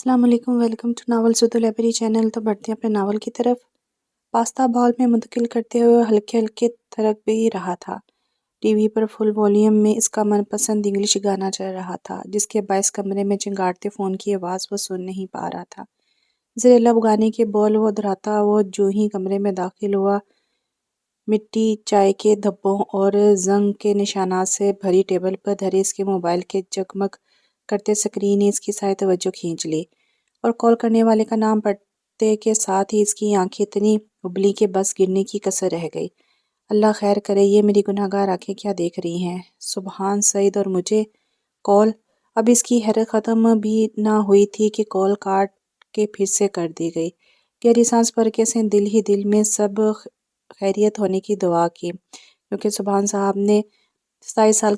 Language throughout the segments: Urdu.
السلام علیکم، ویلکم ٹو ناول سدو لائبریری چینل۔ تو بڑھتے ہیں اپنے ناول کی طرف۔ پاستا بال میں منتقل کرتے ہوئے ہلکے ہلکے تھرک بھی رہا تھا۔ ٹی وی پر فل والیوم میں اس کا من پسند انگلش گانا چل رہا تھا، جس کے باعث کمرے میں چنگاڑتے فون کی آواز وہ سن نہیں پا رہا تھا۔ زیر لب گانے کے بول وہ دہراتا وہ جو ہی کمرے میں داخل ہوا، مٹی، چائے کے دھبوں اور زنگ کے نشانات سے بھری ٹیبل پر دھرے اس کے موبائل کے جگمگ کرتے سکرین نے اس کی ساری توجہ کھینچ لی، اور کال کرنے والے کا نام پڑھتے کے ساتھ ہی اس کی آنکھیں اتنی ابلی کہ بس گرنے کی کسر رہ گئی۔ اللہ خیر کرے، یہ میری گناہگار آنکھیں کیا دیکھ رہی ہیں؟ سبحان سعید، اور مجھے کال؟ اب اس کی حیرت ختم بھی نہ ہوئی تھی کہ کال کاٹ کے پھر سے کر دی گئی۔ گہری سانس بھر کے اس نے دل ہی دل میں سب خیریت ہونے کی دعا کی، کیونکہ سبحان صاحب نے 27 سال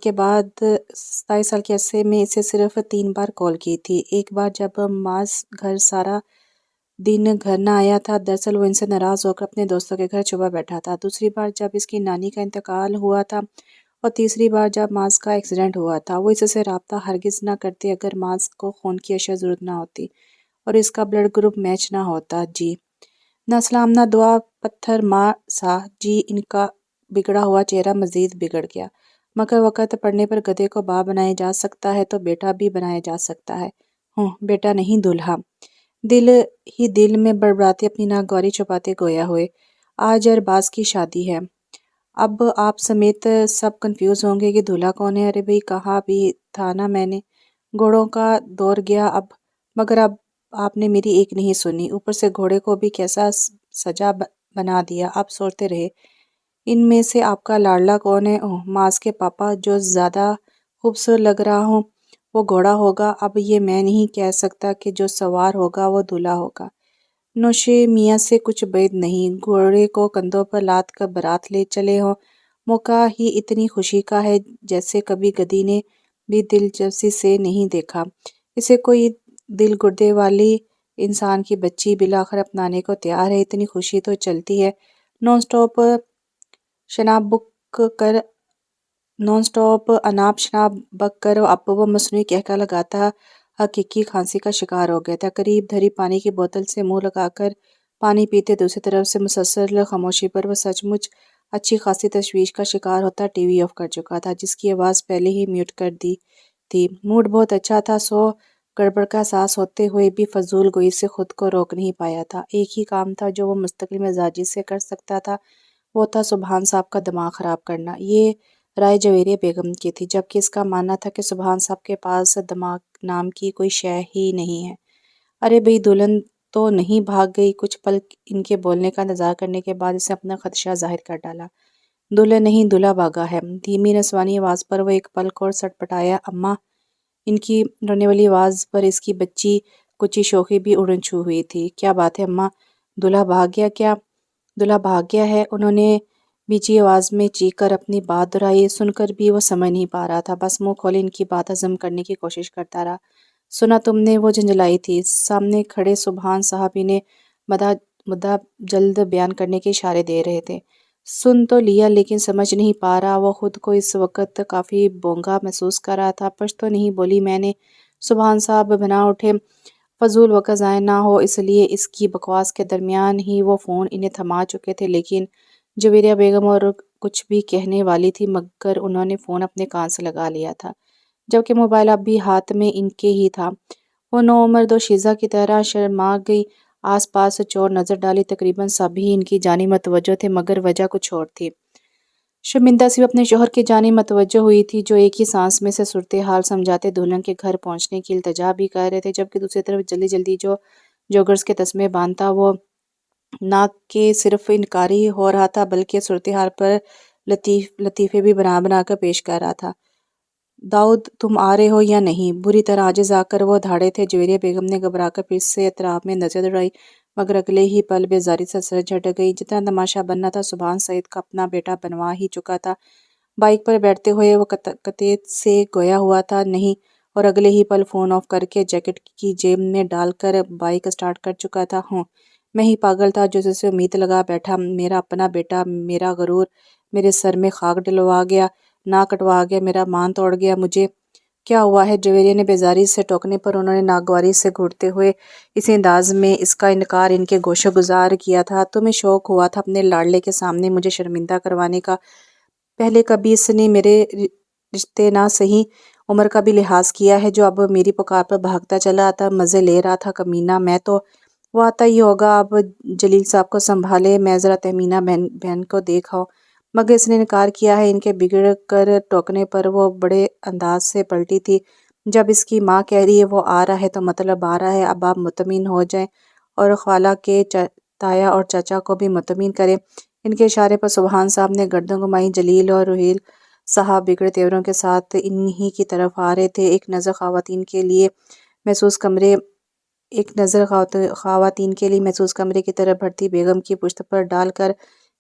کے عرصے میں اسے صرف 3 بار کال کی تھی۔ ایک بار جب معاذ گھر سارا دن گھر نہ آیا تھا، دراصل وہ ان سے ناراض ہو کر اپنے دوستوں کے گھر چھپا بیٹھا تھا۔ دوسری بار جب اس کی نانی کا انتقال ہوا تھا، اور تیسری بار جب معاذ کا ایکسیڈنٹ ہوا تھا۔ وہ اس سے رابطہ ہرگز نہ کرتی اگر معاذ کو خون کی اشد ضرورت نہ ہوتی اور اس کا بلڈ گروپ میچ نہ ہوتا۔ جی نہ سلام نہ دعا، پتھر مار سا۔ جی ان کا بگڑا ہوا چہرہ مزید بگڑ گیا۔ مگر وقت پڑنے پر گدھے کو باپ بنایا جا سکتا ہے تو بیٹا بھی بنایا جا سکتا ہے۔ بیٹا نہیں، دولہا۔ دل ہی دل میں بڑبڑاتے اپنی ناگواری چھپاتے گویا ہوئے، آج ارباز کی شادی ہے۔ اب آپ سمیت سب کنفیوز ہوں گے کہ دولہا کون ہے۔ ارے بھئی کہا بھی تھا نا میں نے، گھوڑوں کا دور گیا اب۔ مگر اب آپ نے میری ایک نہیں سنی، اوپر سے گھوڑے کو بھی کیسا سجا بنا دیا۔ آپ سوچتے رہے، ان میں سے آپ کا لاڈلا کون ہے؟ معاذ کے پاپا۔ جو زیادہ خوبصورت لگ رہا ہوں وہ گھوڑا ہوگا۔ اب یہ میں نہیں کہہ سکتا کہ جو سوار ہوگا وہ دولہا ہوگا۔ نوشے میاں سے کچھ بعید نہیں، گھوڑے کو کندھوں پر لاد کر بارات لے چلے ہوں۔ موقع ہی اتنی خوشی کا ہے جیسے کبھی گدھی نے بھی دلچسپی سے نہیں دیکھا اسے کوئی دل گردے والی انسان کی بچی بالآخر اپنانے کو تیار ہے۔ اتنی خوشی تو چلتی ہے نان سٹاپ اناپ شناپ بک کر۔ اب وہ مصنوعی قہقہ لگاتا حقیقی کھانسی کا شکار ہو گیا تھا۔ قریب دھری پانی کی بوتل سے منہ لگا کر پانی پیتے، دوسری طرف سے مسلسل خاموشی پر وہ سچ مچ اچھی خاصی تشویش کا شکار ہوتا ٹی وی آف کر چکا تھا، جس کی آواز پہلے ہی میوٹ کر دی تھی۔ موڈ بہت اچھا تھا، سو گڑبڑ کا احساس ہوتے ہوئے بھی فضول گوئی سے خود کو روک نہیں پایا تھا۔ ایک ہی کام تھا جو وہ مستقل مزاجی سے کر سکتا تھا، وہ تھا سبحان صاحب کا دماغ خراب کرنا۔ یہ رائے جویریہ بیگم کی تھی، جبکہ اس کا ماننا تھا کہ سبحان صاحب کے پاس دماغ نام کی کوئی شے ہی نہیں ہے۔ ارے بھئی دلہن تو نہیں بھاگ گئی؟ کچھ پل ان کے بولنے کا انتظار کرنے کے بعد اس نے اپنا خدشہ ظاہر کر ڈالا۔ دلہن نہیں، دولہا بھاگا ہے۔ دھیمی نسوانی آواز پر وہ ایک پل کو سٹ پٹایا۔ اماں! ان کی رونے والی آواز پر اس کی بچی کچی شوخی بھی اڑن چھو ہوئی تھی۔ کیا بات ہے اماں، دولہا بھاگ گیا کیا؟ دولہا بھاگ گیا ہے، انہوں نے بیچی آواز میں چیخ کر اپنی بات دہرائی۔ سن کر بھی وہ سمجھ نہیں پا رہا تھا، بس منہ کھولے ان کی بات ہضم کرنے کی کوشش کرتا رہا۔ سنا تم نے؟ وہ جھنجھلائی تھی۔ سامنے کھڑے سبحان صاحب انہیں مدعا جلد بیان کرنے کے اشارے دے رہے تھے۔ سن تو لیا لیکن سمجھ نہیں پا رہا۔ وہ خود کو اس وقت کافی بونگا محسوس کر رہا تھا۔ پشتو نہیں بولی میں نے، سبحان صاحب بھنا اٹھے۔ فضول وقت ضائع نہ ہو اس لیے اس کی بکواس کے درمیان ہی وہ فون انہیں تھما چکے تھے، لیکن جویریہ بیگم اور کچھ بھی کہنے والی تھی، مگر انہوں نے فون اپنے کان سے لگا لیا تھا، جبکہ موبائل اب بھی ہاتھ میں ان کے ہی تھا۔ وہ نوعمر دوشیزہ کی طرح شرما گئی، آس پاس چور نظر ڈالی۔ تقریباً سب ہی ان کی جانب متوجہ تھے، مگر وجہ کچھ اور تھی۔ شرمندہ سی وہ اپنے شوہر کی جانب متوجہ ہوئی تھی، جو ایک ہی سانس میں سے صورتحال سمجھاتے دلہن کے گھر پہنچنے کی التجا بھی کر رہے تھے، جبکہ دوسری طرف جلدی جلدی جو جوگرز کے تسمے باندھتا وہ نہ کہ صرف انکاری ہو رہا تھا بلکہ صورتحال پر لطیفے بھی بنا بنا کر پیش کر رہا تھا۔ داؤد تم آ رہے ہو یا نہیں؟ بری طرح عاجز آ کر وہ دھاڑے تھے۔ جویریہ بیگم نے گھبرا کر پھر سے اطراف میں نظر دوڑائی، مگر اگلے ہی پل بیزاری سے سر جھٹک گئی۔ جتنا تماشا بننا تھا سبحان سعید کا اپنا بیٹا بنوا ہی چکا تھا۔ بائیک پر بیٹھتے ہوئے وہ قطعے سے گویا ہوا تھا نہیں، اور اگلے ہی پل فون آف کر کے جیکٹ کی جیب میں ڈال کر بائیک سٹارٹ کر چکا تھا۔ میں ہی پاگل تھا جو اسے امید لگا بیٹھا، میرا اپنا بیٹا، میرا غرور میرے سر میں خاک ڈلوا گیا، ناک کٹوا گیا، میرا مان توڑ گیا، مجھے کیا ہوا ہے؟ جویریہ نے بیزاری سے ٹوکنے پر انہوں نے ناگواری سے گھٹتے ہوئے اسی انداز میں اس کا انکار ان کے گوشہ گزار کیا تھا۔ تمہیں شوق ہوا تھا اپنے لاڈلے کے سامنے مجھے شرمندہ کروانے کا۔ پہلے کبھی اس نے میرے رشتے نہ صحیح عمر کا بھی لحاظ کیا ہے جو اب میری پکار پر بھاگتا چلا آتا مزے لے رہا تھا کمینہ۔ میں تو وہ آتا ہی ہوگا اب جلیل صاحب کو سنبھالے، میں ذرا تہمینہ بہن کو دیکھ آؤں، مگر اس نے انکار کیا ہے۔ ان کے بگڑ کر ٹوکنے پر وہ بڑے انداز سے پلٹی تھی۔ جب اس کی ماں کہہ رہی ہے وہ آ رہا ہے تو مطلب آ رہا ہے، اب آپ مطمئن ہو جائیں اور خالہ کے تایا اور چچا کو بھی مطمئن کریں۔ ان کے اشارے پر سبحان صاحب نے گردن گھمائی۔ جلیل اور روحیل صاحب بگڑے تیوروں کے ساتھ انہی کی طرف آ رہے تھے۔ ایک نظر خواتین کے لیے محسوس کمرے کی طرف بڑھتی بیگم کی پشت پر ڈال کر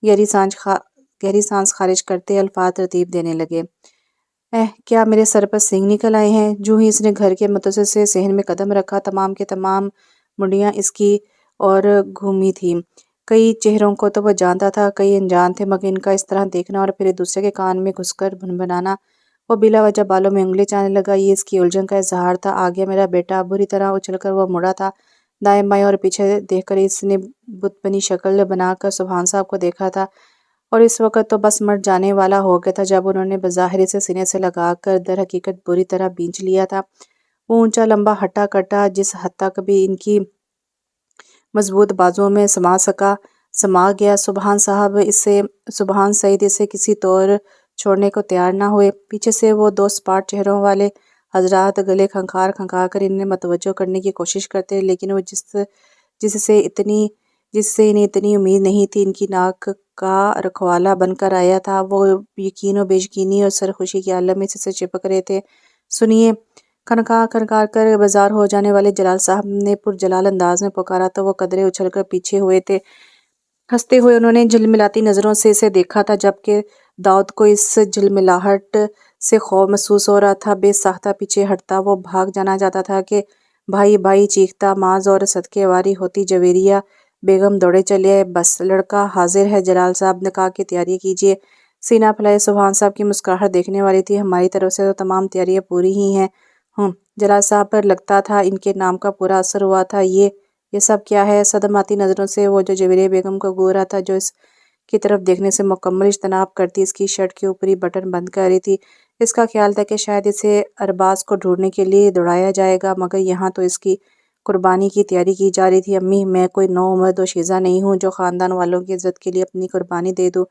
گہری سانس خارج کرتے الفاظ ترتیب دینے لگے۔ کیا میرے سر پر سینگ نکل آئے ہیں؟ جو ہی اس نے گھر کے متصل سے صحن میں قدم رکھا تمام کے تمام منڈیاں اس کی اور گھومی تھیں۔ کئی چہروں کو تو وہ جانتا تھا، کئی انجان تھے، مگر ان کا اس طرح دیکھنا اور پھر ایک دوسرے کے کان میں گھس کر بھنبھنانا۔ وہ بلا وجہ بالوں میں انگلی چانے لگا، یہ اس کی الجھن کا اظہار تھا۔ آ گیا میرا بیٹا۔ بری طرح اچھل کر وہ مڑا تھا، دائیں بائیں اور پیچھے دیکھ کر اس نے بت بنی شکل بنا کر سبحان صاحب کو دیکھا تھا، اور اس وقت تو بس مر جانے والا ہو گیا تھا جب انہوں نے بظاہر اسے سینے سے لگا کر در حقیقت بری طرح بینچ لیا تھا۔ وہ اونچا لمبا ہٹا کٹا جس حد تک بھی ان کی مضبوط بازوؤں میں سما گیا۔ سبحان سعید اسے کسی طور چھوڑنے کو تیار نہ ہوئے۔ پیچھے سے وہ دو سپاٹ چہروں والے حضرات گلے کھنکھا کر انہیں متوجہ کرنے کی کوشش کرتے، لیکن وہ جس سے انہیں اتنی امید نہیں تھی ان کی ناک کا رکھوالا بن کر آیا تھا، وہ یقین و بے یقینی اور سرخوشی کے عالم میں اس سے چپک رہے تھے۔ سنیے! کھنکھا کر بیزار ہو جانے والے جلال صاحب نے پرجلال انداز میں پکارا تو وہ قدرے اچھل کر پیچھے ہوئے تھے۔ ہنستے ہوئے انہوں نے جھلملاتی نظروں سے اسے دیکھا تھا، جبکہ داؤد کو اس جھلملاہٹ سے خوف محسوس ہو رہا تھا۔ بے ساختہ پیچھے ہٹتا وہ بھاگ جانا چاہتا تھا کہ بھائی بھائی چیختا معاذ اور صدقے واری ہوتی جویریہ بیگم دوڑے چلے آئے۔ بس لڑکا حاضر ہے، جلال صاحب نے کہا کہ تیاری کیجیے۔ سینہ پھیلائے سبحان صاحب کی مسکراہٹ دیکھنے والی تھی۔ ہماری طرف سے تو تمام تیاریاں پوری ہی ہیں۔ جلال صاحب پر لگتا تھا ان کے نام کا پورا اثر ہوا تھا۔ یہ سب کیا ہے؟ صدماتی نظروں سے وہ جو جویریہ بیگم کو گھور رہا تھا، جو اس کی طرف دیکھنے سے مکمل اجتناب کرتی، اس کی شرٹ کے اوپری بٹن بند کر رہی تھی۔ اس کا خیال تھا کہ شاید اسے ارباز کو ڈھونڈنے کے لیے دوڑایا جائے گا، مگر یہاں تو اس کی قربانی کی تیاری کی جا رہی تھی۔ امی، میں کوئی نو عمر دوشیزہ نہیں ہوں جو خاندان والوں کی عزت کے لیے اپنی قربانی دے دوں۔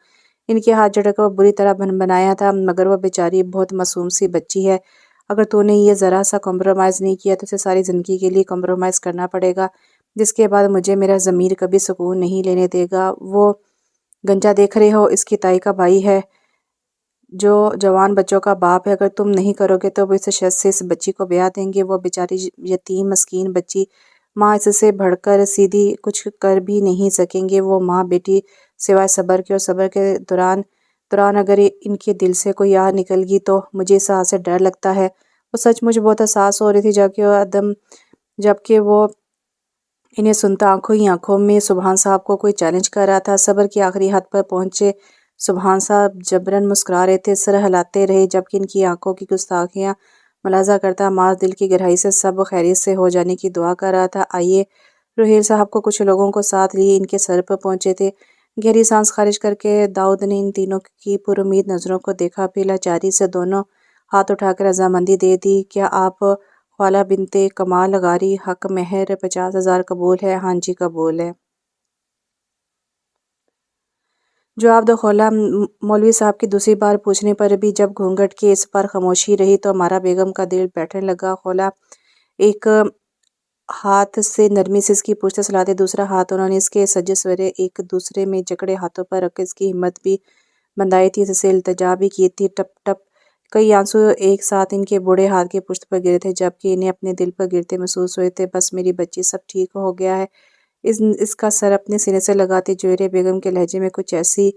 ان کے ہاتھ جھڑک کر وہ بری طرح بنبنایا تھا، مگر وہ بیچاری بہت معصوم سی بچی ہے۔ اگر تو نے یہ ذرا سا کمپرومائز نہیں کیا تو اسے ساری زندگی کے لیے کمپرومائز کرنا پڑے گا، جس کے بعد مجھے میرا ضمیر کبھی سکون نہیں لینے دے گا۔ وہ گنجا دیکھ رہے ہو، اس کی تائی کا بھائی ہے جو جوان بچوں کا باپ ہے۔ اگر تم نہیں کرو گے تو وہ اس شخص سے اس بچی کو بیاہ دیں گے۔ وہ بیچاری یتیم مسکین بچی، ماں اس سے بڑھ کر سیدھی کچھ کر بھی نہیں سکیں گے۔ وہ ماں بیٹی سوائے صبر کے اور صبر کے دوران اگر ان کے دل سے کوئی آہ نکل گئی تو مجھے اس آہ سے ڈر لگتا ہے۔ وہ سچ مچ بہت حساس ہو رہی تھی، جبکہ وہ انہیں سنتا آنکھوں ہی آنکھوں میں سبحان صاحب کو کوئی چیلنج کر رہا تھا۔ صبر کی آخری حد پر پہنچے سبحان صاحب جبراً مسکرا رہے تھے، سر ہلاتے رہے، جبکہ ان کی آنکھوں کی گستاخیاں ملاحظہ کرتا معاذ دل کی گہرائی سے سب خیریت سے ہو جانے کی دعا کر رہا تھا۔ آئیے! روحیل صاحب کو کچھ لوگوں کو ساتھ لیے ان کے سر پر پہنچے تھے۔ گہری سانس خارج کر کے داؤد نے ان تینوں کی پر امید نظروں کو دیکھا، پھر لاچاری سے دونوں ہاتھ اٹھا کر رضامندی دے دی۔ کیا آپ خالہ بنت کمال غاری حق مہر 50,000 قبول ہے؟ ہاں جی، قبول ہے۔ جواب دو خالہ۔ مولوی صاحب کی دوسری بار پوچھنے پر بھی جب گھونگھٹ کے اس پار خاموشی رہی تو مارا بیگم کا دل بیٹھنے لگا۔ خالہ ایک ہاتھ سے نرمی سے اس کی پشت سلاتے، دوسرا ہاتھ انہوں نے اس کے سجے سورے ایک دوسرے میں جکڑے ہاتھوں پر رکھ اس کی ہمت بھی بندھائی تھی، اس سے التجا بھی کی تھی۔ ٹپ ٹپ کئی آنسو ایک ساتھ ان کے بوڑھے ہاتھ کی پشت پر گرے تھے، جبکہ انہیں اپنے دل پر گرتے محسوس ہوئے تھے۔ بس میری بچی، سب ٹھیک ہو گیا ہے؟ اس کا سر اپنے سینے سے لگاتے جویریہ بیگم کے لہجے میں کچھ ایسی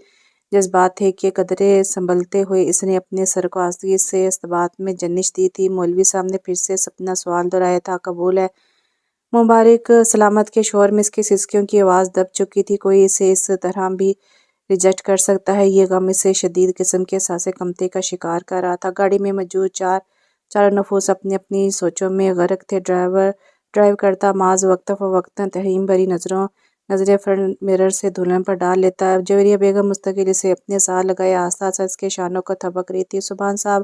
جذبات تھے کہ قدرے سنبھلتے ہوئے اس نے اپنے سر کو آستگی سے اس بات میں جنش دی تھی۔ مولوی صاحب نے پھر سے اپنا سوال دہرایا تھا۔ قبول ہے؟ مبارک سلامت کے شور میں اس کی سسکیوں کی آواز دب چکی تھی۔ کوئی اسے اس طرح بھی ریجیکٹ کر سکتا ہے؟ یہ غم اسے شدید قسم کے احساس کمتری کا شکار کر رہا تھا۔ گاڑی میں موجود 4 چاروں نفوس اپنی اپنی سوچوں میں غرق تھے۔ ڈرائیو کرتا معاذ وقت فوقتاً تحریم بھری نظریں فرنٹ مرر سے دلہن پر ڈال لیتا۔ جویریہ بیگم مستقل اسے اپنے ساتھ لگائے آہستہ آہستہ اس کے شانوں کو تھپک رہی تھی۔ سبحان صاحب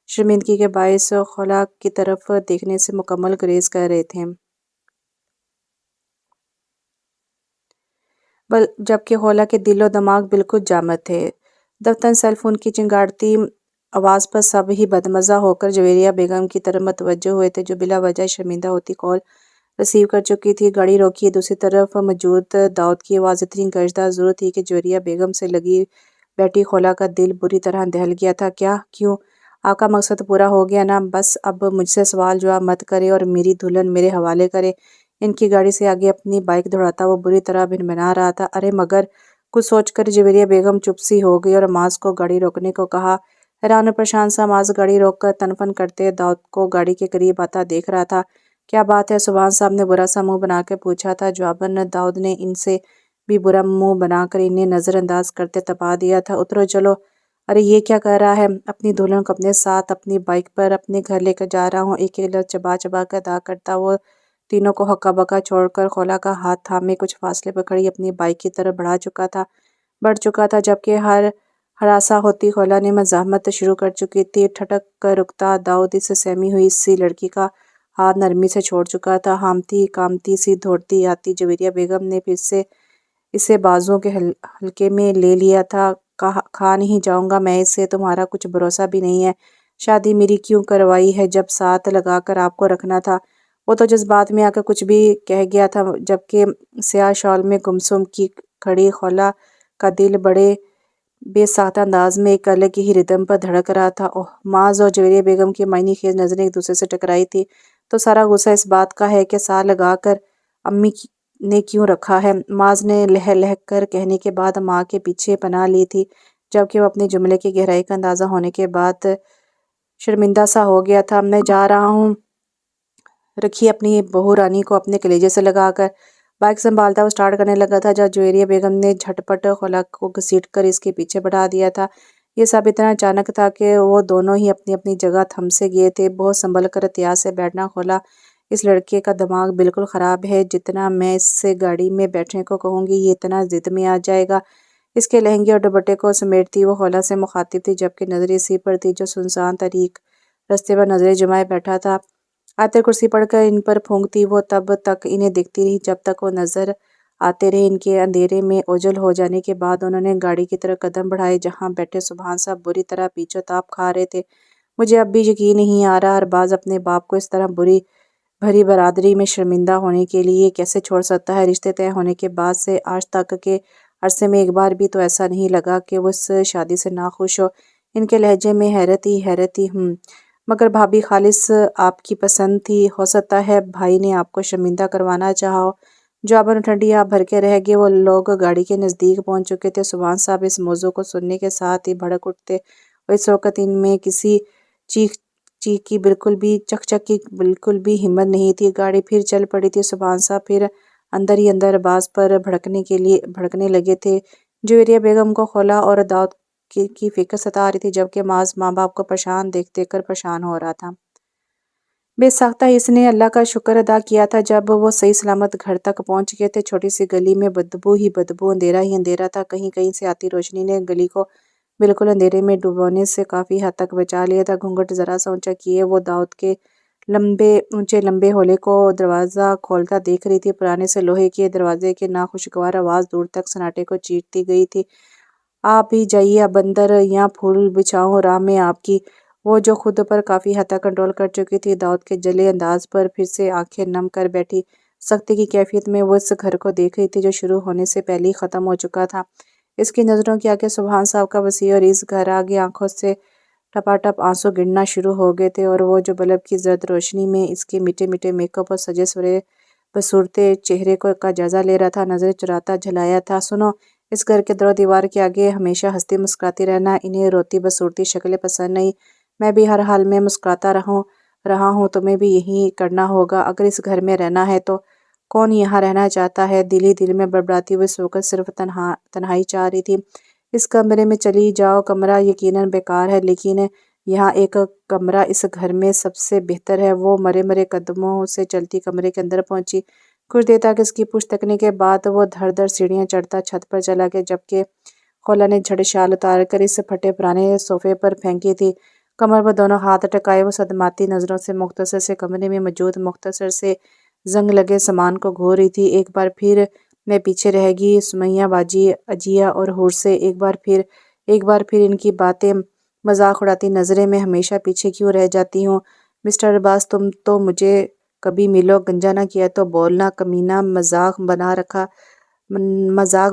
شرمندگی کے باعث خلا کی طرف دیکھنے سے مکمل گریز کر رہے تھے، جبکہ خلا کے دل و دماغ بالکل جامد تھے۔ دفتن سیل فون کی چنگاڑتی آواز پر سب ہی بدمزہ ہو کر جویریہ بیگم کی طرف متوجہ ہوئے تھے، جو بلا وجہ شرمندہ ہوتی کال ریسیو کر چکی تھی۔ گاڑی روکی۔ دوسری طرف موجود داؤد کی آواز اتنی گرجدار ضرور تھی کہ جویریہ بیگم سے لگی بیٹھی خلا کا دل بری طرح دہل گیا تھا۔ کیا؟ کیوں؟ آپ کا مقصد پورا ہو گیا نا؟ بس اب مجھ سے سوال جواب مت کرے اور میری دلہن میرے حوالے کرے۔ ان کی گاڑی سے آگے اپنی بائیک دوڑاتا وہ بری طرح بھنبھنا رہا تھا۔ ارے مگر کچھ سوچ کر جویریہ بیگم چپ سی ہو گئی اور معاذ کو گاڑی روکنے کو کہا۔ حیران اور پریشان سا معاذ گاڑی روک کر تن فن کرتے داؤد کو گاڑی کے قریب آتا دیکھ رہا تھا۔ کیا بات ہے؟ سبحان صاحب نے برا سا منہ بنا کر پوچھا تھا۔ جواباً داؤد نے ان سے بھی برا منہ بنا کر انہیں نظر انداز کرتے تپا دیا تھا۔ اترو چلو۔ ارے یہ کیا کر رہا ہے؟ اپنی دلہن کو اپنے ساتھ اپنی بائیک پر اپنے گھر لے کر جا رہا ہوں، ایک ایک لفظ چبا چبا کر ادا کرتا وہ تینوں کو ہکا بکا چھوڑ کر خلا کا ہاتھ تھامے کچھ فاصلے پر کھڑی اپنی بائیک کی طرف بڑھ چکا تھا، جبکہ ہراساں ہوتی خلا نے مزاحمت شروع کر چکی تھی۔ ٹھٹک کر رکتا داؤد اس سہمی ہوئی سی لڑکی کا ہاتھ نرمی سے چھوڑ چکا تھا۔ ہامتی کامتی سی دوڑتی آتی جویریہ بیگم نے پھر سے اسے بازوؤں کے حلقے میں لے لیا تھا۔ کھا نہیں جاؤں گا میں اسے، تمہارا کچھ بھروسہ بھی نہیں ہے۔ شادی میری کیوں کروائی ہے جب ساتھ لگا کر آپ کو رکھنا تھا؟ وہ تو جذبات میں آ کر کچھ بھی کہہ گیا تھا، جبکہ سیاہ شال میں گمسم کی کھڑی خلا کا دل بڑے بے ساختہ انداز میں ایک الگ ہی ردم پر دھڑک رہا تھا۔ اوہ! معاذ اور جویریہ بیگم کی معنی خیز نظریں ایک دوسرے سے ٹکرائی تھی۔ تو سارا غصہ اس بات کا ہے کہ ساتھ لگا کر امی نے کیوں رکھا ہے؟ معاذ نے لہ لہ کر کہنے کے بعد ماں کے پیچھے پناہ لی تھی، جبکہ وہ اپنے جملے کی گہرائی کا اندازہ ہونے کے بعد شرمندہ سا ہو گیا تھا۔ میں جا رہا ہوں، رکھی اپنی بہو رانی کو اپنے کلیجے سے لگا کر۔ بائیک سنبھالتا وہ سٹارٹ کرنے لگا تھا جب جویریہ بیگم نے جھٹ پٹ خلا کو گھسیٹ کر اس کے پیچھے بڑھا دیا تھا۔ یہ سب اتنا اچانک تھا کہ وہ دونوں ہی اپنی اپنی جگہ تھم سے گئے تھے۔ بہت سنبھل کر احتیاط سے بیٹھنا خلا، اس لڑکے کا دماغ بالکل خراب ہے، جتنا میں اس سے گاڑی میں بیٹھنے کو کہوں گی یہ اتنا ضد میں آ جائے گا۔ اس کے لہنگے اور دوپٹے کو سمیٹتی وہ خلا سے مخاطب تھی، جبکہ نظریں اسی پر تھی جو سنسان تاریک رستے پر نظریں جمائے بیٹھا تھا۔ آیت الکرسی پڑھ کر ان پر پھونکتی وہ تب تک انہیں دیکھتی رہی جب تک وہ نظر آتے رہے۔ ان کے اندھیرے میں اوجھل ہو جانے کے بعد انہوں نے گاڑی کی طرف قدم بڑھائے جہاں بیٹھے سبحان صاحب بری طرح پیچ و تاب کھا رہے تھے۔ مجھے اب بھی یقین نہیں آ رہا ارباز اپنے باپ کو اس طرح بھری برادری میں شرمندہ ہونے کے لیے کیسے چھوڑ سکتا ہے؟ رشتے طے ہونے کے بعد سے آج تک کے عرصے میں ایک بار بھی تو ایسا نہیں لگا کہ وہ اس شادی سے ناخوش ہو۔ ان کے لہجے میں حیرت ہی مگر بھابھی خالص آپ کی پسند تھی، ہو سکتا ہے بھائی نے آپ کو شرمندہ کروانا چاہا ہو۔ جواباً ٹھنڈی آہ بھر کے رہ گئے۔ وہ لوگ گاڑی کے نزدیک پہنچ چکے تھے۔ سبحان صاحب اس موضوع کو سننے کے ساتھ ہی بھڑک اٹھتے اور اس وقت ان میں کسی چیخ کی بالکل بھی چک کی بالکل بھی ہمت نہیں تھی۔ گاڑی پھر چل پڑی تھی۔ سبحان صاحب پھر اندر ہی اندر ارباز پر بھڑکنے لگے تھے۔ جویریہ بیگم کو خلا اور داؤد کی فکر ستا رہی تھی، جبکہ معاذ ماں باپ کو پریشان دیکھ دیکھ کر پریشان ہو رہا تھا۔ بے ساختہ اس نے اللہ کا شکر ادا کیا تھا جب وہ صحیح سلامت گھر تک پہنچ گئے تھے۔ چھوٹی سی گلی میں بدبو ہی بدبو، اندھیرا ہی اندھیرا تھا۔ کہیں کہیں سے آتی روشنی نے گلی کو بالکل اندھیرے میں ڈبونے سے کافی حد تک بچا لیا تھا۔ گھونگھٹ ذرا سا اونچا کیے وہ داؤد کے اونچے لمبے ہولے کو دروازہ کھولتا دیکھ رہی تھی۔ پرانے سے لوہے کے دروازے کی ناخوشگوار آواز دور تک سناٹے کو چیرتی گئی تھی۔ آپ ہی جائیے اب اندر، یہاں پھول بچھاؤں راہ میں آپ کی۔ وہ جو خود پر کافی حد تک کنٹرول کر چکی تھی، داؤد کے جلے انداز پر پھر سے آنکھیں نم کر بیٹھی۔ سختی کی کیفیت میں وہ اس گھر کو دیکھ رہی تھی جو شروع ہونے سے پہلے ہی ختم ہو چکا تھا۔ اس کی نظروں کے آگے سبحان صاحب کا وسیع اور اس گھر آگے آنکھوں سے ٹپاٹپ آنسو گرنا شروع ہو گئے تھے، اور وہ جو بلب کی زرد روشنی میں اس کے میٹھے میٹھے میک اپ اور سجے سورے بصورتے چہرے کا جائزہ لے رہا تھا، نظریں چراتا جھلایا تھا۔ سنو، اس گھر کے در و دیوار کے آگے ہمیشہ ہنستی مسکراتی رہنا، انہیں روتی بصورتی شکلیں پسند نہیں۔ میں بھی ہر حال میں مسکراتا رہا ہوں، تمہیں بھی یہی کرنا ہوگا اگر اس گھر میں رہنا ہے تو۔ کون یہاں رہنا چاہتا ہے؟ دل ہی دل میں بڑبڑاتی ہوئی اس وقت صرف تنہائی چاہ رہی تھی۔ اس کمرے میں چلی جاؤ، کمرہ یقیناً بیکار ہے لیکن یہاں ایک کمرہ اس گھر میں سب سے بہتر ہے۔ وہ مرے مرے قدموں سے چلتی کمرے کے اندر پہنچی۔ کچھ دیر تک اس کی پشت تکنے کے بعد وہ دھڑ دھڑ سیڑھیاں چڑھتا چھت پر چلا گیا، جبکہ خولا نے جھٹ شال اتار کر اس پھٹے پرانے صوفے پر پھینکی تھی۔ کمر پر دونوں ہاتھ ٹکائے وہ صدماتی نظروں سے مختصر سے کمرے میں موجود مختصر سے زنگ لگے سامان کو گھور رہی تھی۔ ایک بار پھر میں پیچھے رہ گئی سمیہ باجی، اجیا اور حور سے۔ ایک بار پھر ان کی باتیں مذاق اڑاتی نظریں میں ہمیشہ پیچھے کیوں رہ جاتی ہوں؟ مسٹر عباس، تم تو مجھے کبھی ملو گنجا نہ کیا تو بولنا کمینہ، مذاق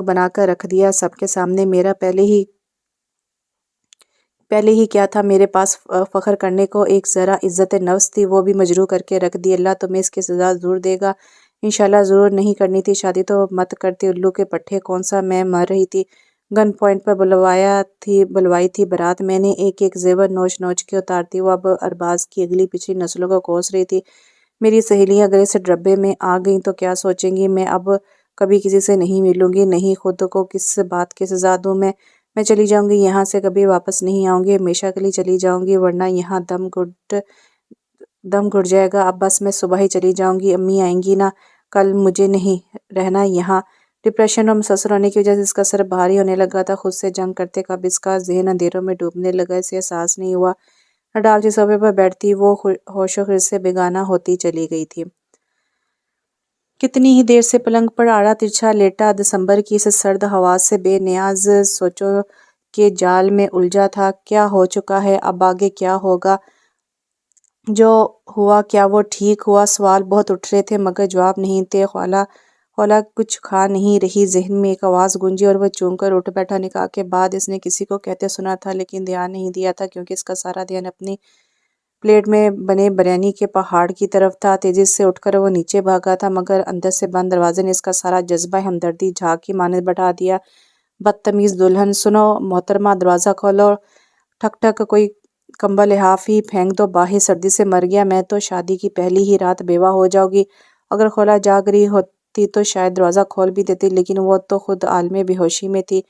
بنا کر رکھ دیا سب کے سامنے۔ میرا پہلے ہی کیا تھا میرے پاس فخر کرنے کو، ایک ذرا عزت نفس تھی، وہ بھی مجروح کر کے رکھ دی۔ اللہ تمہیں اس کی سزا ضرور دے گا انشاءاللہ۔ ضرور نہیں کرنی تھی شادی تو مت کرتی الو کے پٹھے، کون سا میں مر رہی تھی؟ گن پوائنٹ پر بلوائی تھی بارات میں نے۔ ایک ایک زیور نوچ نوچ کے اتارتی وہ اب ارباز کی اگلی پچھلی نسلوں کو کوس رہی تھی۔ میری سہیلیاں اگر اس ڈربے میں آ گئیں تو کیا سوچیں گی؟ میں اب کبھی کسی سے نہیں ملوں گی، نہیں خود کو کس بات کی سزا دوں میں چلی جاؤں گی یہاں سے، کبھی واپس نہیں آؤں گی، ہمیشہ کے لیے چلی جاؤں گی، ورنہ یہاں دم گھٹ جائے گا۔ اب بس میں صبح ہی چلی جاؤں گی، امی آئیں گی نا کل، مجھے نہیں رہنا یہاں۔ ڈپریشن اور متاثر ہونے کی وجہ سے اس کا سر بھاری ہونے لگا تھا، خود سے جنگ کرتے کب اس کا ذہن اندھیروں میں ڈوبنے لگا اسے احساس نہیں ہوا۔ ڈالچی صوفے پر بیٹھتی وہ ہوش و خرد سے بیگانہ ہوتی چلی گئی تھی۔ کتنی ہی دیر سے پلنگ پر آڑا ترچھا لیٹا دسمبر کی اس سرد ہوا سے بے نیاز سوچوں کے جال میں الجھا تھا۔ کیا ہو چکا ہے، اب آگے کیا ہوگا؟ جو ہوا کیا وہ ٹھیک ہوا؟ سوال بہت اٹھ رہے تھے مگر جواب نہیں تھے۔ خولا کچھ کھا نہیں رہی۔ ذہن میں ایک آواز گونجی اور وہ چونک کر اٹھ بیٹھا۔ نکاح کے بعد اس نے کسی کو کہتے سنا تھا لیکن دھیان نہیں دیا تھا، کیونکہ اس کا سارا دھیان اپنی پلیٹ میں بنے بریانی کے پہاڑ کی طرف تھا۔ تیزی سے اٹھ کر وہ نیچے بھاگا تھا مگر اندر سے بند دروازے نے اس کا سارا جذبہ ہمدردی جھاگ کی مانند بڑھا دیا۔ بدتمیز دلہن! سنو محترمہ، دروازہ کھولو۔ ٹھک ٹھک! کوئی کمبل لحاف ہی پھینک دو باہر، سردی سے مر گیا میں تو۔ شادی کی پہلی ہی رات بیوہ ہو جاؤ گی۔ اگر خولا جاگ رہی ہوتی تو شاید دروازہ کھول بھی دیتی، لیکن وہ تو خود عالمِ بے ہوشی میں تھی۔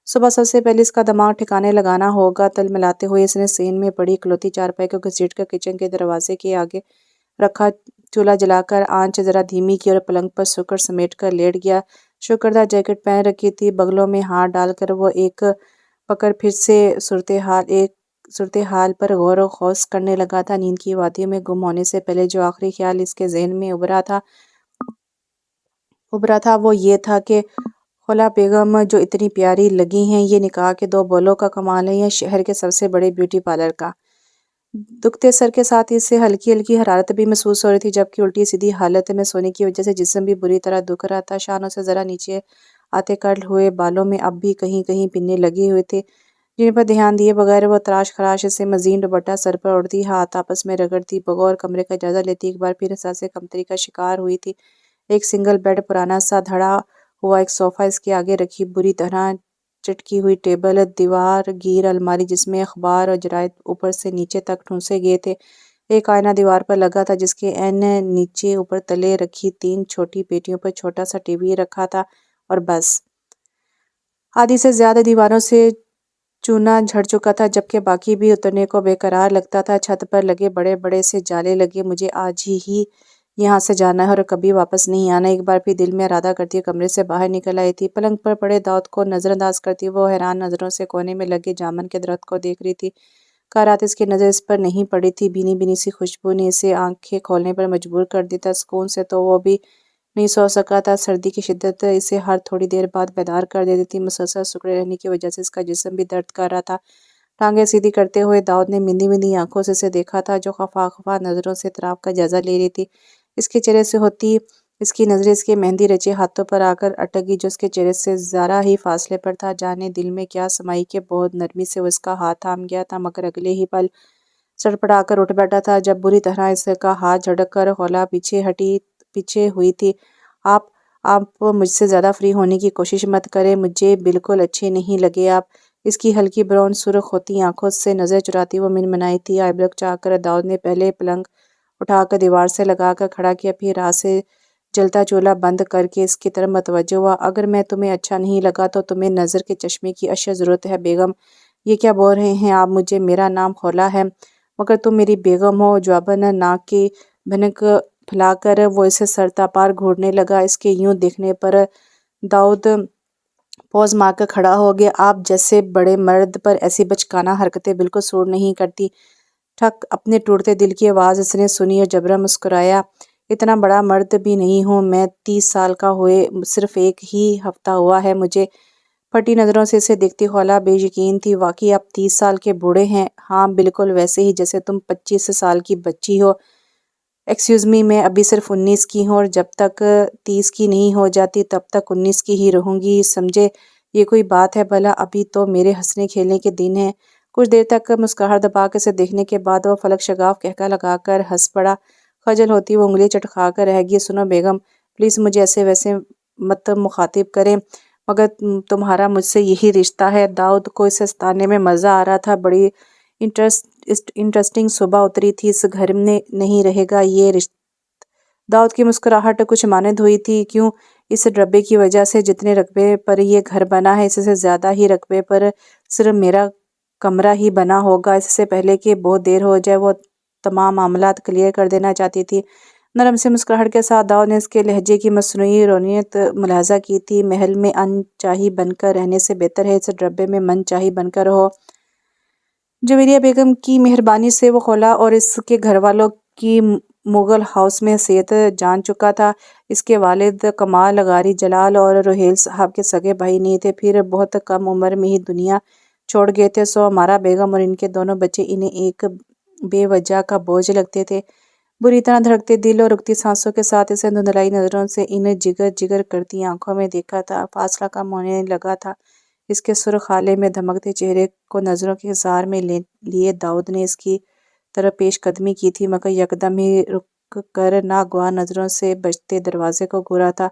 صبح سب سے پہلے اس کا دماغ ٹھکانے لگانا ہوگا۔ تلملاتے ہوئے اس نے صحن میں پڑی اکلوتی چارپائی کو گھسیٹ کر کچن کے دروازے کے آگے رکھا، چولہا جلا کر آنچ ذرا دھیمی کی اور پلنگ پر سکڑ سمیٹ کر لیٹ گیا۔ شکردہ جیکٹ پہن رکھی تھی، بغلوں میں ہاتھ ڈال کر وہ ایک پکڑ پھر سے صورتحال پر غور و خوض کرنے لگا تھا۔ نیند کی وادیوں میں گم ہونے سے پہلے جو آخری خیال اس کے ذہن میں ابھرا تھا وہ یہ تھا کہ خولا بیگم جو اتنی پیاری لگی ہیں، یہ نکاح کے 2 بولوں کا کمال ہے یا شہر کے سب سے بڑے بیوٹی پارلر کا؟ دکھتے سر کے ساتھ اسے ہلکی ہلکی حرارت بھی محسوس ہو رہی تھی، جبکہ الٹی سیدھی حالت میں سونے کی وجہ سے جسم بھی بری طرح دکھ رہا تھا۔ شانوں سے ذرا نیچے آتے کرل ہوئے بالوں میں اب بھی کہیں کہیں پنے لگے ہوئے تھے، جن پر دھیان دیے بغیر وہ تراش خراش سے مزین دوپٹہ سر پر اوڑھتی، ہاتھ آپس میں رگڑتی، بغور کمرے کا جائزہ لیتی ایک بار پھر احساس کمتری کا شکار ہوئی تھی۔ ایک سنگل بیڈ، پرانا سا دھڑا ہوا ایک صوفہ، اس کے آگے رکھی بری طرح چٹکی ہوئی ٹیبل، دیوار گیر الماری جس میں اخبار اور جرائد اوپر سے نیچے تک ٹھونسے گئے تھے، ایک آئینہ دیوار پر لگا تھا جس کے عین نیچے اوپر تلے رکھی 3 چھوٹی پیٹیوں پر چھوٹا سا ٹی وی رکھا تھا، اور بس۔ آدھی سے زیادہ دیواروں سے چونا جھڑ چکا تھا، جبکہ باقی بھی اترنے کو بے قرار لگتا تھا۔ چھت پر لگے بڑے بڑے سے جالے لگے، مجھے آج ہی یہاں سے جانا ہے اور کبھی واپس نہیں آنا، ایک بار پھر دل میں ارادہ کرتی کمرے سے باہر نکل آئی تھی۔ پلنگ پر پڑے داؤد کو نظر انداز کرتی وہ حیران نظروں سے کونے میں لگے جامن کے درخت کو دیکھ رہی تھی۔ کل رات اس کی نظر اس پر نہیں پڑی تھی، بھینی بھینی سی خوشبو نے اسے آنکھیں کھولنے پر مجبور کر دیا تھا۔ سکون سے تو وہ بھی نہیں سو سکا تھا، سردی کی شدت اسے ہر تھوڑی دیر بعد بیدار کر دیتی تھی، مسلسل سکڑے رہنے کی وجہ سے اس کا جسم بھی درد کر رہا تھا۔ ٹانگیں سیدھی کرتے ہوئے داؤد نے مندی مندی آنکھوں سے اسے دیکھا تھا، جو خفا خفا نظروں سے اطراف کا جائزہ لے رہی تھی۔ اس کے چہرے سے ہوتی اس کی نظریں اس کے مہندی رچے ہاتھوں پر آ کر اٹک گئی، جو اس کے چہرے سے ذرا ہی فاصلے پر تھا۔ جانے دل میں کیا سمائی کہ بہت نرمی سے وہ اس کا ہاتھ تھام گیا تھا، مگر اگلے ہی پل سڑپڑا کر اٹھ بیٹھا تھا، جب بری طرح اس کا ہاتھ جھٹک کر خولا پیچھے ہوئی تھی۔ آپ مجھ سے زیادہ فری ہونے کی کوشش مت کریں، مجھے بالکل اچھے نہیں لگے آپ۔ اس کی ہلکی براؤن سرخ ہوتی آنکھوں سے نظر چراتی وہ منمنائی تھی۔ آئی بلک چاہ کر داؤد نے پہلے پلنگ اٹھا کر دیوار سے لگا کر کھڑا کیا، پھر راہ سے جلتا چولہا بند کر کے اس کی طرف متوجہ ہوا۔ اگر میں تمہیں اچھا نہیں لگا تو تمہیں نظر کے چشمے کی اشد ضرورت ہے بیگم، یہ کیا بول رہے ہیں آپ مجھے؟ میرا نام خولا ہے مگر تم میری بیگم ہو۔ جواباً ناک کی بھنک پھیلا کر وہ اسے سرتاپار گھورنے لگا۔ اس کے یوں دیکھنے پر داؤد پوز مار کر کھڑا ہو گیا۔ آپ جیسے بڑے مرد پر ایسی بچکانہ حرکتیں بالکل سوٹ نہیں کرتی۔ ٹھک، اپنے ٹوٹتے دل کی آواز اس نے سنی اور جبراً مسکرایا۔ اتنا بڑا مرد بھی نہیں ہوں میں، 30 سال کا ہوئے صرف ایک ہی ہفتہ ہوا ہے مجھے۔ پھٹی نظروں سے اسے دیکھتی خولا بے یقین تھی۔ واقعی آپ 30 سال کے بوڑھے ہیں؟ ہاں، بالکل ویسے ہی جیسے تم 25 سال کی بچی ہو۔ ایکسکیوز می، میں ابھی صرف 19 کی ہوں اور جب تک 30 کی نہیں ہو جاتی تب تک 19 کی ہی رہوں گی، سمجھے؟ یہ کوئی بات ہے بھلا؟ ابھی تو میرے ہنسنے کھیلنے کے دن ہیں۔ کچھ دیر تک مسکراہٹ دبا کر اسے دیکھنے کے بعد وہ فلک شگاف قہقہہ لگا کر ہنس پڑا۔ خجل ہوتی وہ انگلی چٹکا کر رہ گئی۔ سنو بیگم، پلیز مجھے ایسے ویسے مت مخاطب کریں، مگر تمہارا مجھ سے یہی رشتہ ہے۔ داؤد کو اسے ستانے میں مزہ آ رہا تھا۔ بڑی انٹرسٹنگ صبح اتری تھی، اس گھر میں نہیں رہے گا یہ رشتہ۔ داؤد کی مسکراہٹ کچھ مانند ہوئی تھی۔ کیوں؟ اس ڈربے کی وجہ سے جتنے رقبے پر یہ گھر بنا ہے اس سے زیادہ ہی رقبے پر صرف میرا کمرہ ہی بنا ہوگا۔ اس سے پہلے کہ بہت دیر ہو جائے وہ تمام معاملات کلیئر کر دینا چاہتی تھی۔ نرم سی مسکراہٹ کے ساتھ داؤد نے اس کے لہجے کی مصنوعی رونیت ملاحظہ کی تھی۔ محل میں ان چاہی بن کر رہنے سے بہتر ہے اس ڈربے میں من چاہی بن کر رہو۔ جویریہ بیگم کی مہربانی سے وہ خولا اور اس کے گھر والوں کی مغل ہاؤس میں حیثیت جان چکا تھا۔ اس کے والد کمال غاری جلال اور روہیل صاحب کے سگے بھائی نہیں تھے، پھر بہت کم عمر میں ہی دنیا چھوڑ گئے تھے، سو مارا بیگم اور ان کے دونوں بچے انہیں ایک بے وجہ کا بوجھ لگتے تھے۔ بری طرح دھڑکتے دل اور رکتی سانسوں کے ساتھ اسے دھندلائی نظروں سے ان جگر جگر کرتی آنکھوں میں دیکھا تھا۔ فاصلہ کم ہونے لگا تھا۔ اس کے سرخ ہالے میں دھمکتے چہرے کو نظروں کے حصار میں لیے داؤد نے اس کی طرف پیش قدمی کی تھی، مگر یکدم ہی رک کر ناگواہ نظروں سے بجتے دروازے کو گھورا تھا۔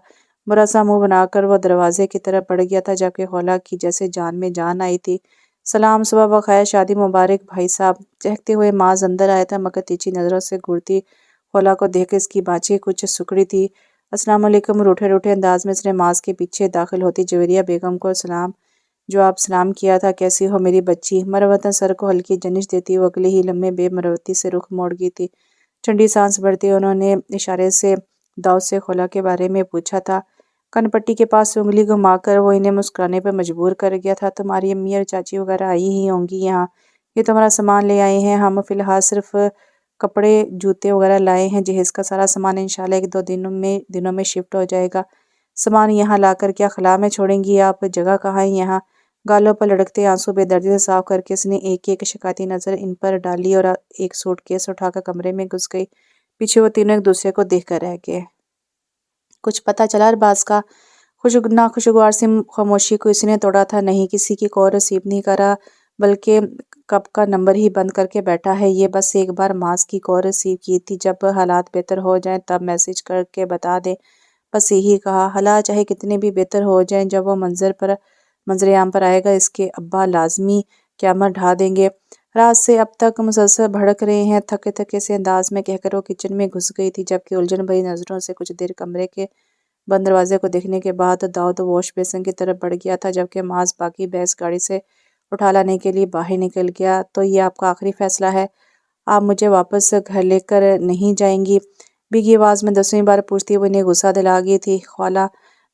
برا سا منہ بنا کر وہ دروازے کی طرف بڑھ گیا تھا، جبکہ خولا کی جیسے جان میں جان آئی تھی۔ سلام، صبح بخیر، شادی مبارک بھائی صاحب۔ چہکتے ہوئے معاذ اندر آیا تھا، مگر تیجی نظروں سے گھورتی خولا کو دیکھ کر اس کی بانچیں کچھ سکڑی تھی۔ السلام علیکم، روٹھے روٹھے انداز میں اس نے معاذ کے پیچھے داخل ہوتی جویریہ بیگم کو جواب سلام کیا تھا۔ کیسی ہو میری بچی؟ مروتاً سر کو ہلکی جنش دیتی وہ اگلے ہی لمحے بے مروتی سے رخ موڑ گئی تھی۔ ٹھنڈی سانس بھرتے انہوں نے اشارے سے داؤد سے خولا کے بارے میں پوچھا تھا۔ کن پٹی کے پاس سے انگلی گھما کر وہ انہیں مسکرانے پر مجبور کر گیا تھا۔ تمہاری امی اور چاچی وغیرہ آئی ہی ہوں گی یہاں، یہ تمہارا سامان لے آئے ہیں۔ ہم فی الحال صرف کپڑے جوتے وغیرہ لائے ہیں، جہیز کا سارا سامان انشاءاللہ 1-2 دنوں میں شفٹ ہو جائے گا۔ سامان یہاں لا کر کیا خلا میں چھوڑیں گی آپ؟ جگہ کہاں ہے یہاں؟ گالوں پر لڑکتے آنسو بے دردی سے صاف کر کے اس نے ایک ایک شکایتی نظر ان پر ڈالی اور ایک سوٹ کیس اٹھا کر کمرے میں گھس گئی۔ پیچھے وہ تینوں ایک دوسرے کو دیکھ کر رہ گئے۔ کچھ پتہ چلا ارباز کا؟ ناخوشگوار سی خاموشی کو اس نے توڑا تھا۔ نہیں، کسی کی کال ریسیو نہیں کرا، بلکہ کب کا نمبر ہی بند کر کے بیٹھا ہے یہ۔ بس ایک بار معاذ کی کال ریسیو کی تھی، جب حالات بہتر ہو جائیں تب میسج کر کے بتا دیں، بس یہی کہا۔ حالات چاہے کتنے بھی بہتر ہو جائیں، جب وہ منظر عام پر آئے گا اس کے ابا لازمی قیامت ڈھا دیں گے۔ رات سے اب تک مسلسل بھڑک رہے ہیں، تھکے تھکے سے انداز میں کہہ کر وہ کچن میں گھس گئی تھی، جبکہ الجھن بھری نظروں سے کچھ دیر کمرے کے بند دروازے کو دیکھنے کے بعد داؤد واش بیسن کی طرف بڑھ گیا تھا، جبکہ معاذ باقی بیگز گاڑی سے اٹھا لانے کے لیے باہر نکل گیا۔ تو یہ آپ کا آخری فیصلہ ہے؟ آپ مجھے واپس گھر لے کر نہیں جائیں گی؟ بھیگی آواز میں 10ویں بار پوچھتی وہ انہیں غصہ دلا گئی تھی۔ خولا،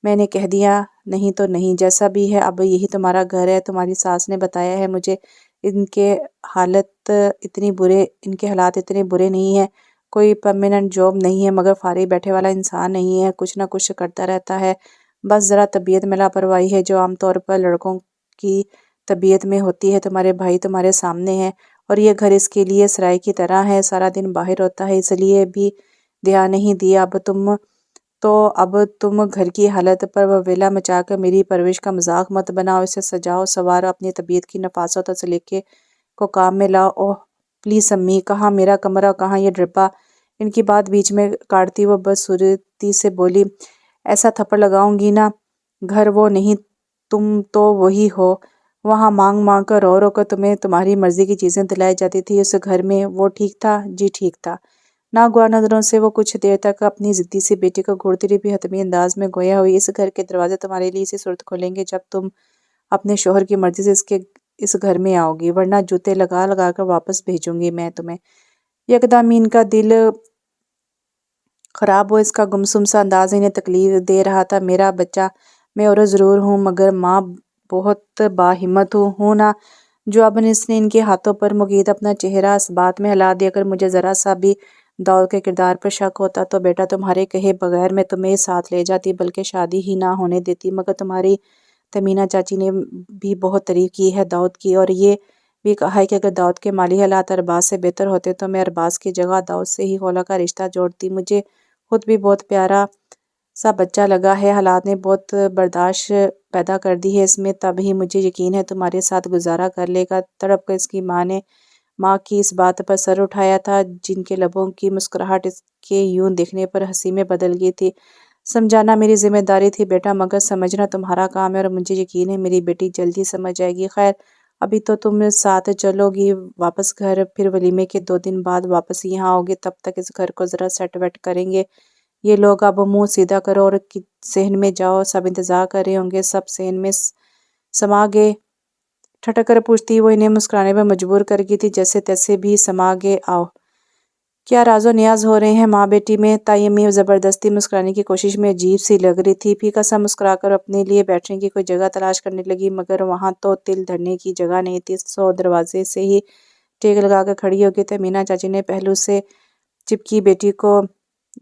میں نے کہہ دیا نہیں تو نہیں، جیسا بھی ہے اب یہی تمہارا گھر ہے۔ تمہاری ساس نے بتایا ہے مجھے، ان کے حالات اتنے برے نہیں ہیں، کوئی پرماننٹ جاب نہیں ہے، مگر فارغ بیٹھے والا انسان نہیں ہے، کچھ نہ کچھ کرتا رہتا ہے۔ بس ذرا طبیعت میں لاپرواہی ہے جو عام طور پر لڑکوں کی طبیعت میں ہوتی ہے۔ تمہارے بھائی تمہارے سامنے ہیں اور یہ گھر اس کے لیے سرائے کی طرح ہے، سارا دن باہر ہوتا ہے، اس لیے بھی دھیان نہیں دیا۔ اب تم گھر کی حالت پر وویلا مچا کر میری پرورش کا مذاق مت بناؤ، اسے سجاؤ سنوارو، اپنی طبیعت کی نفاست اور سلیقے کو کام میں لاؤ۔ اوہ پلیز امی، کہاں میرا کمرہ، کہاں یہ ڈربہ؟ ان کی بات بیچ میں کاٹتی وہ بدصورتی سے بولی، ایسا تھپڑ لگاؤں گی نا، گھر وہ نہیں تم تو وہی ہو، وہاں مانگ مانگ کر رو رو کر تمہیں تمہاری مرضی کی چیزیں دلائی جاتی تھی اس گھر میں، وہ ٹھیک تھا؟ جی ٹھیک تھا۔ ناگواہ نظروں سے وہ کچھ دیر تک اپنی ضدی سی بیٹی کو گھورتی رہی، پھر حتمی انداز میں گویا ہوئی، اس گھر کے دروازے تمہارے لیے اسی صورت کھولیں گے جب تم اپنے شوہر کی مرضی سے اس گھر میں آؤ گی، ورنہ جوتے لگا لگا کر واپس بھیجوں گی میں تمہیں۔ یکدم ان کا دل خراب ہو، اس کا گمسم سا انداز انہیں تکلیف دے رہا تھا۔ میرا بچہ، میں عورت ضرور ہوں مگر ماں بہت باہمت ہوں نا، جو اب اس نے ان کے ہاتھوں پر مقید اپنا چہرہ اس بات میں ہلا دیا۔ اگر مجھے ذرا سا بھی داؤد کے کردار پر شک ہوتا تو بیٹا تمہارے کہے بغیر میں تمہیں ساتھ لے جاتی، بلکہ شادی ہی نہ ہونے دیتی، مگر تمہاری تمینہ چاچی نے بھی بہت تعریف کی ہے داؤد کی، اور یہ بھی کہا ہے کہ اگر داؤد کے مالی حالات ارباز سے بہتر ہوتے تو میں ارباز کی جگہ داؤد سے ہی خولا کا رشتہ جوڑتی۔ مجھے خود بھی بہت پیارا سا بچہ لگا ہے، حالات نے بہت برداشت پیدا کر دی ہے اس میں، تب ہی مجھے یقین ہے تمہارے ساتھ گزارا کر لے گا۔ تڑپ کر اس کی ماں نے ماں کی اس بات پر سر اٹھایا تھا جن کے لبوں کی مسکراہٹ اس کے یوں دیکھنے پر ہنسی میں بدل گئی تھی۔ سمجھانا میری ذمہ داری تھی بیٹا، مگر سمجھنا تمہارا کام ہے، اور مجھے یقین ہے میری بیٹی جلدی سمجھ جائے گی۔ خیر ابھی تو تم ساتھ چلو گی واپس گھر، پھر ولیمے کے 2 دن بعد واپس یہاں آؤ گے، تب تک اس گھر کو ذرا سیٹ ویٹ کریں گے یہ لوگ۔ اب منہ سیدھا کرو اور صحن میں جاؤ، سب انتظار کر رہے ہوں گے۔ سب صحن میں سما گئے۔ ٹھٹک کر پوچھتی وہ انہیں مسکرانے پر مجبور کر گئی تھی، جیسے تیسے بھی سما گئے۔ آؤ، کیا راز و نیاز ہو رہے ہیں ماں بیٹی میں؟ تائی امی زبردستی مسکرانے کی کوشش میں عجیب سی لگ رہی تھی، پھیکا سا مسکرا کر اپنے لیے بیٹھنے کی کوئی جگہ تلاش کرنے لگی، مگر وہاں تو تل دھرنے کی جگہ نہیں تھی، سو دروازے سے ہی ٹیک لگا کر کھڑی ہو گئی تھی۔ مینا چاچی نے پہلو سے چپکی بیٹی کو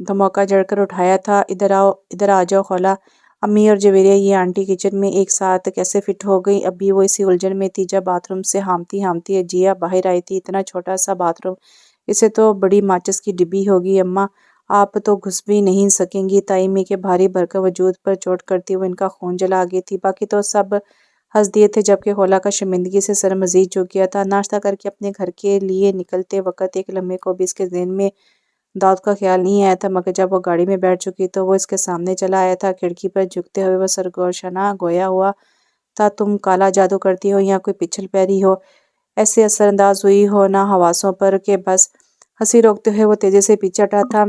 دھموکا جڑ کر اٹھایا تھا۔ ادھر آ جاؤ خولا۔ امی اور جویریہ یہ آنٹی کچن میں ایک ساتھ کیسے فٹ ہو گئی؟ اب بھی وہ اسی الجھن میں تھی جب باتھ روم سے ہامتی ہامتی جیا باہر آئی تھی۔ اتنا چھوٹا سا باتھ روم، اسے تو بڑی ماچس کی ڈبی ہوگی۔ اماں آپ تو گھس بھی نہیں سکیں گی۔ تائی امی کے بھاری بھرکم وجود پر چوٹ کرتی ہوئے ان کا خون جلا گئی تھی۔ باقی تو سب ہنس دیے تھے، جبکہ خولا کا شرمندگی سے سر مزید جھک گیا تھا۔ ناشتہ کر کے اپنے گھر کے لیے نکلتے وقت ایک لمحے کو بھی اس کے ذہن میں داؤد کا خیال نہیں آیا تھا، مگر جب وہ گاڑی میں بیٹھ چکی تو وہ اس کے سامنے چلا آیا تھا۔ کھڑکی پر جھکتے ہوئے وہ سرگوشانہ گویا ہوا تھا، تم کالا جادو کرتی ہو یا کوئی پچھل پیری ہو، ایسے اثر انداز ہوئی ہو نا حواسوں پر کہ بس۔ ہنسی روکتے ہوئے وہ تیزی سے پیچھے ہٹا تھا،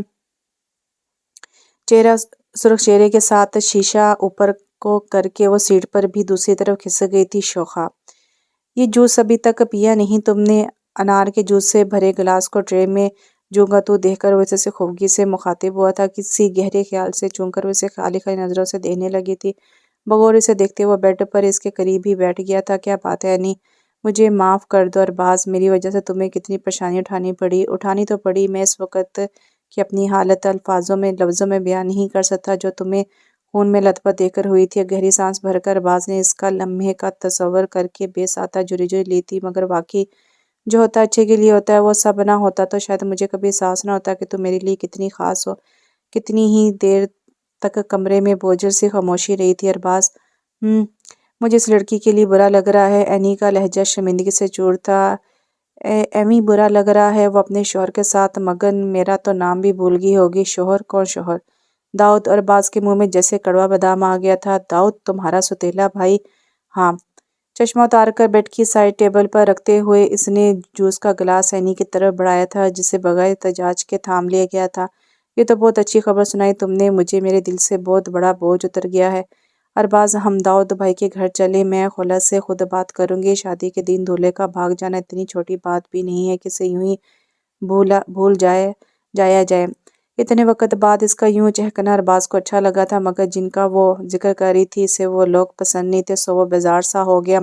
چہرہ سرخ چہرے کے ساتھ شیشہ اوپر کو کر کے وہ سیٹ پر بھی دوسری طرف کھسک گئی تھی۔ شوخا، یہ جوس ابھی تک پیا نہیں تم نے؟ انار کے جوس سے بھرے گلاس کو ٹرے میں جونگا دیکھ کر وہ اسے خوبگی سے مخاطب ہوا تھا، کسی گہرے خیال سے چون کر وہ اسے خالی خالی نظروں سے دیکھنے لگی تھی۔ بغور اسے دیکھتے وہ بیڈ پر اس کے قریب ہی بیٹھ گیا تھا۔ کیا بات ہے انی، مجھے معاف کر دو ارباز، میری وجہ سے تمہیں کتنی پریشانی اٹھانی تو پڑی۔ میں اس وقت کی اپنی حالت الفاظوں میں لفظوں میں بیان نہیں کر سکتا جو تمہیں خون میں لت پت دے کر ہوئی تھی۔ گہری سانس بھر کر ارباز نے اس کا لمحے کا تصور کر کے بے ساتھ جھری جھری لی تھی، مگر واقعی جو ہوتا ہے اچھے کے لیے ہوتا ہے، وہ سب نہ ہوتا تو شاید مجھے کبھی احساس نہ ہوتا کہ تم میرے لیے کتنی خاص ہو۔ کتنی ہی دیر تک کمرے میں بوجھل سی خاموشی رہی تھی۔ ارباز، مجھے اس لڑکی کے لیے برا لگ رہا ہے۔ اینی کا لہجہ شرمندگی سے چور تھا۔ ایویں برا لگ رہا ہے؟ وہ اپنے شوہر کے ساتھ مگن، میرا تو نام بھی بھول گئی ہوگی۔ شوہر؟ کون شوہر؟ داؤد۔ ارباز کے منہ میں جیسے کڑوا بادام آ گیا تھا۔ داؤد تمہارا سوتیلا بھائی؟ ہاں۔ چشمہ اتار کر بیڈ کی سائڈ ٹیبل پر رکھتے ہوئے اس نے جوس کا گلاس اینی کی طرف بڑھایا تھا، جسے بغیر احتجاج کے تھام لیا گیا تھا۔ یہ تو بہت اچھی خبر سنائی تم نے مجھے، میرے دل سے بہت بڑا بوجھ اتر گیا ہے۔ ارباز، ہم داؤد بھائی کے گھر چلیں، میں خولا سے خود بات کروں گی۔ شادی کے دن دولہے کا بھاگ جانا اتنی چھوٹی بات بھی نہیں ہے کہ اسے یوں ہی بھول جایا جائے۔ اتنے وقت بعد اس کا یوں چہکنا ارباز کو اچھا لگا تھا، مگر جن کا وہ ذکر کر رہی تھی اسے وہ لوگ پسند نہیں تھے، سو وہ بیزار سا ہو گیا۔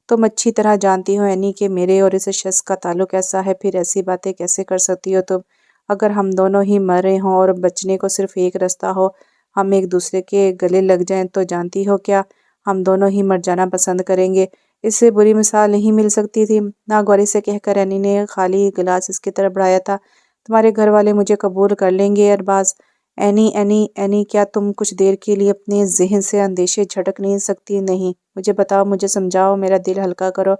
تم اچھی طرح جانتی ہو اینی کہ میرے اور اس شخص کا تعلق کیسا ہے، پھر ایسی باتیں کیسے کر سکتی ہو تم؟ اگر ہم دونوں ہی مر رہے ہوں اور بچنے کو صرف ایک رستہ ہو، ہم ایک دوسرے کے گلے لگ جائیں، تو جانتی ہو کیا ہم دونوں ہی مر جانا پسند کریں گے؟ اس سے بری مثال نہیں مل سکتی تھی۔ ناگواری سے کہہ کر اینی نے خالی گلاس اس کی طرف بڑھایا تھا۔ تمہارے گھر والے مجھے قبول کر لیں گے؟ ارباز، اینی کیا تم کچھ دیر کے لیے اپنے ذہن سے اندیشے جھٹک نہیں سکتی؟ نہیں، مجھے بتاؤ، مجھے سمجھاؤ، میرا دل ہلکا کرو۔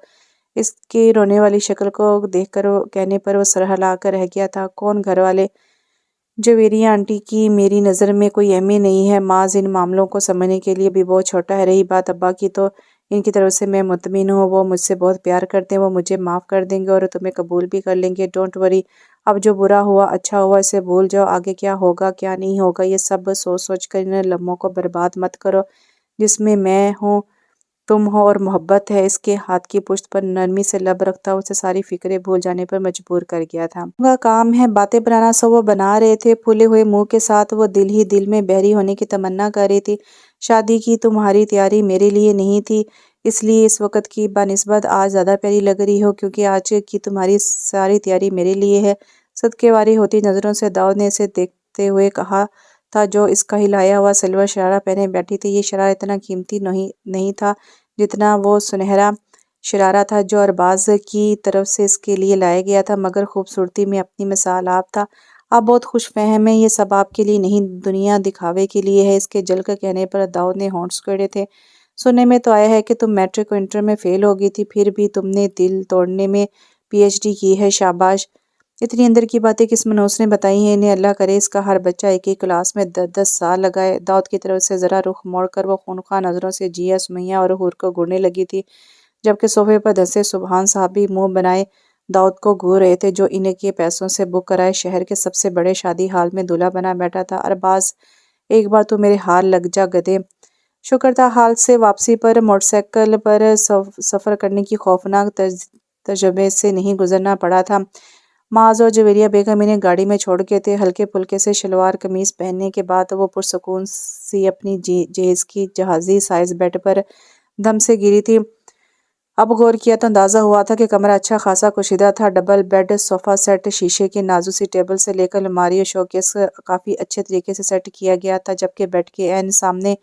اس کی رونے والی شکل کو دیکھ کر کہنے پر وہ سر ہلا کر رہ گیا تھا۔ کون گھر والے؟ جویریہ آنٹی کی میری نظر میں کوئی اہمیت نہیں ہے، معاذ ان معاملوں کو سمجھنے کے لیے بھی بہت چھوٹا ہے۔ رہی بات ابا کی، تو ان کی طرف سے میں مطمئن ہوں، وہ مجھ سے بہت پیار کرتے ہیں، وہ مجھے معاف کر دیں گے اور تمہیں قبول بھی کر لیں گے۔ ڈونٹ وری، اب جو برا ہوا اچھا ہوا، اسے بھول جاؤ۔ آگے کیا ہوگا کیا نہیں ہوگا یہ سب سوچ کر ان لمحوں کو برباد مت کرو جس میں ہوں تم ہو اور محبت ہے اس کے ہاتھ کی پشت پر نرمی سے لب رکھتا اسے ساری فکریں بھول جانے پر مجبور کر گیا تھا۔ ان کا کام ہے باتیں بنانا، سو وہ بنا رہے تھے۔ پھولے ہوئے منہ کے ساتھ وہ دل ہی دل میں بحری ہونے کی تمنا کر رہی تھی۔ شادی کی تمہاری تیاری میرے لیے نہیں تھی، اس لیے اس وقت کی بنسبت آج زیادہ پیاری لگ رہی ہو، کیونکہ آج کی تمہاری ساری تیاری میرے لیے ہے۔ صدقے واری ہوتی نظروں سے داؤد نے اسے دیکھتے ہوئے کہا تھا، جو اس کا ہلایا ہوا سلور شرارہ پہنے بیٹھی تھی۔ یہ شرارہ اتنا قیمتی نہیں تھا جتنا وہ سنہرا شرارہ تھا جو ارباز کی طرف سے اس کے لیے لایا گیا تھا، مگر خوبصورتی میں اپنی مثال آپ تھا۔ آپ بہت خوش فہم ہیں، یہ سب آپ کے لیے نہیں، دنیا دکھاوے کے لیے ہے۔ اس کے جل کر کہنے پر داؤد نے ہونٹ سکیڑے تھے۔ سننے میں تو آیا ہے کہ تم میٹرک و انٹر میں فیل ہو گئی تھی، پھر بھی تم نے دل توڑنے میں پی ایچ ڈی کی ہے، شاباش۔ اتنی اندر کی باتیں کس منحوس نے بتائی ہیں انہیں؟ اللہ کرے اس کا ہر بچہ ایک ہی کلاس میں 10 سال لگائے۔ داؤد کی طرف سے ذرا رخ موڑ کر وہ خونخواہ نظروں سے جیا، سمیہ اور حور کو گھورنے لگی تھی، جبکہ صوفے پر دھنسے سبحان صاحب بھی منہ بنائے داؤد کو گھور رہے تھے، جو ان کے پیسوں سے بک کرائے شہر کے سب سے بڑے شادی ہال میں دولہا بنا بیٹھا تھا۔ ارباز، ایک بار تو میرے ہال لگ جا گدھے۔ شکر تھا ہال سے واپسی پر موٹر سائیکل پر سفر کرنے کی خوفناک تجربے سے نہیں گزرنا پڑا تھا۔ معاذ اور جویریہ بیگم انہیں گاڑی میں چھوڑ گئے تھے۔ ہلکے پھلکے سے شلوار قمیص پہننے کے بعد وہ پرسکون سی اپنی جہیز کی جہازی سائز بیڈ پر دم سے گری تھی۔ اب غور کیا تو اندازہ ہوا تھا کہ کمرہ اچھا خاصا کشیدہ تھا۔ ڈبل بیڈ، صوفہ سیٹ، شیشے کی نازک سی ٹیبل سے لے کر الماری اور شوکیس کافی اچھے طریقے سے سیٹ کیا گیا تھا، جبکہ بیڈ کے عین سامنے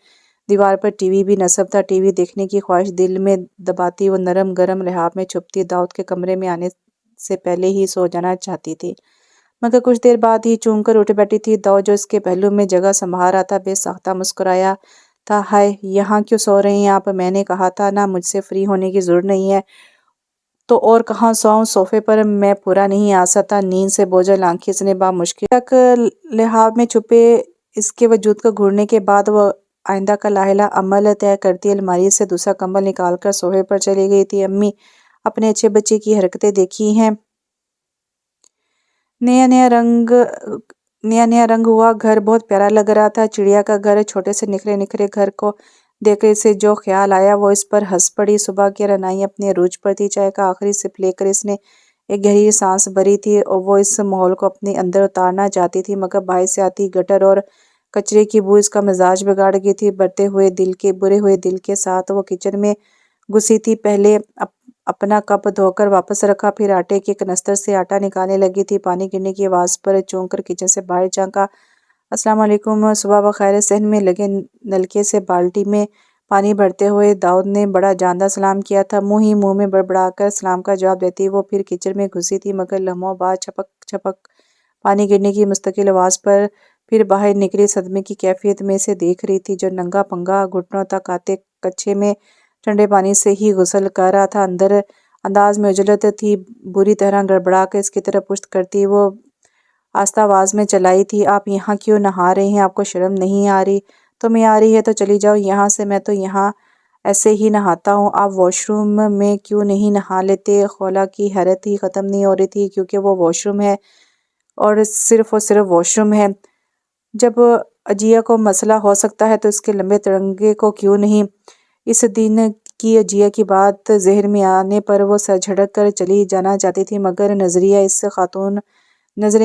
دیوار پر ٹی وی بھی نصب تھا۔ ٹی وی دیکھنے کی خواہش دل میں دباتی وہ نرم گرم لحاف میں چھپتی داؤد کے کمرے میں آنے سے پہلے ہی سو جانا چاہتی تھی، مگر کچھ دیر بعد ہی چونک کر اٹھ بیٹھی تھی۔ داؤد جو اس کے پہلو میں جگہ سنبھال رہا تھا بے ساختہ مسکرایا تھا۔ ہائے، یہاں کیوں سو رہے ہیں آپ؟ میں نے کہا تھا نا مجھ سے فری ہونے کی ضرورت نہیں ہے۔ تو اور کہاں سوؤں؟ صوفے پر میں پورا نہیں آ سکتا۔ نیند سے بوجھل آنکھیں اس نے بامشکل تک لحاف میں چھپے اس کے وجود کو گھورنے کے بعد وہ آئندہ کا لاحلہ عمل طے کرتی الماری سے دوسرا کمبل نکال کر صوفے پر چلی گئی تھی۔ امی، اپنے اچھے بچے کی حرکتیں دیکھی ہیں؟ نیا نیا رنگ ہوا گھر بہت پیارا لگ رہا تھا، چڑیا کا گھر۔ چھوٹے سے نکھرے نکھرے گھر کو دیکھ کر اسے جو خیال آیا وہ اس پر ہنس پڑی۔ صبح کی رعنائی اپنے عروج پر تھی۔ چائے کا آخری سپ لے کر اس نے ایک گہری سانس بھری تھی اور وہ اس ماحول کو اپنے اندر اتارنا چاہتی تھی، مگر باہر سے آتی گٹر اور کچرے کی بو اس کا مزاج بگاڑ گئی تھی۔ برے ہوئے دل کے ساتھ وہ کچن میں گھسی تھی۔ پہلے اپنا کپ دھو کر واپس رکھا، پھر آٹے کے کنستر سے آٹا نکالنے لگی تھی۔ پانی گرنے کی آواز پر چونک کر کچن سے باہر جھانکا۔ السلام علیکم، صبح بخیر۔ صحن میں لگے نلکے سے بالٹی میں پانی بھرتے ہوئے داؤد نے بڑا جاندار سلام کیا تھا۔ منہ ہی منہ میں بڑبڑا کر سلام کا جواب دیتی وہ پھر کچن میں گھسی تھی، مگر لمحوں بعد چھپک چھپک پانی گرنے کی مستقل آواز پر پھر باہر نکلی۔ صدمے کی کیفیت میں اسے دیکھ رہی تھی، جو ننگا پنگا گھٹنوں تک آتے کچھے میں ٹھنڈے پانی سے ہی غسل کر رہا تھا۔ انداز میں عجلت تھی، بری طرح گڑبڑا کر اس کی طرف پشت کرتی وہ آہستہ آواز میں چلائی تھی، آپ یہاں کیوں نہا رہے ہیں؟ آپ کو شرم نہیں آ رہی؟ تمہیں آ رہی ہے تو چلی جاؤ یہاں سے، میں تو یہاں ایسے ہی نہاتا ہوں۔ آپ واش روم میں کیوں نہیں نہا لیتے؟ خولا کی حیرت ہی ختم نہیں ہو رہی تھی، کیونکہ وہ واش روم ہے اور صرف واش روم ہے۔ جب اجیا کو مسئلہ ہو سکتا ہے تو اس کے لمبے تڑنگے کو کیوں نہیں؟ اس دن کی اجیا کی بات ذہن میں آنے پر وہ سر جھٹک کر چلی جانا چاہتی تھی، مگر نظریں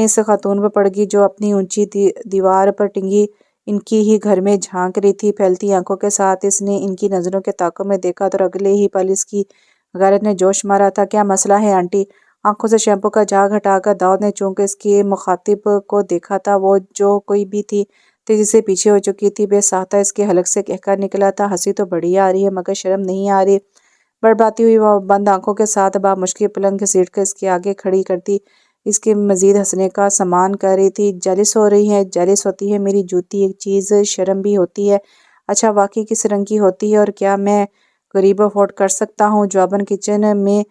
اس خاتون پر پڑ گئی جو اپنی اونچی دیوار پر ٹنگی ان کی ہی گھر میں جھانک رہی تھی۔ پھیلتی آنکھوں کے ساتھ اس نے ان کی نظروں کے تعاقب میں دیکھا تو اگلے ہی پل اس کی غیرت نے جوش مارا تھا۔ کیا مسئلہ ہے آنٹی؟ آنکھوں سے شیمپو کا جھاگ ہٹا کر داؤد نے چونکہ اس کی مخاطب کو دیکھا تھا، وہ جو کوئی بھی تھی تیزی سے پیچھے ہو چکی تھی۔ بے ساختہ اس کے حلق سے کہکا نکلا تھا، ہنسی تو بڑی آ رہی ہے مگر شرم نہیں آ رہی؟ بڑبڑاتی ہوئی وہ بند آنکھوں کے ساتھ بامشکل پلنگ گھسیٹ کر اس کے آگے کھڑی کرتی اس کے مزید ہنسنے کا سامان کر رہی تھی۔ جیلس ہو رہی ہیں؟ جیلس ہوتی ہے میری جوتی، ایک چیز شرم بھی ہوتی ہے۔ اچھا واقعی کس رنگ کی ہوتی ہے اور کیا میں غریب افورڈ کر سکتا ہوں؟ جواباً کچن میں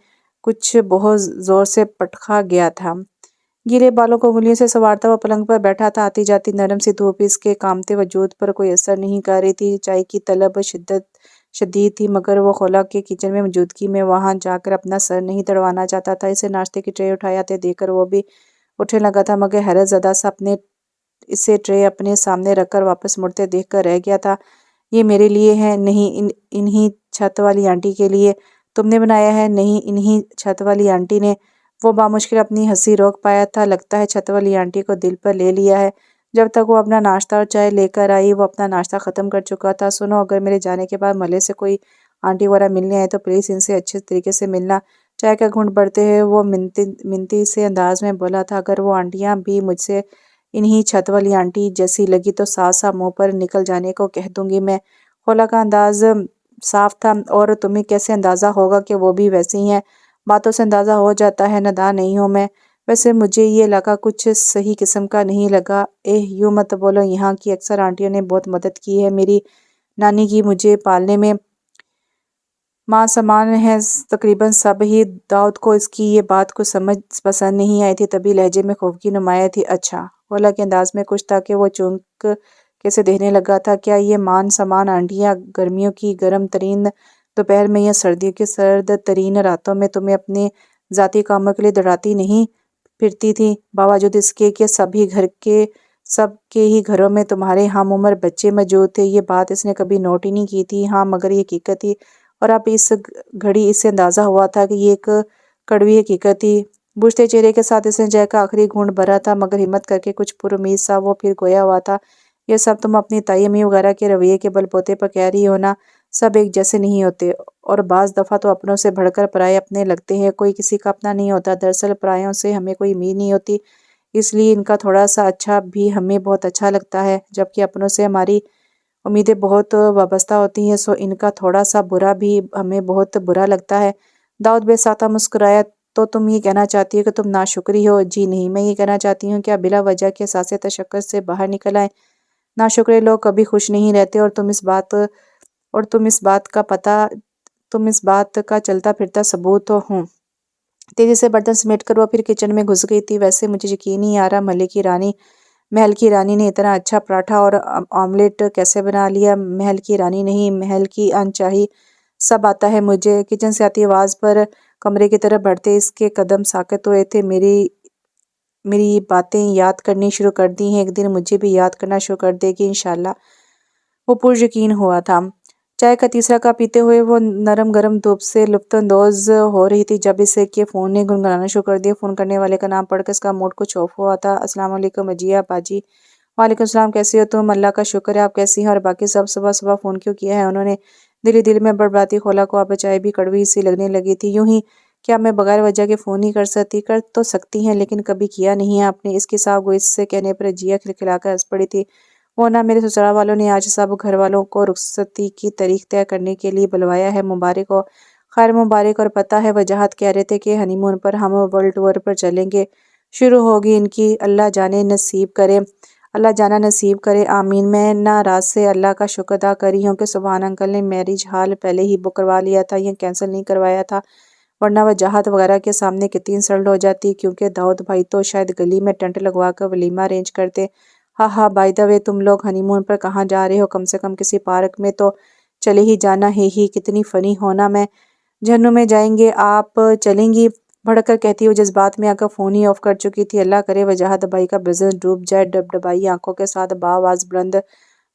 کچھ بہت زور سے پٹخا گیا تھا۔ گیلے بالوں کو انگلیوں سے سنوارتا ہوا پلنگ پر بیٹھا تھا۔ آتی جاتی نرم سی دھوپ اس کے کامتے وجود پر کوئی اثر نہیں کر رہی تھی۔ چائے کی طلب شدید تھی، مگر وہ خولا کے کچن میں موجودگی میں وہاں جا کر اپنا سر نہیں تڑوانا چاہتا تھا۔ اسے ناشتے کی ٹرے اٹھائے آتے دیکھ کر وہ بھی اٹھنے لگا تھا، مگر حیرت زدہ سا اسے ٹرے اپنے سامنے رکھ کر واپس مڑتے دیکھ کر رہ گیا تھا۔ یہ میرے لیے ہے؟ نہیں، انہی چھت والی آنٹی کے لیے تم نے بنایا ہے؟ نہیں، انہی چھت والی آنٹی نے۔ وہ بامشکل اپنی ہنسی روک پایا تھا۔ لگتا ہے چھت والی آنٹی کو دل پر لے لیا ہے۔ جب تک وہ اپنا ناشتہ اور چائے لے کر آئی وہ اپنا ناشتہ ختم کر چکا تھا۔ سنو، اگر میرے جانے کے بعد محلے سے کوئی آنٹی وغیرہ ملنے آئے تو پلیز ان سے اچھے طریقے سے ملنا۔ چائے کا گھونٹ بڑھتے ہوئے وہ منتی سے انداز میں بولا تھا۔ اگر وہ آنٹیاں بھی مجھ سے انہی چھت والی آنٹی جیسی لگی تو ساتھ ساتھ منہ پر نکل جانے کو کہہ دوں گی میں۔ خولا کا انداز صاف تھا۔ اور تمہیں کیسے اندازہ ہوگا کہ وہ بھی ویسی ہی ہیں؟ باتوں سے اندازہ ہو جاتا ہے، نادان نہیں ہوں میں۔ ویسے مجھے یہ علاقہ کچھ صحیح قسم کا نہیں لگا۔ یوں مت بولو، یہاں کی اکثر آنٹیوں نے بہت مدد کی ہے میری نانی کی مجھے پالنے میں۔ ماں سامان ہیں تقریباً سب ہی۔ داؤد کو اس کی یہ بات کچھ سمجھ پسند نہیں آئی تھی، تبھی لہجے میں خفگی نمایاں تھی۔ اچھا۔ خولا کے انداز میں کچھ تھا کہ وہ چونک کیسے دیکھنے لگا تھا۔ کیا یہ مان سامان آنٹیاں گرمیوں کی گرم ترین دوپہر میں یا سردیوں کی سرد ترین راتوں میں تمہیں اپنے ذاتی کاموں کے لیے دوڑاتی نہیں پھرتی تھیں، باوجود اس کے کہ سب کے ہی گھروں میں تمہارے ہم عمر بچے موجود تھے؟ یہ بات اس نے کبھی نوٹ ہی نہیں کی تھی۔ ہاں، مگر یہ حقیقت تھی، اور اب اس گھڑی اس سے اندازہ ہوا تھا کہ یہ ایک کڑوی حقیقت تھی۔ بجھتے چہرے کے ساتھ اس نے چائے کا آخری گھونٹ بھرا تھا، مگر ہمت کر کے کچھ پر امید سا وہ پھر گویا ہوا تھا۔ یہ سب تم اپنی تائی امی وغیرہ کے رویے کے بل بوتے پر کہہ رہی ہو نا؟ سب ایک جیسے نہیں ہوتے، اور بعض دفعہ تو اپنوں سے بڑھ کر پرائے اپنے لگتے ہیں۔ کوئی کسی کا اپنا نہیں ہوتا۔ دراصل پرائیوں سے ہمیں کوئی امید نہیں ہوتی، اس لیے ان کا تھوڑا سا اچھا بھی ہمیں بہت اچھا لگتا ہے، جبکہ اپنوں سے ہماری امیدیں بہت وابستہ ہوتی ہیں، سو ان کا تھوڑا سا برا بھی ہمیں بہت برا لگتا ہے۔ داؤد بے ساختہ مسکرایا۔ تو تم یہ کہنا چاہتی ہو کہ تم ناشکری ہو؟ جی نہیں، میں یہ کہنا چاہتی ہوں کہ آپ بلا وجہ کے احساس تشکر سے باہر نکل آئیں۔ ناشکرے لوگ کبھی خوش نہیں رہتے، اور تم اس بات کا چلتا پھرتا ثبوت ہوں۔ تیزی سے برتن سمیٹ کر وہ پھر کچن میں گھس گئی تھی۔ ویسے مجھے یقین نہیں آ رہا محل کی رانی نے اتنا اچھا پراٹھا اور آملیٹ کیسے بنا لیا۔ محل کی رانی نہیں، محل کی انچاہی سب آتا ہے مجھے۔ کچن سے آتی آواز پر کمرے کی طرف بڑھتے اس کے قدم ساکت ہوئے تھے۔ میری باتیں یاد کرنی شروع کر دی ہیں، ایک دن مجھے بھی یاد کرنا شروع کر دے گی انشاءاللہ۔ وہ پریقین ہوا تھا۔ چائے کا تیسرا کپ پیتے ہوئے وہ نرم گرم دھوپ سے لطف اندوز ہو رہی تھی جب اسے کے فون نے گنگنانا شروع کر دیا۔ فون کرنے والے کا نام پڑھ کر اس کا موڈ کچھ آف ہوا تھا۔ السلام علیکم اجیا باجی۔ وعلیکم السلام، کیسی ہو تم؟ اللہ کا شکر ہے، آپ کیسی ہیں؟ اور باقی سب؟ صبح صبح فون کیوں کیا ہے انہوں نے؟ دل میں بڑبڑاتی خولا کو اب چائے بھی کڑوی سی لگنے لگی تھی۔ یوں ہی کیا میں بغیر وجہ کے فون نہیں کر سکتی؟ کر تو سکتی ہیں، لیکن کبھی کیا نہیں ہے آپ نے۔ اس کی صاحب گوئی سے کہنے پر اجیا کھلکھلا کر ہنس پڑی تھی۔ وہ نا، میرے سسرال والوں نے آج سب گھر والوں کو رخصتی کی تاریخ طے کرنے کے لیے بلوایا ہے۔ مبارک ہو۔ خیر مبارک، اور پتہ ہے وجاہت کہہ رہے تھے کہ ہنی مون پر ہم ورلڈ ٹور پر چلیں گے، شروع ہوگی ان کی۔ اللہ جانا نصیب کرے، آمین۔ میں نا رات سے اللہ کا شکر ادا کر رہی ہوں کہ سبحان انکل نے میرج ہال پہلے ہی بک کروا لیا تھا، یا کینسل نہیں کروایا تھا، ورنہ وجاہت وغیرہ کے سامنے کتنی انسلٹ ہو جاتی، کیونکہ داؤد بھائی تو شاید گلی میں ٹینٹ لگوا کر ولیمہ ارینج کرتے۔ ہاں بائی دا وے، تم لوگ ہنی مون پر کہاں جا رہے ہو؟ کم سے کم کسی پارک میں تو چلے ہی جانا۔ ہی کتنی فنی ہونا۔ میں جہنم میں جائیں گے، آپ چلیں گی؟ بھڑک کر کہتی وہ جذبات میں آ کر فون ہی آف کر چکی تھی۔ اللہ کرے وجاہت بھائی کا بزنس ڈوب جائے۔ ڈبڈبائی آنکھوں کے ساتھ بآواز بلند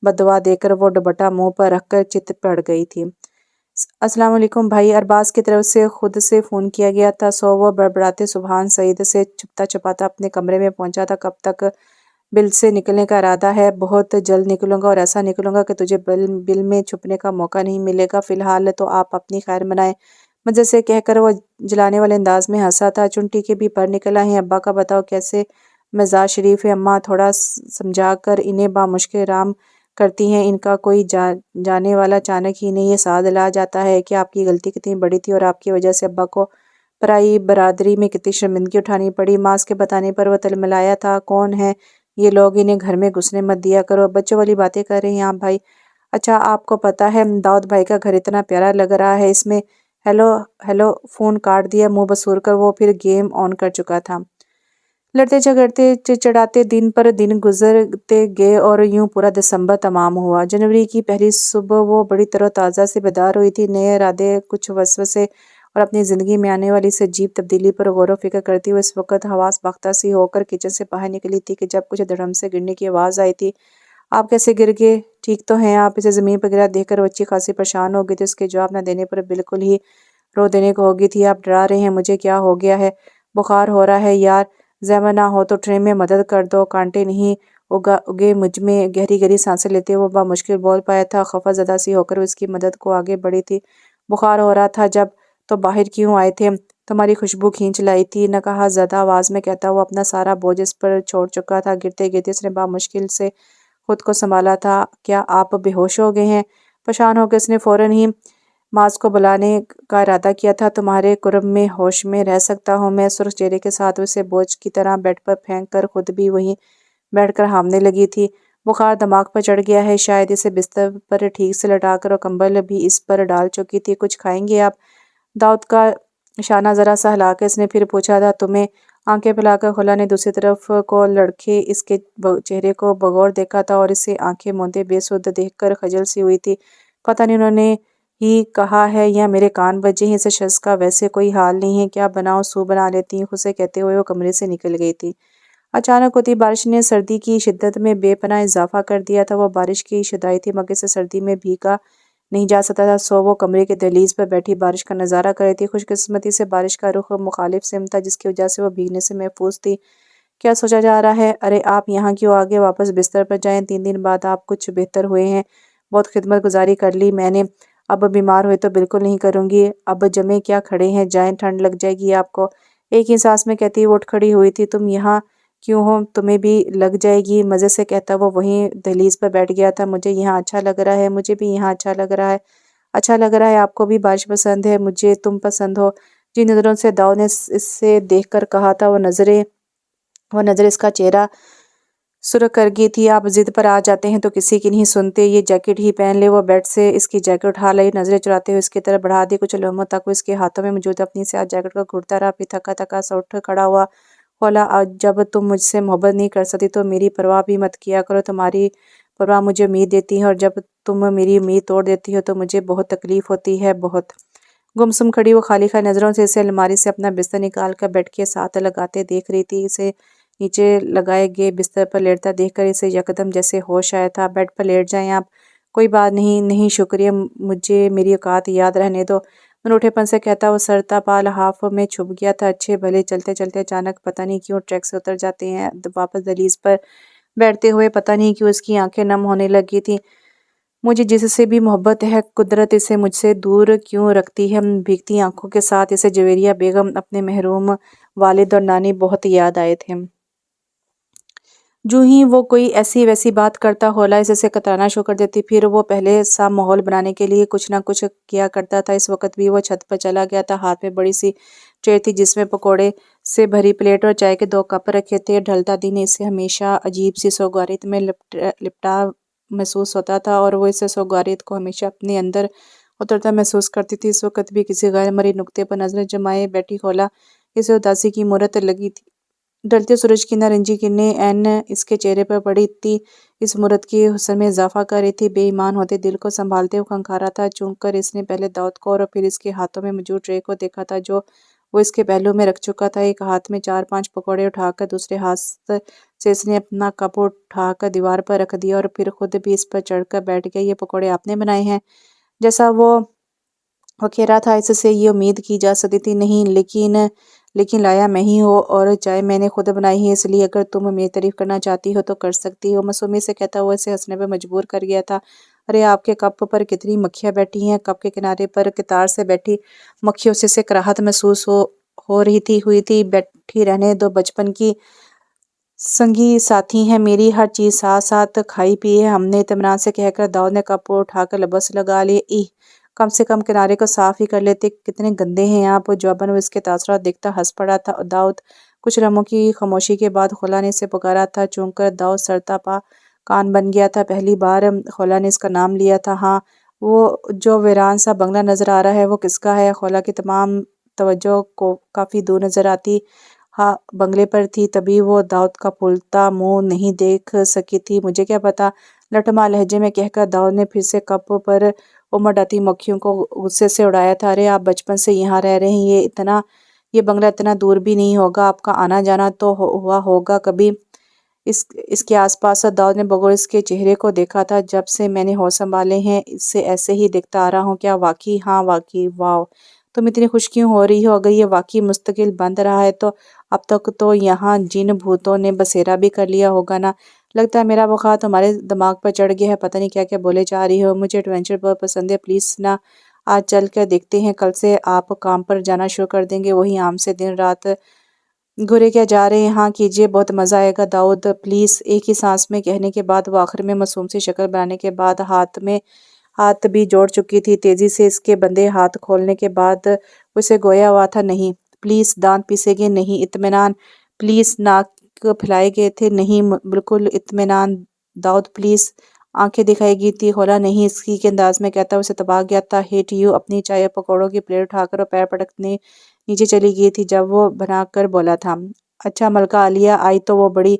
بددعا دے کر وہ دوپٹہ منہ پر رکھ کر چت پڑ گئی تھی۔ السلام علیکم بھائی، ارباز کی طرف سے خود سے فون کیا گیا تھا، سو وہ بڑبڑاتے سبحان سعید سے چھپتا چھپاتا اپنے کمرے میں پہنچا تھا۔ کب تک بل سے نکلنے کا ارادہ ہے؟ بہت جلد نکلوں گا، اور ایسا نکلوں گا کہ تجھے بل میں چھپنے کا موقع نہیں ملے گا۔ فی الحال تو آپ اپنی خیر منائیں۔ مزے سے کہہ کر وہ جلانے والے انداز میں ہنسا تھا۔ چنٹی کے بھی پر نکل آئے ہیں۔ ابا کا بتاؤ کیسے مزاج شریف ہے؟ اماں تھوڑا سمجھا کر انہیں بامشکل رام کرتی ہیں۔ ان کا کوئی جانے والا اچانک ہی انہیں یہ ساد لا جاتا ہے کہ آپ کی غلطی کتنی بڑی تھی، اور آپ کی وجہ سے ابا کو پرائی برادری میں کتنی شرمندگی اٹھانی پڑی۔ ماں کے بتانے پر وہ تلملایا تھا۔ کون ہیں یہ لوگ؟ انہیں گھر میں گھسنے مت دیا کرو۔ بچوں والی باتیں کر رہے ہیں آپ بھائی؟ اچھا، آپ کو پتہ ہے داؤد بھائی کا گھر اتنا پیارا لگ رہا ہے اس میں۔ ہیلو فون کاٹ دیا منہ بسور کر وہ پھر گیم آن کر چکا تھا۔ لڑتے جھگڑتے چڑچڑاتے دن پر دن گزرتے گئے، اور یوں پورا دسمبر تمام ہوا۔ جنوری کی پہلی صبح وہ بڑی تر و تازہ سے بیدار ہوئی تھی، نئے ارادے، کچھ وسوسے، اور اپنی زندگی میں آنے والی اس عجیب تبدیلی پر غور و فکر کرتی ہوئے اس وقت حواس باختہ سی ہو کر کچن سے باہر نکلی تھی کہ جب کچھ دھڑم سے گرنے کی آواز آئی تھی۔ آپ کیسے گر گئے؟ ٹھیک تو ہیں آپ؟ اسے زمین پر گرا دیکھ کر وہ اچھی خاصی پریشان ہو گئی تھی۔ اس کے جواب نہ دینے پر بالکل ہی رو دینے کو ہو گئی تھی۔ آپ ڈرا رہے ہیں مجھے؟ کیا ہو گیا ہے؟ بخار ہو رہا ہے یار، زحمت نہ ہو تو ٹرین میں مدد کر دو، کانٹے نہیں اگے مجھ میں۔ گہری گہری سانسیں لیتے وہ بمشکل بول پایا تھا۔ خفا زدہ سی ہو کر وہ اس کی مدد کو آگے بڑھی تھی۔ بخار ہو رہا تھا جب تو باہر کیوں آئے تھے؟ تمہاری خوشبو کھینچ لائی تھی، نکہا زدہ آواز میں کہتا وہ اپنا سارا بوجھ اس پر چھوڑ چکا تھا۔ گرتے گرتے اس نے بمشکل سے خود کو سنبھالا تھا۔ کیا آپ بے ہوش ہو گئے ہیں؟ پریشان ہو کے اس نے فوراً ہی ماس کو بلانے کا ارادہ کیا تھا۔ تمہارے قرب میں ہوش میں رہ سکتا ہوں میں؟ سرخ چہرے کے ساتھ اسے بوجھ کی طرح بیڈ پر پھینک کر خود بھی وہیں بیٹھ کر ہانپنے لگی تھی۔ بخار دماغ پر چڑھ گیا ہے شاید۔ اسے بستر پر ٹھیک سے لٹا کر اور کمبل بھی اس پر ڈال چکی تھی۔ کچھ کھائیں گے آپ؟ داؤد کا شانہ ذرا سا ہلا کے اس نے پھر پوچھا تھا تمہیں؟ آنکھیں پھیلا کر خلا نے دوسری طرف کو لڑکے اس کے چہرے کو بغور دیکھا تھا اور اسے آنکھیں موندے بے سدھ دیکھ کر خجل سی ہوئی تھی۔ پتہ نہیں انہوں نے ہی کہا ہے یا میرے کان بجے ہیں۔ اس شخص کا ویسے کوئی حال نہیں ہے۔ کیا بناؤ؟ سوپ بنا لیتی ہوں، اسے کہتے ہوئے وہ کمرے سے نکل گئی تھی۔ اچانک ہوتی بارش نے سردی کی شدت میں بے پناہ اضافہ کر دیا تھا۔ وہ بارش کی شدائی تھی مگر اسے سردی میں بھیگا نہیں جا سکتا تھا، سو وہ کمرے کے دہلیز پر بیٹھی بارش کا نظارہ کر رہی تھی۔ خوش قسمتی سے بارش کا رخ مخالف سمت تھا جس کی وجہ سے وہ بھیگنے سے محفوظ تھی۔ کیا سوچا جا رہا ہے؟ ارے آپ یہاں کیوں آ گئے؟ واپس بستر پر جائیں، 3 دن بعد آپ کچھ بہتر ہوئے ہیں؟ بہت خدمت گزاری کر لی میں نے، اب بیمار ہوئے تو بالکل نہیں کروں گی۔ اب جمے کیا کھڑے ہیں، جائیں، ٹھنڈ لگ جائے گی آپ کو۔ ایک ہی سانس میں کہتی وہ اٹھ کھڑی ہوئی تھی۔ تم یہاں کیوں ہو؟ تمہیں بھی لگ جائے گی، مزے سے کہتا وہ وہیں دہلیز پر بیٹھ گیا تھا۔ مجھے یہاں اچھا لگ رہا ہے، مجھے بھی یہاں اچھا لگ رہا ہے۔ اچھا لگ رہا ہے آپ کو بھی؟ بارش پسند ہے، مجھے تم پسند ہو۔ جن نظروں سے داؤد نے اس سے دیکھ کر کہا تھا وہ نظریں اس کا چہرہ سرخ کر گئی تھی۔ آپ ضد پر آ جاتے ہیں تو کسی کی نہیں سنتے، یہ جیکٹ ہی پہن لے۔ وہ بیڈ سے اس کی جیکٹ اٹھا لائی، نظریں چراتے ہوئے اس کی طرف بڑھا دی۔ کچھ لمحوں تک وہ اس کے ہاتھوں میں موجود اپنی سیاہ جیکٹ کو گھورتا رہا، پھر تھکا تھکا سا اٹھ کھڑا ہوا۔ خولا، جب تم مجھ سے محبت نہیں کر سکتی تو میری پرواہ بھی مت کیا کرو۔ تمہاری پرواہ مجھے امید دیتی ہے اور جب تم میری امید توڑ دیتی ہو تو مجھے بہت تکلیف ہوتی ہے، بہت۔ گمسم کھڑی وہ خالی خالی نظروں سے اسے الماری سے اپنا بستر نکال کر بیڈ کے ساتھ لگاتے دیکھ رہی تھی۔ اسے نیچے لگائے گئے بستر پر لیٹتا دیکھ کر اسے یکدم جیسے ہوش آیا تھا۔ بیڈ پر لیٹ جائیں آپ، کوئی بات نہیں، نہیں شکریہ، مجھے میری اوقات یاد رہنے دو۔ انوٹھے پن سے کہتا وہ سرتا پا لحاف میں چھپ گیا تھا۔ اچھے بھلے چلتے چلتے اچانک پتہ نہیں کیوں ٹریک سے اتر جاتے ہیں واپس دہلیز پر بیٹھتے ہوئے۔ پتہ نہیں کیوں اس کی آنکھیں نم ہونے لگی تھی۔ مجھے جس سے بھی محبت ہے، قدرت اسے مجھ سے دور کیوں رکھتی ہے؟ بھیگتی آنکھوں کے ساتھ اسے جویریہ بیگم، اپنے محروم والد اور نانی بہت یاد آئے تھے۔ جو ہی وہ کوئی ایسی ویسی بات کرتا خولا اسے کترانا شروع کر دیتی، پھر وہ پہلے سا ماحول بنانے کے لیے کچھ نہ کچھ کیا کرتا تھا۔ اس وقت بھی وہ چھت پر چلا گیا تھا۔ ہاتھ میں بڑی سی ٹرے تھی جس میں پکوڑے سے بھری پلیٹ اور چائے کے 2 کپ رکھے تھے۔ ڈھلتا دن اسے ہمیشہ عجیب سی سوگوارت میں لپٹا محسوس ہوتا تھا اور وہ اس سوگوارت کو ہمیشہ اپنے اندر اترتا محسوس کرتی تھی۔ اس وقت بھی کسی غیر مرئی نقطے پر نظریں جمائے بیٹھی خولا اسے اداسی کی مہرت لگی تھی۔ ڈھلتے سورج کی نارنجی کرنیں عین اس کے چہرے پر پڑی تھی، اس مہرت کے حسن میں اضافہ کر رہی تھی۔ بے ایمان ہوتے دل کو سنبھالتے ہوئے کھنکھارا تھا۔ چونک کر اس نے پہلے داؤد کو اور پھر اس کے ہاتھوں میں موجود ٹرے کو دیکھا تھا جو وہ اس کے پہلو میں رکھ چکا تھا۔ ایک ہاتھ میں 4-5 پکوڑے اٹھا کر دوسرے ہاتھ سے اس نے اپنا کپ اٹھا کر دیوار پر رکھ دیا اور پھر خود بھی اس پر چڑھ کر بیٹھ گیا۔ یہ پکوڑے آپ نے بنائے ہیں؟ جیسا وہ کہہ تھا اس سے یہ امید کی جا سکتی تھی۔ نہیں، لیکن لایا میں ہی ہوں اور چائے میں نے خود بنائی ہے، اس لیے اگر تم میری تعریف کرنا چاہتی ہو تو کر سکتی ہو۔ معصومیت سے کہتا ہوا اسے ہنسنے پر مجبور کر گیا تھا۔ ارے آپ کے کپ پر کتنی مکھیاں بیٹھی ہیں، کپ کے کنارے پر قطار سے بیٹھی مکھیوں سے اسے کراہت محسوس ہو رہی تھی۔ بیٹھی رہنے دو، بچپن کی سنگی ساتھی ہیں میری، ہر چیز ساتھ ساتھ کھائی پی ہے ہم نے، اطمینان سے کہہ کر داؤد نے کپ اٹھا کر لبوں سے لگا لیے۔ کم سے کم کنارے کو صاف ہی کر لیتے، کتنے گندے ہیں آپ۔ جواباً وہ اس کے تاثرات دیکھتا ہنس پڑا تھا داؤد۔ کچھ لمحوں کی خاموشی کے بعد خولا نے اسے پکارا تھا۔ چونک کر داؤد سرتا پا کان بن گیا تھا۔ پہلی بار خولا نے اس کا نام لیا تھا۔ ہاں، وہ جو ویران سا بنگلہ نظر آ رہا ہے وہ کس کا ہے؟ خولا کی تمام توجہ کافی دور نظر آتی بنگلے پر تھی، تبھی وہ داؤد کا پھولتا منہ نہیں دیکھ سکی تھی۔ مجھے کیا پتا، لٹھمال لہجے میں کہہ کر داؤد نے پھر سے کپ پر امڑ آتی مکھیوں کو غصے سے اڑایا تھا۔ ارے آپ بچپن سے یہاں رہ رہے ہیں، یہ بنگلہ اتنا دور بھی نہیں ہوگا، آپ کا آنا جانا تو ہوا ہوگا کبھی۔ اس کے آس پاس داؤد نے بغور اس کے چہرے کو دیکھا تھا۔ جب سے میں نے ہوش سنبھالے ہیں اس سے ایسے ہی دیکھتا آ رہا ہوں۔ کیا واقعی؟ ہاں واقعی۔ واو، تم اتنی خوش کیوں ہو رہی ہو؟ اگر یہ واقعی مستقل بند رہا ہے تو اب تک تو یہاں جن بھوتوں نے بسیرا بھی کر لیا ہوگا نا؟ لگتا ہے میرا بخار تمہارے دماغ پر چڑھ گیا ہے، پتہ نہیں کیا کیا بولے جا رہی ہو۔ مجھے ایڈونچر بہت پسند ہے، پلیز نا آج چل کر دیکھتے ہیں۔ کل سے آپ کام پر جانا شروع کر دیں گے، وہی عام سے دن رات گھرے کیا جا رہے ہیں۔ ہاں کیجئے، بہت مزہ آئے گا داؤد پلیز، ایک ہی سانس میں کہنے کے بعد وہ آخر میں معصوم سی شکل بنانے کے بعد ہاتھ بھی جوڑ چکی تھی۔ تیزی سے اس کے بندے ہاتھ کھولنے کے بعد وہ اسے گویا ہوا تھا، نہیں پلیز، دانت پیسے گے نہیں، اطمینان پلیز، ناک پھیلائے گئے تھے نہیں، بالکل اطمینان داؤد پلیز۔ آنکھیں دکھائی گئی تھی خولا، نہیں، اسی کے انداز میں کہتا اسے تباہ گیا تھا۔ ہیٹ یو، اپنی چائے اور پکوڑوں کی پلیٹ اٹھا کر وہ پیر پٹکنے نیچے چلی گئی تھی جب وہ بنا کر بولا تھا، اچھا ملکہ عالیہ آئی تو وہ بڑی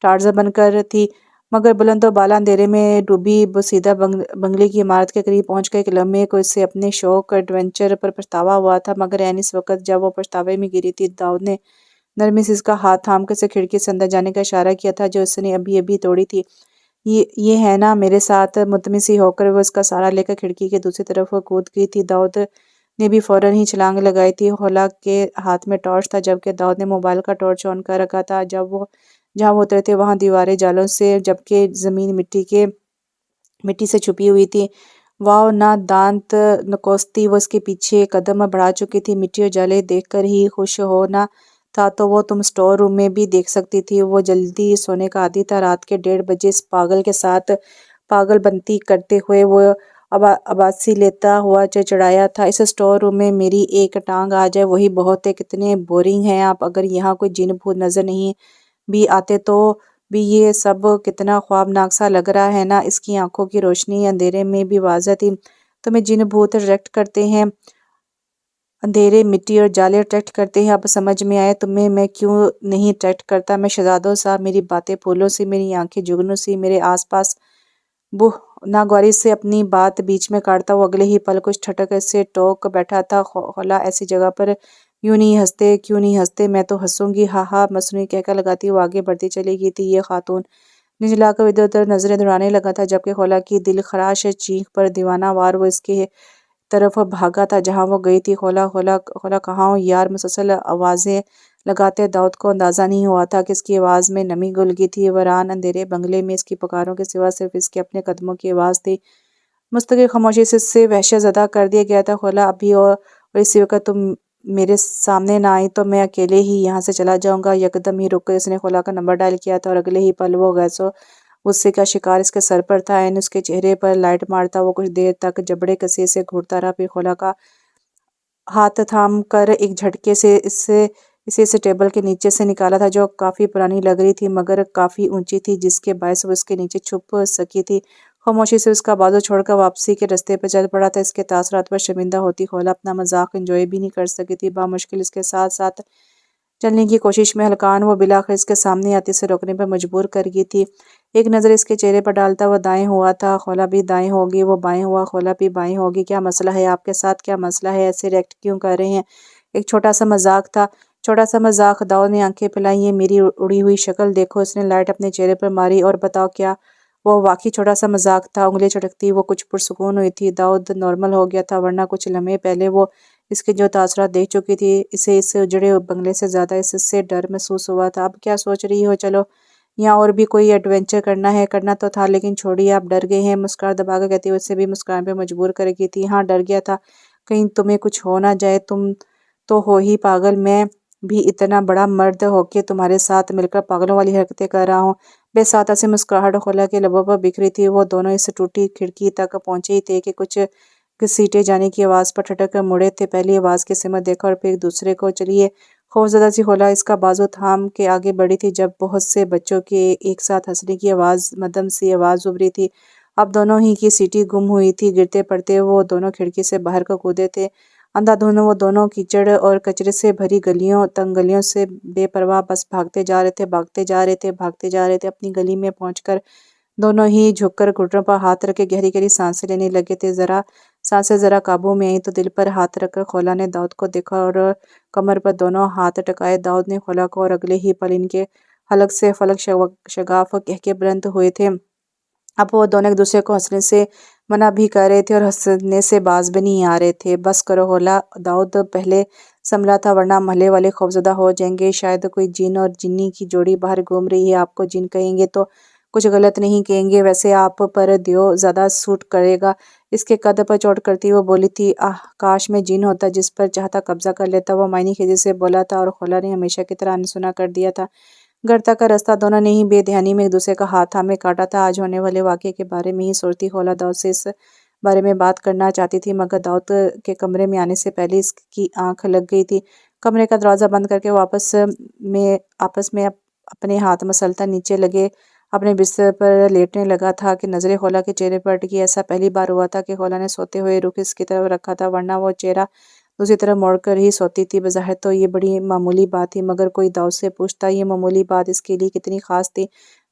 ٹارزن بن کر تھی، مگر بلند و بالا اندھیرے میں ڈوبی بوسیدہ بنگلے کی عمارت کے قریب پہنچ کر ایک لمحے کو اسے اپنے شوق ایڈونچر پر پچھتاوا ہوا تھا، مگر عین اس وقت جب وہ پچھتاوے میں گری تھی داؤد نے نرمی سے اس کا ہاتھ تھام کر اسے کھڑکی سے اندر جانے کا اشارہ کیا تھا جو اس نے ابھی ابھی توڑی تھی۔ یہ ہے نا میرے ساتھ؟ مطمئن ہو کر وہ اس کا سہارا لے کر کھڑکی کے دوسری طرف کود گئی تھی۔ داؤد نے بھی فوراً ہی چھلانگ لگائی تھی۔ خولا کے ہاتھ میں ٹارچ تھا جبکہ داؤد نے موبائل کا ٹارچ آن کر رکھا تھا۔ جہاں وہ اترے تھے وہاں دیواریں جالوں سے جبکہ زمین مٹی سے چھپی ہوئی تھی۔ واؤ، نہ دانت نکوستی وہ اس کے پیچھے قدم بڑھا چکی تھی۔ مٹی اور جالے دیکھ کر ہی خوش ہونا تھا تو وہ تم اسٹور روم میں بھی دیکھ سکتی تھی۔ وہ جلدی سونے کا عادی تھا۔ رات کے 1:30 بجے اس پاگل کے ساتھ پاگل بنتی کرتے ہوئے وہ عباسی لیتا ہوا چڑچڑایا تھا، اس اسٹور روم میں میری ایک ٹانگ آ جائے وہی بہت ہے۔ کتنے بورنگ ہیں آپ، اگر یہاں کوئی جن بھوت نظر نہیں بھی آتے تو بھی یہ سب کتنا خوابناک سا لگ رہا ہے نا؟ اس کی آنکھوں کی روشنی اندھیرے میں بھی واضح تھی۔ تمہیں جن بھوت اٹریکٹ کرتے ہیں، اندھیرے، مٹی اور جالے اٹریکٹ کرتے ہیں، اب سمجھ میں آیا تمہیں میں کیوں نہیں اٹریکٹ کرتا۔ میں شہزادوں سا، میری باتیں پھولوں سی، میری آنکھیں جگنوں سی، میرے آس پاس ناگواری سے اپنی بات بیچ میں کاٹتا وہ اگلے ہی پل کچھ ٹھٹک سے ٹوک بیٹھا تھا۔ خولا ایسی جگہ پر یوں نہیں ہنستے، کیوں نہیں ہنستے؟ میں تو ہنسوں گی، ہا ہا، مصنوعی کہکا لگاتی وہ آگے بڑھتی چلی گئی تھی۔ یہ خاتون نجلا کر ادھر ادھر نظریں دوڑانے لگا تھا جبکہ خولا کی دل خراش چیخ پر دیوانہ وار وہ اس کے طرف بھاگا تھا جہاں وہ گئی تھی۔ خولا خولا خولا، کہاں ہو یار؟ مسلسل آوازیں لگاتے داؤد کو اندازہ نہیں ہوا تھا کہ اس کی آواز میں نمی گھل گئی تھی۔ ویران اندھیرے بنگلے میں اس کی پکاروں کے سوا صرف اس کے اپنے قدموں کی آواز تھی۔ مستقل خاموشی سے اس سے وحشت زدہ کر دیا گیا تھا۔ خولا، ابھی اور اسی وقت تم میرے سامنے نہ آئی تو میں اکیلے ہی یہاں سے چلا جاؤں گا۔ یکدم ہی رک کر اس نے خولا کا نمبر ڈائل کیا تھا اور اگلے ہی پل وہ غیظ و غصے کا شکار اس کے سر پر تھا۔ عین اس کے چہرے پر لائٹ مارتا وہ کچھ دیر تک جبڑے کسی سے گھورتا رہا، پھر خولا کا ہاتھ تھام کر ایک جھٹکے سے اسے اس ٹیبل کے نیچے سے نکالا تھا جو کافی پرانی لگ رہی تھی مگر کافی اونچی تھی جس کے باعث وہ اس کے نیچے چھپ سکی تھی۔ خاموشی سے اس کا بازو چھوڑ کر واپسی کے رستے پر چل پڑا تھا۔ اس کے تاثرات پر شرمندہ ہوتی خولا اپنا مذاق انجوائے بھی نہیں کر سکی تھی۔ بامشکل اس کے ساتھ ساتھ چلنے کی کوشش میں ہلکان وہ بالآخر اس کے سامنے آتی اسے روکنے پر مجبور کر گئی تھی۔ ایک نظر اس کے چہرے پر ڈالتا وہ دائیں ہوا تھا، خولا بھی دائیں ہوگی، وہ بائیں ہوا، خولا بھی بائیں ہوگی۔ کیا مسئلہ ہے آپ کے ساتھ؟ کیا مسئلہ ہے؟ ایسے ریئیکٹ کیوں کر رہے ہیں؟ ایک چھوٹا سا مذاق تھا۔ چھوٹا سا مذاق؟ داؤد نے آنکھیں پھیلائیں، یہ میری اڑی ہوئی شکل دیکھو۔ اس نے لائٹ اپنے چہرے پر ماری، اور بتاؤ کیا وہ واقعی چھوٹا سا مذاق تھا؟ انگلیاں چٹکتی وہ کچھ پرسکون ہوئی تھی۔ داؤد نارمل ہو گیا تھا ورنہ کچھ لمحے پہلے وہ اس کے جو تاثرات دیکھ چکی تھی اسے اس اجڑے بنگلے سے زیادہ اس سے ڈر محسوس ہوا تھا۔ اب کیا سوچ رہی ہو؟ چلو یہاں اور بھی کوئی ایڈونچر کرنا ہے؟ کرنا تو تھا لیکن چھوڑیے، آپ ڈر گئے ہیں، مسکراہٹ دبا کر کہتی ہوئے اسے بھی مسکرانے پہ مجبور کر گئی تھی۔ ہاں ڈر گیا تھا، کہیں تمہیں کچھ ہو نہ جائے، تم تو ہو ہی پاگل، میں بھی اتنا بڑا مرد ہو کے تمہارے ساتھ مل کر پاگلوں والی حرکتیں کر رہا ہوں۔ بے ساختہ سی مسکراہٹ خولا کے لبوں پر بکھری تھی۔ وہ دونوں اس ٹوٹی کھڑکی تک پہنچے ہی تھے کہ کچھ گھسیٹے جانے کی آواز پر ٹھٹک کر مڑے تھے۔ پہلی آواز کی سمت دیکھا اور پھر ایک دوسرے کو۔ چلیے، خوفزدہ سی خولا اس کا بازو تھام کے آگے بڑھی تھی جب بہت سے بچوں کے ایک ساتھ ہنسنے کی مدھم سی آواز ابھری تھی۔ اب دونوں ہی کی سیٹی گم ہوئی تھی۔ گرتے پڑتے وہ دونوں کھڑکی سے باہر کو کودے تھے۔ اندھا دھند وہ دونوں کیچڑ اور کچرے سے بھری گلیوں، تنگ گلیوں سے بے پرواہ بس بھاگتے جا رہے تھے، بھاگتے جا رہے تھے، بھاگتے جا رہے تھے۔ اپنی گلی میں پہنچ کر دونوں ہی جھک کر گھٹنوں پر ہاتھ رکھ کے گہری گہری سانسیں لینے لگے تھے۔ سانسیں ذرا قابو میں آئیں تو دل پر ہاتھ رکھ کر خولا نے داؤد کو دیکھا اور کمر پر دونوں ہاتھ ٹکائے۔ داؤد نے خولا کو اور اگلے ہی پل ان کے حلق سے فلک شگاف کہہ کے بلند ہوئے تھے۔ اب وہ دونوں ایک دوسرے کو ہنسنے سے منع بھی کر رہے تھے اور ہنسنے سے باز بھی نہیں آ رہے تھے۔ بس کرو ہولا، داؤد پہلے سنبھلا تھا، ورنہ محلے والے خوفزدہ ہو جائیں گے۔ شاید کوئی جن اور جنی کی جوڑی باہر گھوم رہی ہے، آپ کو جن کہیں گے تو کچھ غلط نہیں کہیں گے، ویسے آپ پر دیو زیادہ سوٹ کرے گا۔ اس کے قد پر چوٹ کرتی وہ بولی تھی، آہ کاش میں جن ہوتا، جس پر چاہتا قبضہ کر لیتا۔ وہ معنی خیزی سے بولا تھا اور خولا نے ہمیشہ کی طرح انسنا کر دیا تھا۔ گھر تک کا راستہ دونوں نے ہی بے دھیانی میں ایک دوسرے کا ہاتھ تھامے کاٹا تھا۔ آج ہونے والے واقعے کے بارے میں ہی سوچتی خولا داؤد سے اس بارے میں بات کرنا چاہتی تھی، مگر داؤد کے کمرے میں آنے سے پہلے اس کی آنکھ لگ گئی تھی۔ کمرے کا دروازہ بند کر کے وہ آپس میں اپنے ہاتھ مسلتا نیچے لگے اپنے بستر پر لیٹنے لگا تھا کہ نظریں خولا کے چہرے پر اٹکی۔ ایسا پہلی بار ہوا تھا کہ خولا نے سوتے ہوئے رخ اس کی طرف رکھا تھا، ورنہ وہ چہرہ دوسری طرف موڑ کر ہی سوتی تھی۔ بظاہر تو یہ بڑی معمولی بات تھی، مگر کوئی داؤد سے پوچھتا یہ معمولی بات اس کے لیے کتنی خاص تھی،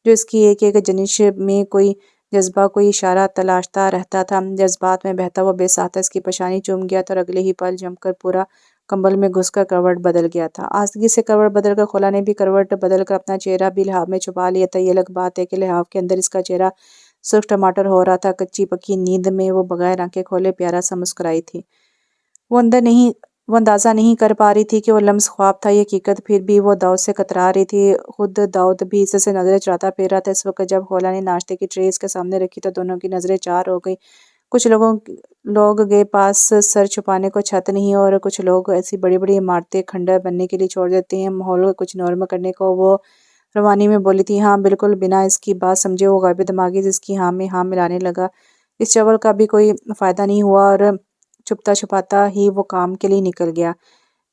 جو اس کی ایک ایک جنش میں کوئی جذبہ، کوئی اشارہ تلاشتا رہتا تھا۔ جذبات میں بہتا وہ بے ساختہ اس کی پیشانی چوم گیا تھا اور اگلے ہی پل جم کر پورا کمبل میں گھس کر کروٹ بدل گیا تھا۔ آہستگی سے کروٹ بدل کر خولا نے بھی کروٹ بدل کر اپنا چہرہ بھی لحاف میں چھپا لیا تھا۔ یہ الگ بات ہے کہ لحاف کے اندر اس کا چہرہ سرخ ٹماٹر ہو رہا تھا۔ کچی پکی نیند میں وہ بغیر آنکھیں کھولے پیارا سا مسکرائی تھی۔ وہ اندازہ نہیں کر پا رہی تھی کہ وہ لمس خواب تھا یا حقیقت۔ پھر بھی وہ داؤد سے کترا رہی تھی۔ خود داؤد بھی اس سے نظریں چراتا پھر رہا تھا۔ اس وقت جب خولا نے ناشتے کی ٹرے اس کے سامنے رکھی تو دونوں کی نظریں چار ہو گئیں۔ کچھ لوگ کے پاس سر چھپانے کو چھت نہیں، اور کچھ لوگ ایسی بڑی بڑی عمارتیں کھنڈر بننے کے لیے چھوڑ دیتے ہیں ماحول کو کچھ نرم کرنے کو۔ وہ روانی میں بولی تھی، ہاں بالکل۔ بنا اس کی بات سمجھے وہ غائب دماغی جس کی ہاں میں ہاں ملانے لگا۔ اس چول کا بھی کوئی فائدہ نہیں ہوا اور چھپتا چھپاتا ہی وہ کام کے لیے نکل گیا۔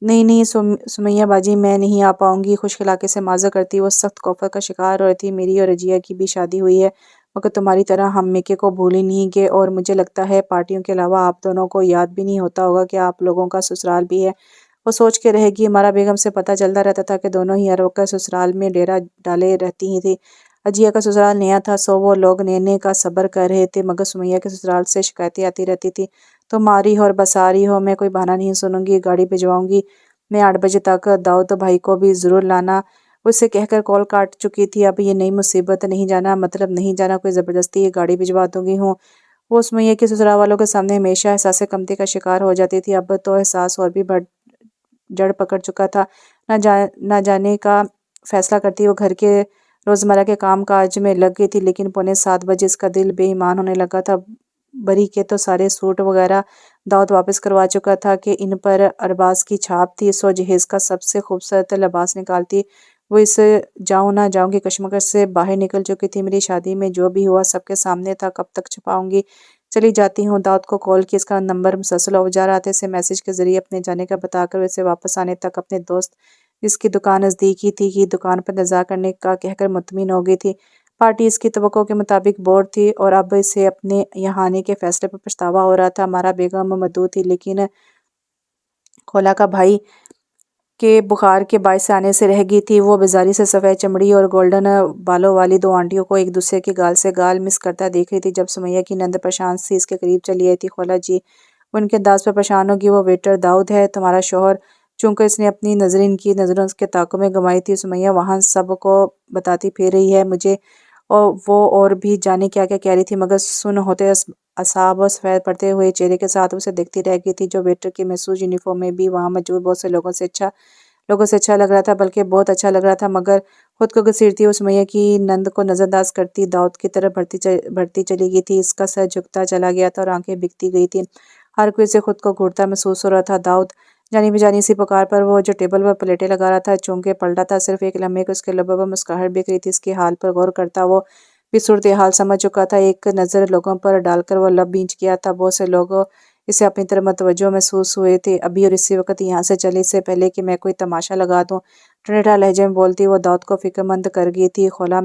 نہیں سمیہ باجی، میں نہیں آ پاؤں گی، خوش علاقے سے معذرت کرتی وہ سخت کوفت کا شکار ہو رہی تھی۔ میری اور رجیہ کی بھی شادی ہوئی ہے، مگر تمہاری طرح ہم میکے کو بھول ہی نہیں گئے، اور مجھے لگتا ہے پارٹیوں کے علاوہ آپ دونوں کو یاد بھی نہیں ہوتا ہوگا کہ آپ لوگوں کا سسرال بھی ہے۔ وہ سوچ کے رہ گئی، مارا بیگم سے پتہ چلتا رہتا تھا کہ دونوں ہی ہر وقت سسرال میں ڈیرا ڈالے رہتی ہی تھی۔ رجیہ کا سسرال نیا تھا سو وہ لوگ نئے کا صبر کر رہے تھے، مگر سمیہ کے سسرال سے شکایتیں آتی رہتی تھی۔ تم آ رہی ہو اور بس آ رہی ہو، میں کوئی بہانہ نہیں سنوں گی، گاڑی بھجواؤں گی میں 8 بجے تک، داؤد بھائی کو بھی ضرور لانا۔ وہ اسے کہہ کر کال کاٹ چکی تھی۔ اب یہ نئی مصیبت، نہیں جانا مطلب نہیں جانا، کوئی زبردستی یہ گاڑی بھجوا دوں گی ہوں۔ وہ سمیہ کے سسرال والوں کے سامنے ہمیشہ احساس کمتری کا شکار ہو جاتی تھی، اب تو احساس اور بھی جڑ پکڑ چکا تھا۔ نہ جانے کا فیصلہ کرتی وہ گھر کے روزمرہ کے کام کاج میں لگ گئی تھی، لیکن 6:45 بجے اس کا دل بے ایمان ہونے لگا تھا۔ بری کے تو سارے سوٹ وغیرہ داؤد واپس کروا چکا تھا کہ ان پر ارباز کی چھاپ تھی۔ سو جہیز کا سب سے خوبصورت لباس نکالتی وہ اس جاؤں نہ جاؤں کی کشمکش سے باہر نکل چکی تھی۔ میری شادی میں جو بھی ہوا سب کے سامنے تھا، کب تک چھپاؤں گی، چلی جاتی ہوں۔ داؤد کو کال کی، اس کا نمبر مسلسل آف جا رہا تھا۔ اسے میسج کے ذریعے اپنے جانے کا بتا کر اسے واپس آنے تک اپنے دوست جس کی دکان نزدیک ہی تھی کی دکان پر انتظار کرنے کا کہہ کر مطمئن ہو گئی تھی۔ پارٹی اس کی توقع کے مطابق بور تھی اور اب اسے اپنے یہاں آنے کے فیصلے پر پچھتاوا ہو رہا تھا۔ مارا بیگم مدعو تھی، لیکن خولا کا بھائی کے بخار کے باعث آنے سے رہ گئی تھی۔ وہ بیزاری سے سفید چمڑی اور گولڈن بالوں والی دو آنٹیوں کو ایک دوسرے کی گال سے گال مس کرتا دیکھ رہی تھی۔ جب سمیہ کی نند پریشان سی اس کے قریب چلی آئی تھی، خولا جی وہ ان کے انداز پر پریشان ہوگی، وہ ویٹر داؤد ہے تمہارا شوہر۔ چونکہ اس نے اپنی نظریں ان کی نظروں کے تعاقب میں گنوائی تھی، سمیہ وہاں سب کو بتاتی پھر رہی ہے مجھے، وہ اور بھی جانے کیا کیا کہہ رہی تھی، مگر سن ہوتے اعصاب سفید پڑتے ہوئے چہرے کے ساتھ اسے دیکھتی رہ گئی تھی۔ جو ویٹر کے محسوس یونیفارم میں بھی وہاں موجود بہت سے لوگوں سے اچھا لگ رہا تھا، بلکہ بہت اچھا لگ رہا تھا، مگر خود کو گھسیٹتی وہ سمیہ کی نند کو نظر انداز کرتی داؤد کی طرف بڑھتی چلی گئی تھی۔ اس کا سر جھکتا چلا گیا تھا اور آنکھیں بھیگتی گئی تھیں۔ ہر کوئی اسے خود کو گھٹتا محسوس ہو رہا تھا۔ داؤد جانی بجانی سی پکار پر وہ جو ٹیبل پر پلیٹیں لگا رہا تھا چونکہ پلٹا تھا، صرف ایک لمحے کو اس کے لبوں پر مسکراہٹ بکھ رہی تھی۔ اس کے حال پر غور کرتا وہ بھی صورتحال سمجھ چکا تھا۔ ایک نظر لوگوں پر ڈال کر وہ لب بھینچ گیا تھا۔ بہت سے لوگ اسے اپنی طرف متوجہ محسوس ہوئے تھے، ابھی اور اسی وقت یہاں سے چلے، اس سے پہلے کہ میں کوئی تماشا لگا دوں۔ ٹھنڈا لہجے میں بولتی وہ داؤد کو فکر مند کر گئی تھی۔ خولا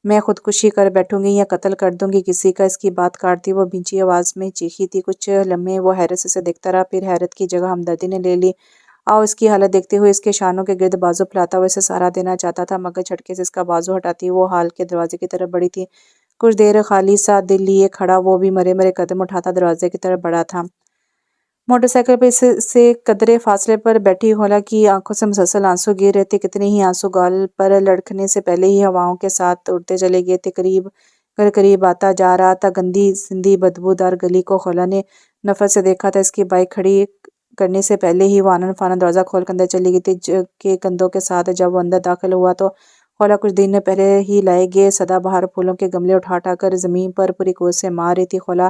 میں خودکشی کر بیٹھوں گی یا قتل کر دوں گی کسی کا، اس کی بات کاٹتی وہ بھینچی آواز میں چیخی تھی۔ کچھ لمحے وہ حیرت سے اسے دیکھتا رہا، پھر حیرت کی جگہ ہمدردی نے لے لی۔ آؤ اس کی حالت دیکھتے ہوئے اس کے شانوں کے گرد بازو پھیلاتا ہوا اسے سہارا دینا چاہتا تھا، مگر جھٹکے سے اس کا بازو ہٹاتی وہ ہال کے دروازے کی طرف بڑھی تھی۔ کچھ دیر خالی سا دل لیے کھڑا وہ بھی مرے مرے قدم اٹھاتا دروازے کی طرف بڑھا تھا۔ موٹر سائیکل پہ سے قدرے فاصلے پر بیٹھی خولا کی آنکھوں سے مسلسل آنسو گر رہے تھے۔ کتنے ہی آنسو گال پر لڑکنے سے پہلے ہی ہواؤں کے ساتھ اڑتے چلے گئے تھے۔ قریب آتا جا رہا تھا۔ گندی سندھی بدبودار گلی کو خولا نے نفرت سے دیکھا تھا۔ اس کی بائک کھڑی کرنے سے پہلے ہی وہ آنن فانن دروازہ کھول کر اندر چلی گئی تھی کے کندھوں کے ساتھ۔ جب وہ اندر داخل ہوا تو خولا کچھ دن پہلے ہی لائے گئے سدا بہار پھولوں کے گملے اٹھا کر زمین پر پوری قوت سے مار رہی تھی۔ خولا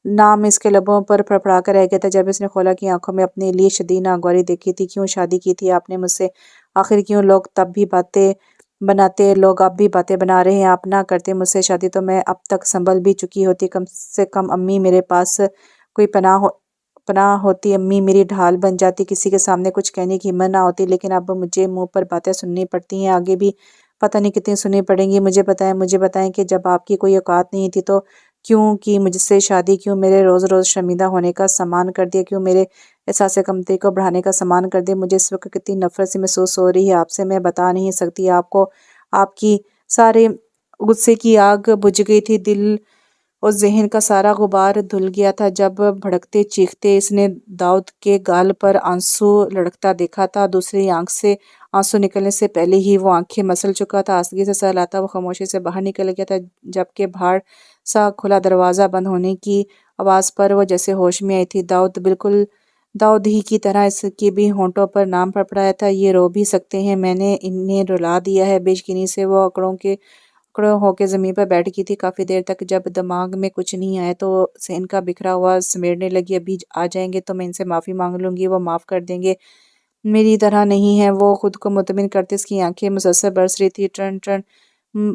نام اس کے لبوں پر پھڑپڑا کر رہ گیا تھا جب اس نے خولا کی آنکھوں میں اپنے لیے شدید ناگواری دیکھی تھی۔ کیوں شادی کی تھی آپ نے مجھ سے؟ آخر کیوں؟ لوگ تب بھی باتیں بناتے، لوگ اب بھی باتیں بنا رہے ہیں۔ آپ نہ کرتے مجھ سے شادی تو میں اب تک سنبھل بھی چکی ہوتی۔ کم سے کم امی میرے پاس کوئی پناہ ہوتی، امی میری ڈھال بن جاتی، کسی کے سامنے کچھ کہنے کی ہمت نہ ہوتی۔ لیکن اب مجھے منہ پر باتیں سننی پڑتی ہیں، آگے بھی پتہ نہیں کتنی سننی پڑیں گی۔ مجھے بتائیں کہ جب آپ کی کوئی اوقات نہیں تھی تو کیوں کی مجھ سے شادی؟ کیوں میرے روز روز شرمندہ ہونے کا سامان کر دیا؟ کیوں میرے احساس کمتری کو بڑھانے کا سامان کر دیا؟ مجھے اس وقت کتنی نفرت سی محسوس ہو رہی ہے آپ سے، میں بتا نہیں سکتی آپ کو۔ آپ کی سارے غصے کی آگ بجھ گئی تھی، دل اور ذہن کا سارا غبار دھل گیا تھا جب بھڑکتے چیختے اس نے داؤد کے گال پر آنسو لڑکتا دیکھا تھا۔ دوسری آنکھ سے آنسو نکلنے سے پہلے ہی وہ آنکھیں مسل چکا تھا۔ آستگی سے سہلاتا وہ خاموشی سے باہر نکل گیا تھا جبکہ بھاڑ سا کھلا دروازہ بند ہونے کی آواز پر وہ جیسے ہوش میں آئی تھی۔ داؤد بالکل داؤد ہی کی طرح اس کے بھی ہونٹوں پر نام پڑپڑایا تھا۔ یہ رو بھی سکتے ہیں، میں نے انہیں رلا دیا ہے۔ بے یقینی سے وہ اکڑوں ہو کے زمین پر بیٹھ گئی تھی کافی دیر تک۔ جب دماغ میں کچھ نہیں آیا تو ذہن کا بکھرا ہوا سمیٹنے لگی۔ ابھی آ جائیں گے تو میں ان سے معافی مانگ لوں گی، وہ معاف کر دیں گے۔ میری طرح نہیں ہے وہ، خود کو مطمئن کرتے اس کی آنکھیں مسلسل برس رہی تھی۔ ٹرن ٹرن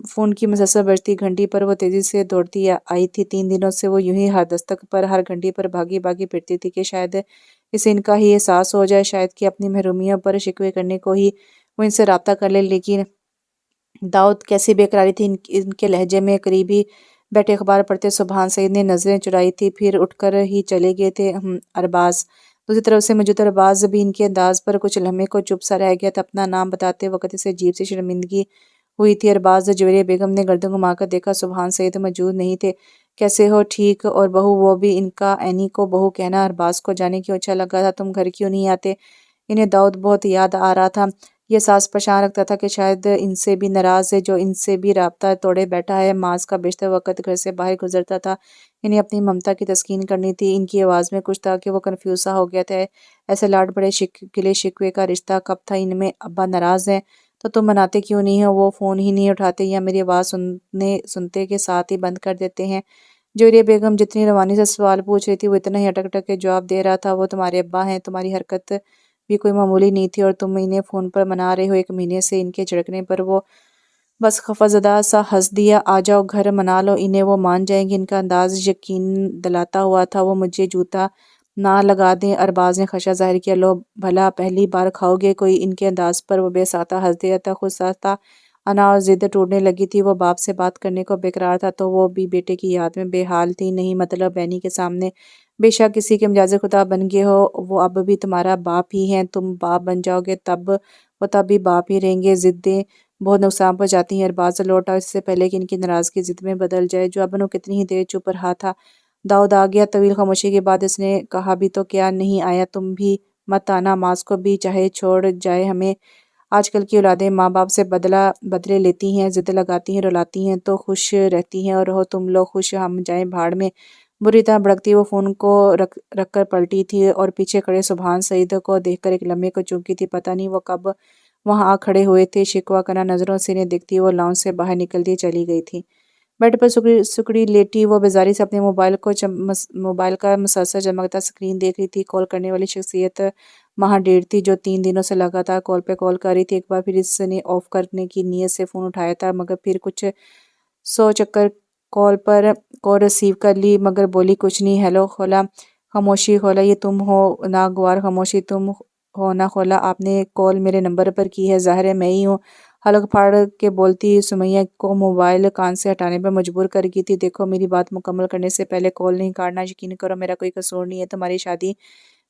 فون کی مسلسل بجتی گھنٹی پر وہ تیزی سے دوڑتی آئی تھی۔ 3 دنوں سے وہ یوں ہی ہر دستک پر، ہر گھنٹی پر بھاگی پھرتی تھی کہ شاید اسے ان کا ہی احساس ہو جائے، شاید کہ اپنی محرومیوں پر شکوے کرنے کو ہی وہ ان سے رابطہ کر لے۔ لیکن داؤد کیسی بے قراری تھی ان کے لہجے میں۔ قریبی بیٹھے اخبار پڑھتے سبحان سعید نے نظریں چرائی تھی، پھر اٹھ کر ہی چلے گئے تھے۔ ارباز دوسری طرف سے موجود ارباز بھی ان کے انداز پر کچھ لمحے کو چپ سا رہ گیا تھا۔ اپنا نام بتاتے وقت اسے عجیب سی شرمندگی ہوئی تھی۔ ارباز جویریہ بیگم نے گردن گھما کر دیکھا، سبحان سعید موجود نہیں تھے۔ کیسے ہو؟ ٹھیک۔ اور بہو؟ وہ بھی ان کا عینی کو بہو کہنا ارباز کو جانے کیوں اچھا لگا تھا۔ تم گھر کیوں نہیں آتے؟ انہیں داؤد بہت یاد آ رہا تھا۔ یہ احساس پریشان رکھتا تھا کہ شاید ان سے بھی ناراض ہے، جو ان سے بھی رابطہ توڑے بیٹھا ہے۔ معاذ کا بیشتر وقت گھر سے باہر گزرتا تھا۔ انہیں اپنی ممتا کی تسکین کرنی تھی۔ ان کی آواز میں کچھ تھا کہ وہ کنفیوز سا ہو گیا تھا۔ ایسے لاڈ بڑے گلے شکوے کا رشتہ کب تھا ان میں؟ ابا ناراض ہیں تو تم مناتے کیوں نہیں ہو؟ وہ فون ہی نہیں اٹھاتے یا میری آواز سنتے کے ساتھ ہی بند کر دیتے ہیں؟ جویریہ بیگم جتنی روانی سے سوال پوچھ رہی تھی وہ اتنا ہی اٹک اٹک کے جواب دے رہا تھا۔ وہ تمہارے ابا ہیں، تمہاری حرکت بھی کوئی معمولی نہیں تھی اور تم انہیں فون پر منا رہے ہو۔ 1 مہینے سے ان کے جھڑکنے پر وہ بس خفا زدہ سا ہنس دیا۔ آ جاؤ گھر، منا لو انہیں، وہ مان جائیں گے۔ ان کا انداز یقین دلاتا ہوا تھا۔ وہ مجھے جوتا نہ لگا دیں۔ ارباز نے خدشہ ظاہر کیا۔ لو بھلا پہلی بار کھاؤ گے کوئی؟ ان کے انداز پر وہ بے ساختہ ہنس دیا تھا، خود سا تھا۔ انا اور ضد ٹوٹنے لگی تھی۔ وہ باپ سے بات کرنے کو بے قرار تھا تو وہ بھی بیٹے کی یاد میں بے حال تھی۔ نہیں مطلب عینی کے سامنے بے شک کسی کے مجاز خدا بن گئے ہو، وہ اب بھی تمہارا باپ ہی ہیں۔ تم باپ بن جاؤ گے وہ تب بھی باپ ہی رہیں گے۔ ضدیں بہت نقصان پہنچاتی ہیں۔ ارباز لوٹ آؤ اس سے پہلے کہ ان کی ناراضگی ضد میں بدل جائے۔ جو ابنو کتنی ہی دیر چپ رہا تھا۔ داؤد آ گیا۔ طویل خاموشی کے بعد اس نے کہا، بھی تو کیا نہیں آیا؟ تم بھی مت آنا، معاذ کو بھی چاہے چھوڑ جائے ہمیں۔ آج کل کی اولادیں ماں باپ سے بدلے لیتی ہیں، ضد لگاتی ہیں، رلاتی ہیں تو خوش رہتی ہیں، اور رہو تم لوگ خوش، ہم جائیں بھاڑ میں۔ بری طرح بھڑکتی وہ فون کو رکھ کر پلٹی تھی اور پیچھے کھڑے سبحان سعید کو دیکھ کر ایک لمحے کو چونکی تھی۔ پتہ نہیں وہ کب وہاں آ کھڑے ہوئے تھے۔ شکوہ کرنا نظروں سے انہیں دیکھتی وہ لاؤنج سے باہر نکلتی چلی گئی تھی۔ بیڈ پر سکڑی لیٹی وہ بیزاری سے اپنے موبائل کا مسلسل چمکتا اسکرین دیکھ رہی تھی۔ کال کرنے والی شخصیت مہا ڈیڑھ تھی جو 3 دنوں سے لگاتار کال پہ کال کر رہی تھی۔ ایک بار پھر اس نے آف کرنے کی نیت سے فون اٹھایا تھا، مگر پھر کچھ 100 چکر کال پر کال ریسیو کر لی، مگر بولی کچھ نہیں۔ ہیلو خولا۔ خاموشی۔ خولا یہ تم ہو؟ ناگوار خاموشی۔ تم ہو نا خولا؟ آپ نے کال میرے نمبر پر کی ہے؟ ظاہر ہے میں ہی ہوں۔ حلق پھاڑ کے بولتی سمیہ کو موبائل کان سے ہٹانے پر مجبور کر گئی تھی۔ دیکھو میری بات مکمل کرنے سے پہلے کال نہیں کاٹنا، یقین کرو میرا کوئی قصور نہیں ہے۔ تمہاری شادی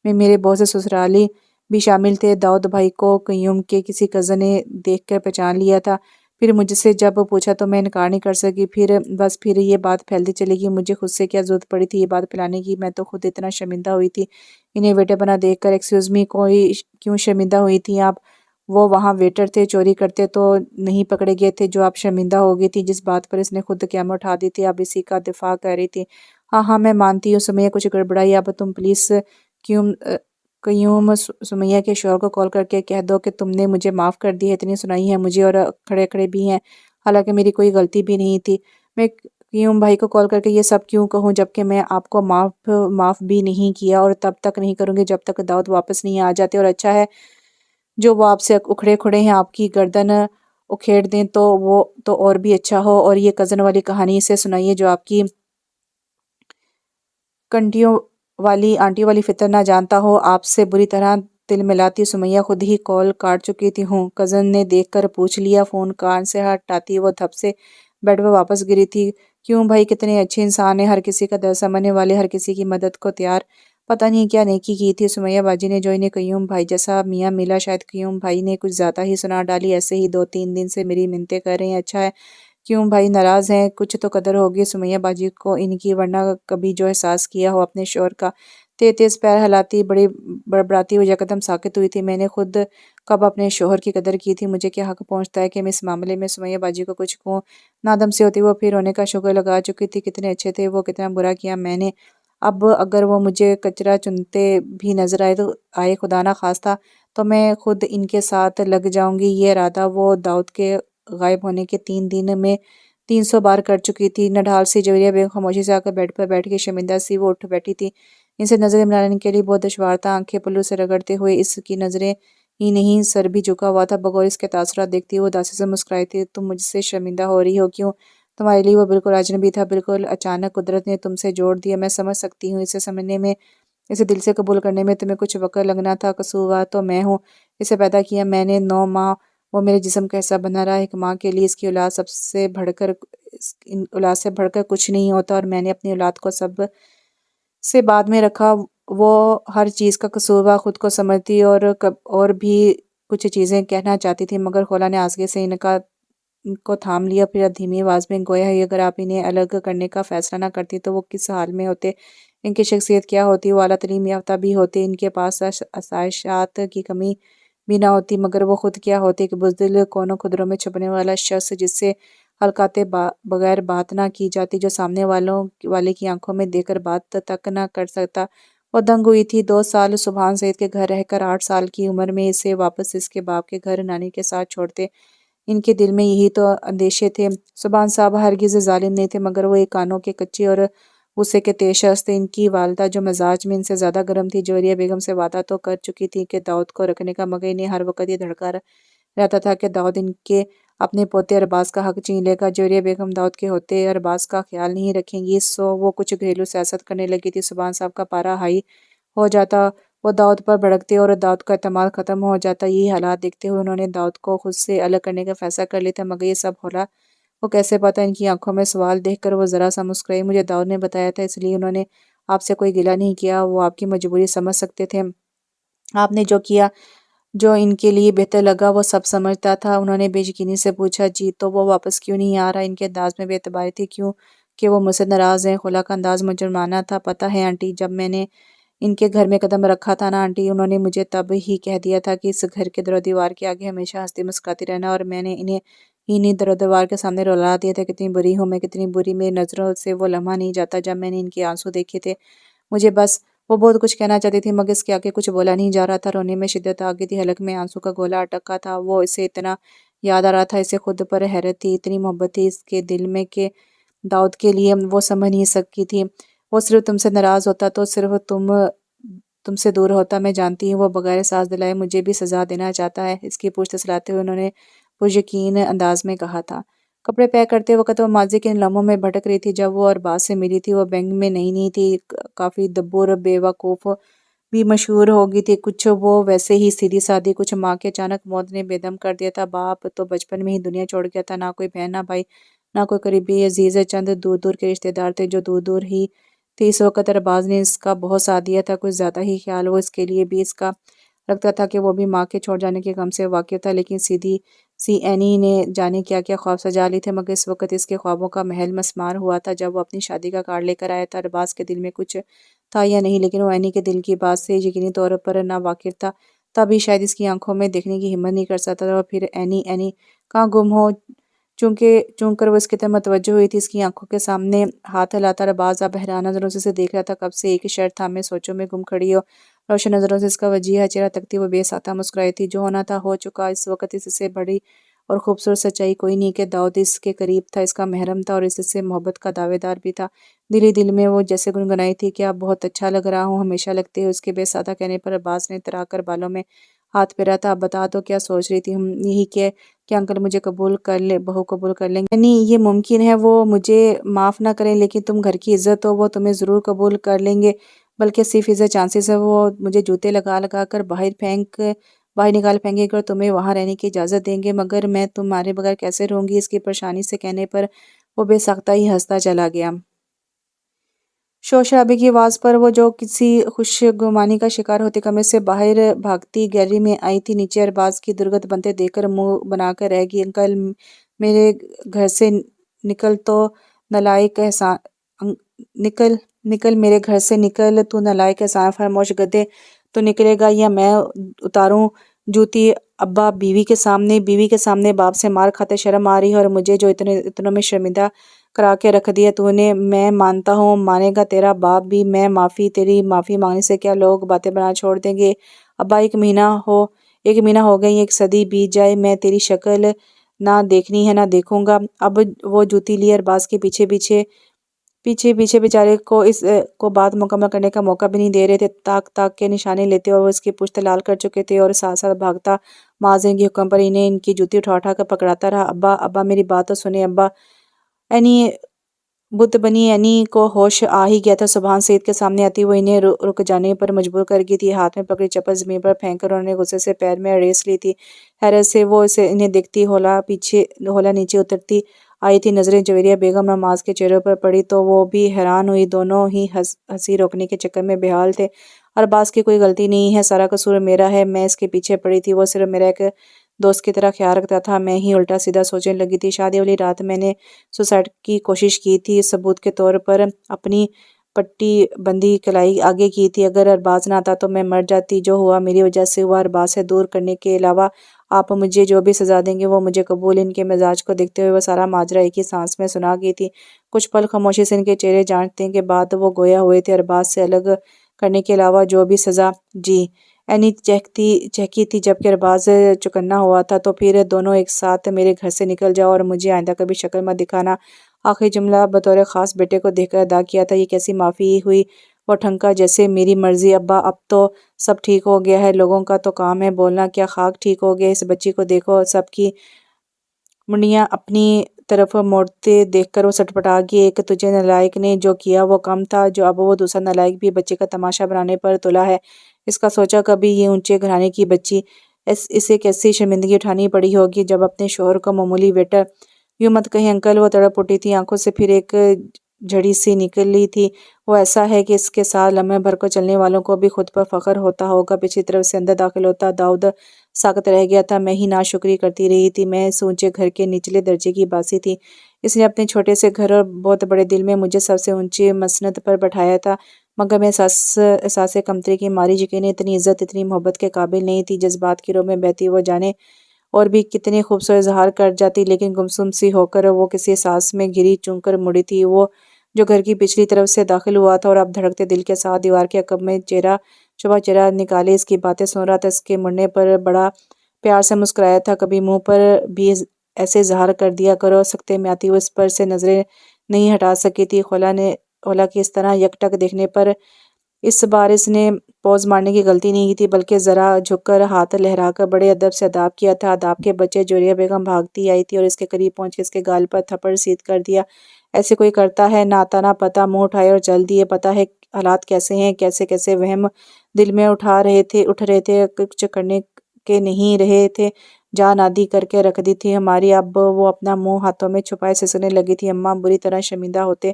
میں میرے بہت سے سسرالی بھی شامل تھے۔ داؤد بھائی کو قیوم کے کسی کزن نے دیکھ کر پہچان لیا تھا۔ پھر مجھ سے جب پوچھا تو میں انکار نہیں کر سکی، پھر یہ بات پھیلتی چلی گئی، مجھے خود سے کیا ضرورت پڑی تھی یہ بات پھیلانے کی، میں تو خود اتنا شرمندہ ہوئی تھی انہیں ویٹر بنا دیکھ کر۔ ایکسکیوز می، کوئی کیوں شرمندہ ہوئی تھی آپ؟ وہ وہاں ویٹر تھے، چوری کرتے تو نہیں پکڑے گئے تھے جو آپ شرمندہ ہو گئی تھی؟ جس بات پر اس نے خود قیامت اٹھا دی تھی اب اسی کا دفاع کر رہی تھی۔ ہاں ہاں میں مانتی ہوں سمیہ کچھ گڑبڑائی، اب تم پلیز قیوم قیوم سمیہ کے شوہر کو کال کر کے کہہ دو کہ تم نے مجھے معاف کر دی ہے، اتنی سنائی ہے مجھے اور کھڑے کھڑے بھی ہیں، حالانکہ میری کوئی غلطی بھی نہیں تھی۔ میں قیوم بھائی کو کال کر کے یہ سب کیوں کہوں جبکہ میں آپ کو معاف بھی نہیں کیا اور تب تک نہیں کروں گی جب تک داؤد واپس نہیں آ جاتے، اور اچھا ہے جو وہ آپ سے اکھڑے کھڑے ہیں آپ کی گردن اکھیڑ دیں تو وہ تو اور بھی اچھا ہو۔ اور یہ کزن والی کہانی اسے سنائیے جو آپ کی کنٹیوں والی آنٹی والی فطر نہ جانتا ہو، آپ سے بری طرح دل ملاتی۔ سمیہ خود ہی کال کاٹ چکی تھی۔ ہوں، کزن نے دیکھ کر پوچھ لیا۔ فون کان سے ہٹاتی وہ دھپ سے بیڈ پر واپس گری تھی۔ کیوں بھائی کتنے اچھے انسان ہیں، ہر کسی کا درد سمجھنے والے، ہر کسی کی مدد کو تیار۔ پتہ نہیں کیا نیکی کی تھی سمیہ باجی نے جو انہیں قیوم بھائی جیسا میاں ملا، شاید قیوم بھائی نے کچھ زیادہ ہی سنا ڈالی، ایسے ہی 2-3 دن سے میری منتیں کر رہے ہیں۔ اچھا ہے کیوں بھائی ناراض ہیں، کچھ تو قدر ہوگی سمیہ باجی کو ان کی، ورنہ کبھی جو احساس کیا ہو اپنے شوہر کا۔ تیز تیز پیر ہلاتی بڑی بڑبڑاتی ہوئی یکدم ساکت ہوئی تھی۔ میں نے خود کب اپنے شوہر کی قدر کی تھی، مجھے کیا حق پہنچتا ہے کہ میں اس معاملے میں سمیہ باجی کو کچھ کہوں؟ نادم سے ہوتی وہ پھر رونے کا شکر لگا چکی تھی۔ کتنے اچھے تھے وہ، کتنا برا کیا میں نے۔ اب اگر وہ مجھے کچرا چنتے بھی نظر آئے خدا نہ خواستہ تو میں خود ان کے ساتھ لگ جاؤں گی۔ یہ ارادہ وہ داؤد کے غائب ہونے کے 3 دن میں 300 بار کر چکی تھی۔ نڈھال سی جویریہ بیگم خاموشی سے آ کر بیڈ پر بیٹھ کے شرمندہ سی وہ اٹھ بیٹھی تھی۔ ان سے نظریں ملانے کے لیے بہت دشوار تھا، آنکھیں پلو سے رگڑتے ہوئے اس کی نظریں ہی نہیں سر بھی جھکا ہوا تھا۔ بغور اس کے تاثرات دیکھتی وہ اداسی سے مسکرائی تھی۔ تم مجھ سے شرمندہ ہو رہی ہو کیوں؟ تمہارے لیے وہ بالکل اجنبی تھا، بالکل اچانک قدرت نے تم سے جوڑ دیا۔ میں سمجھ سکتی ہوں، اسے سمجھنے میں، اسے دل سے قبول کرنے میں تمہیں کچھ وقت لگنا تھا، قصوروار تو میں ہوں، اسے پیدا کیا میں نے 9 ماہ وہ میرے جسم کا حصہ بنا رہا۔ ایک ماں کے لیے اس کی اولاد اولاد سے بڑھ کر کچھ نہیں ہوتا، اور میں نے اپنی اولاد کو سب سے بعد میں رکھا۔ وہ ہر چیز کا قصوروار خود کو سمجھتی اور بھی کچھ چیزیں کہنا چاہتی تھی، مگر خولا نے آسکے سے ان کو تھام لیا۔ پھر دھیمی آواز میں گویا ہے اگر آپ انہیں الگ کرنے کا فیصلہ نہ کرتی تو وہ کس حال میں ہوتے، ان کی شخصیت کیا ہوتی؟ وہ اعلیٰ تعلیم یافتہ بھی ہوتے، ان کے پاس آسائشات کی کمی بھی نہ ہوتی، مگر وہ خود کیا ہوتے؟ ایک بزدل کونوں خدروں میں چھپنے والا شخص جس سے حلقاتے بغیر بات نہ کی جاتی، جو سامنے والے کی آنکھوں میں دیکھ کر بات تک نہ کر سکتا۔ وہ دنگ ہوئی تھی۔ 2 سال سبحان سعید کے گھر رہ کر 8 سال کی عمر میں اسے واپس اس کے باپ کے گھر نانی کے ساتھ چھوڑتے، ان کے دل میں یہی تو اندیشے تھے۔ سبحان صاحب ہرگز ظالم نہیں تھے، مگر وہ ایک کانوں کے کچے اور غصے کے تیز شخص تھے۔ ان کی والدہ جو مزاج میں ان سے زیادہ گرم تھی، جویریہ بیگم سے وعدہ تو کر چکی تھی کہ داؤد کو رکھنے کا، مگر انہیں ہر وقت یہ دھڑکا رہتا تھا کہ داؤد ان کے اپنے پوتے ارباز کا حق چھین لے گا۔ جویریہ بیگم داؤد کے ہوتے ارباز کا خیال نہیں رکھیں گی، سو وہ کچھ گھریلو سیاست کرنے لگی تھی۔ سبحان صاحب کا پارا ہائی ہو جاتا، وہ داؤد پر بھڑکتے اور داؤد کا اعتماد ختم ہو جاتا۔ یہی حالات دیکھتے ہوئے انہوں نے داؤد کو خود سے الگ کرنے کا فیصلہ کر لیا تھا، مگر یہ سب ہو وہ کیسے پتا؟ ان کی آنکھوں میں سوال دیکھ کر وہ ذرا سا مسکرائی۔ مجھے داؤد نے بتایا تھا، اس لیے انہوں نے آپ سے کوئی گلہ نہیں کیا، وہ آپ کی مجبوری سمجھ سکتے تھے۔ آپ نے جو کیا، جو ان کے لیے بہتر لگا، وہ سب سمجھتا تھا۔ انہوں نے بے یقینی سے پوچھا، جی تو وہ واپس کیوں نہیں آ رہا؟ ان کے انداز میں بے اعتباری تھی۔ کیوں کہ وہ مجھ سے ناراض ہیں؟ خولا کا انداز مجرمانہ تھا۔ پتہ ہے آنٹی، جب میں نے ان کے گھر میں قدم رکھا تھا نا آنٹی، انہوں نے مجھے تب ہی کہہ دیا تھا کہ اس گھر کے در و دیوار کے آگے ہمیشہ ہنستی مسکراتی رہنا، اور میں نے انہیں ہی در و دیوار کے سامنے رلا دیا تھا۔ کتنی بری ہوں میں، کتنی بری! میری نظروں سے وہ لمحہ نہیں جاتا جب میں نے ان کے آنسو دیکھے تھے۔ مجھے بس وہ بہت کچھ کہنا چاہتی تھی، مگر اس کے آگے کچھ بولا نہیں جا رہا تھا۔ رونے میں شدت آ گئی تھی، حلق میں آنسو کا گولا اٹکا تھا۔ وہ اسے اتنا یاد آ رہا تھا، اسے خود پر حیرت تھی، اتنی محبت تھی اس کے دل میں کہ داؤد کے لیے وہ سمجھ نہیں سکی تھی۔ وہ صرف تم سے ناراض ہوتا تو صرف تم سے دور ہوتا، میں جانتی ہوں۔ وہ بغیر سانس دلائے مجھے بھی سزا دینا چاہتا ہے، اس کی پوچھ تسلاتے ہوئے انہوں نے پریقین انداز میں کہا تھا۔ کپڑے پیک کرتے وقت وہ ماضی کے ان لمحوں میں بھٹک رہی تھی جب وہ ارباز سے ملی تھی۔ وہ بینک میں نئی تھی، کافی دبور بے وقوف بھی مشہور ہو گئی تھی، کچھ وہ ویسے ہی سیدھی سادھی، کچھ ماں کے اچانک موت نے بے دم کر دیا تھا۔ باپ تو بچپن میں ہی دنیا چھوڑ گیا تھا، نہ کوئی بہن نہ بھائی، نہ کوئی قریبی عزیز، چند دور دور کے رشتے دار تھے جو دور دور ہی تھے۔ اس وقت ارباز نے اس کا بہت ساتھ دیا تھا، کچھ زیادہ ہی خیال وہ اس کے لیے بھی اس کا لگتا تھا کہ وہ بھی ماں کے چھوڑ جانے کے غم سے واقف تھا، لیکن سیدھی سی اینی نے جانے کیا کیا خواب سجا لی تھے، مگر اس وقت اس کے خوابوں کا محل مسمار ہوا تھا۔ جب وہ اپنی شادی کا کارڈ لے کر آیا تھا، ارباز کے دل میں کچھ تھا یا نہیں، لیکن وہ اینی کے دل کی بات سے یقینی طور پر نا واقف تھا۔ تب بھی شاید اس کی آنکھوں میں دیکھنے کی ہمت نہیں کر سکتا تھا، اور پھر اینی اینی کہاں گم ہو چونکہ کر وہ اس کی طرف متوجہ ہوئی تھی، اس کی آنکھوں کے سامنے ہاتھ ہلاتا ارباز اب حیران نظروں سے اسے دیکھ رہا تھا۔ کب سے ایک ہی شرط تھامے سوچوں میں گم کھڑی ہو، روشن نظروں سے اس کا وجیہہ چہرہ تکتی وہ بے ساختہ مسکرائی تھی۔ جو ہونا تھا ہو چکا، اس وقت اس سے بڑی اور خوبصورت سچائی کوئی نہیں کہ داؤد اس کے قریب تھا، اس کا محرم تھا اور اس سے محبت کا دعوے دار بھی تھا۔ دل ہی دل میں وہ جیسے گنگنائی تھی کہ آپ بہت اچھا لگ رہا ہوں، ہمیشہ لگتے ہو۔ اس کے بے سادہ کہنے پر ارباز نے اترا کر بالوں میں ہاتھ پھیرا تھا۔ اب بتا تو کیا سوچ رہی تھی؟ یہی کہ انکل مجھے قبول کر لیں، بہو قبول کر لیں گے؟ یعنی یہ ممکن ہے وہ مجھے معاف نہ کریں، لیکن تم گھر کی عزت ہو، وہ تمہیں ضرور قبول کر لیں گے۔ بلکہ 100% چانسز ہے وہ مجھے جوتے لگا لگا کر باہر نکال پھینکیں گے اور تمہیں وہاں رہنے کی اجازت دیں گے، مگر میں تمہارے بغیر کیسے رہوں گی؟ اس کی پریشانی سے کہنے پر وہ بے ساختہ ہی ہنستا چلا گیا۔ شور شرابے کی آواز پر وہ جو کسی خوشگمانی کا شکار ہوتی کمرے سے باہر بھاگتی گیلری میں آئی تھی، نیچے ارباز کی درگت بنتے دیکھ کر منہ بنا کر رہ گئی۔ انکل میرے گھر سے نکل تو نالائق نکل میرے گھر سے نکل تو نالائق احسان فراموش گدھے، تو نکلے گا یا میں اتاروں جوتی؟ ابا بیوی کے سامنے باپ سے مار کھاتے شرم آ رہی ہے، اور مجھے جو اتنوں میں شرمندہ کرا کے رکھ دیا تو نے۔ میں مانتا ہوں، مانے گا تیرا باپ بھی۔ میں تیری معافی مانگنے سے کیا لوگ باتیں بنا چھوڑ دیں گے؟ ابا ایک مہینہ ہو گئی، ایک صدی بیت جائے، میں تیری شکل نہ دیکھنی ہے نہ دیکھوں گا۔ اب وہ جوتی لیے ارباز کے پیچھے بیچارے کو بات مکمل کرنے کا موقع بھی نہیں دے رہے تھے۔ تاک کے نشانے لیتے اور وہ اس کی پشت لال کر چکے تھے، اور ساتھ ساتھ بھاگتا ماذرین کے حکم پر انہیں ان کی جوتی اٹھا کر پکڑاتا رہا۔ ابا میری بات تو سنیں ابا۔ اینی بت بنی اینی کو ہوش آ ہی گیا تھا۔ سبحان سعید کے سامنے آتی وہ انہیں رک جانے پر مجبور کر گئی تھی۔ ہاتھ میں پکڑی چپل زمین پر پھینک کر انہوں نے غصے سے پیر میں ریس لی تھی۔ حیرت سے وہ انہیں دیکھتی ہولا نیچے اترتی آئی تھی۔ نظریں جویریہ بیگم نماز کے چہرے پر پڑی تو وہ بھی حیران ہوئی۔ دونوں ہی ہنسی روکنے کے چکر میں بحال تھے۔ ارباز کی کوئی غلطی نہیں ہے، سارا قصور میرا ہے، میں اس کے پیچھے پڑی تھی، وہ صرف میرا ایک دوست کی طرح خیال رکھتا تھا، میں ہی الٹا سیدھا سوچنے لگی تھی۔ شادی والی رات میں نے سوسائڈ کی کوشش کی تھی، ثبوت کے طور پر اپنی پٹی بندی کلائی آگے کی تھی۔ اگر ارباز نہ آتا تو میں مر جاتی، جو ہوا میری وجہ سے ہوا۔ ارباز سے دور کرنے کے علاوہ آپ مجھے جو بھی سزا دیں گے وہ مجھے قبول۔ ان کے مزاج کو دیکھتے ہوئے وہ سارا ماجرا ایک ہی سانس میں سنا گئی تھی۔ کچھ پل خاموشی سے ان کے چہرے جانچنے کے بعد وہ گویا ہوئے تھے، ارباز سے الگ کرنے کے علاوہ جو بھی سزا۔ جی اینی چہکی تھی، جبکہ ارباز چکنا ہوا تھا۔ تو پھر دونوں ایک ساتھ میرے گھر سے نکل جاؤ اور مجھے آئندہ کبھی شکل مت دکھانا۔ آخری جملہ بطور خاص بیٹے کو دیکھ کر ادا کیا تھا۔ یہ کیسی معافی ہوئی؟ وہ ٹھنکا جیسے میری مرضی ابا، اب تو سب ٹھیک ہو گیا ہے، لوگوں کا تو کام ہے بولنا، کیا خاک ٹھیک ہو گیا؟ اس بچی کو دیکھو۔ سب کی منڈیاں اپنی طرف موڑتے دیکھ کر وہ سٹپٹا گئی۔ ایک تجھے نالائق نے جو کیا وہ کم تھا، جو اب وہ دوسرا نالائق بھی بچے کا تماشا بنانے پر تلا ہے۔ اس کا سوچا کبھی؟ یہ اونچے گھرانے کی بچی، اسے کیسی شرمندگی اٹھانی پڑی ہوگی جب اپنے شوہر کو معمولی ویٹر۔ یوں مت کہیں انکل، وہ تڑپ اٹھی تھی، آنکھوں سے پھر ایک جھڑی سی نکلی تھی۔ وہ ایسا ہے کہ اس کے ساتھ لمحے بھر کو چلنے والوں کو بھی خود پر فخر ہوتا ہوگا۔ پچھلی طرف سے اندر داخل ہوتا داؤد ساکت رہ گیا تھا۔ میں ہی ناشکری کرتی رہی تھی، میں اس اونچے گھر کے نچلے درجے کی باسی تھی۔ اس نے اپنے چھوٹے سے گھر اور بہت بڑے دل میں مجھے سب سے اونچی مسند پر بٹھایا تھا، مگر میں احساس کمتری کی ماری یقیناً اتنی عزت، اتنی محبت کے قابل نہیں تھی۔ جذبات کی رو میں بہتی وہ جانے اور بھی کتنے خوبصورت اظہار کر جاتی، لیکن گمسم سی ہو کر وہ کسی احساس میں گری چونک کر مڑی تھی۔ وہ جو گھر کی پچھلی طرف سے داخل ہوا تھا اور اب دھڑکتے دل کے ساتھ دیوار کے عقب میں چھپا چہرہ نکالے اس کی باتیں سن رہا تھا، اس کے مڑنے پر بڑا پیار سے مسکرایا تھا۔ کبھی منہ پر بھی ایسے اظہار کر دیا کرو۔ سکتے میں آتی وہ اس پر سے نظریں نہیں ہٹا سکی تھی۔ خولا کی اس طرح یک ٹک دیکھنے پر اس بار اس نے پوز مارنے کی غلطی نہیں کی تھی، بلکہ ذرا جھک کر ہاتھ لہرا کر بڑے ادب سے اداب کیا تھا۔ اداب کے بچے جویریہ بیگم بھاگتی آئی تھی اور اس کے قریب پہنچ کے اس کے گال پر تھپڑ سیدھ کر دیا۔ ایسے کوئی کرتا ہے؟ نہ آتا نہ پتا، منہ اٹھائے اور چل دیے۔ پتہ ہے حالات کیسے ہیں، کیسے کیسے وہم دل میں اٹھ رہے تھے، کچھ کرنے کے نہیں رہے تھے، جان آدھی کر کے رکھ دی تھی ہماری۔ اب وہ اپنا منہ ہاتھوں میں چھپائے سسکنے لگی تھی۔ اماں بری طرح شرمندہ ہوتے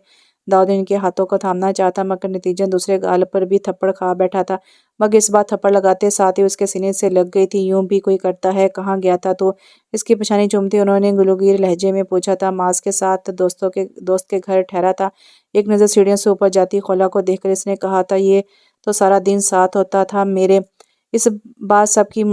داؤد ان کے ہاتھوں کو تھامنا چاہتا مگر نتیجن دوسرے گال پر بھی تھپڑ کھا بیٹھا تھا، مگر اس بار تھپڑ لگاتے ساتھ ہی اس کے سینے سے لگ گئی تھی۔ یوں بھی کوئی کرتا ہے؟ کہاں گیا تھا تو؟ اس کی پیشانی چومتے انہوں نے گلوگیر لہجے میں پوچھا تھا۔ معاذ کے ساتھ دوست کے گھر ٹھہرا تھا۔ ایک نظر سیڑھیوں سے اوپر جاتی خولا کو دیکھ کر اس نے کہا تھا، یہ تو سارا دن ساتھ ہوتا تھا میرے۔ اس بات سب کی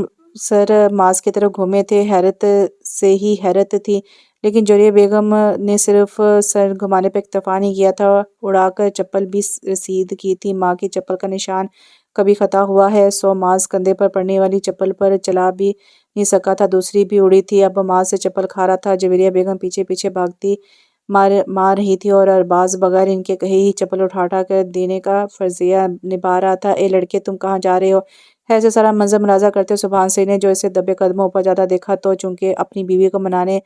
سر معاذ کی طرف گھومے تھے۔ حیرت سے ہی حیرت تھی، لیکن جوہریہ بیگم نے صرف سر گھمانے پر اکتفا نہیں کیا تھا، اڑا کر چپل بھی رسید کی تھی۔ ماں کی چپل کا نشان کبھی خطا ہوا ہے؟ سو معاذ کندھے پر پڑنے والی چپل پر چلا بھی نہیں سکا تھا، دوسری بھی اڑی تھی۔ اب معاذ سے چپل کھا رہا تھا۔ جویریہ بیگم پیچھے پیچھے بھاگتی مار رہی تھی اور ارباز بغیر ان کے کہے ہی چپل اٹھا کر دینے کا فرضیہ نبھا رہا تھا۔ اے لڑکے، تم کہاں جا رہے ہو؟ خیر سے سارا منظر ملاحظہ کرتے سبحان سید نے جو اسے دبے قدموں اوپر جاتا دیکھا تو چونکہ اپنی بیوی کو منانے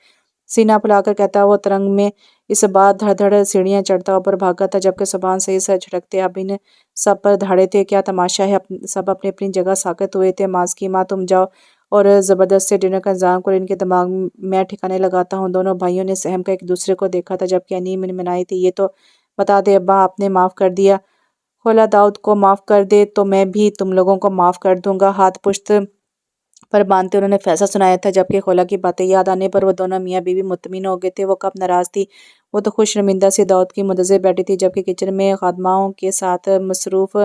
سینہ پھلا کر کہتا وہ ترنگ میں اس بار دھڑ دھڑ سیڑھیاں چڑھتا اوپر بھاگا تھا، جبکہ سبحان سید سر جھٹکتے اب ان سب پر دھاڑے تھے۔ کیا تماشا ہے! سب اپنی اپنی جگہ ساکت ہوئے تھے۔ معاذ کی ماں، تم جاؤ اور زبردست سے ڈنر کا انتظام کرو، ان کے دماغ میں ٹھکانے لگاتا ہوں۔ دونوں بھائیوں نے سہم کر ایک دوسرے کو دیکھا تھا، جبکہ انیس منمنائی تھی۔ یہ تو بتا دے ابا، آپ نے معاف کر دیا؟ خولا داؤد کو معاف کر دے تو میں بھی تم لوگوں کو معاف کر دوں گا۔ ہاتھ پشت پر باندھتے انہوں نے فیصلہ سنایا تھا، جبکہ خولا کی باتیں یاد آنے پر وہ دونوں میاں بیوی مطمئن ہو گئے تھے۔ وہ کب ناراض تھی؟ وہ تو خوش شرمندہ سی داؤد کی منتظر بیٹھی تھی، جبکہ کچن میں خادماؤں کے ساتھ مصروف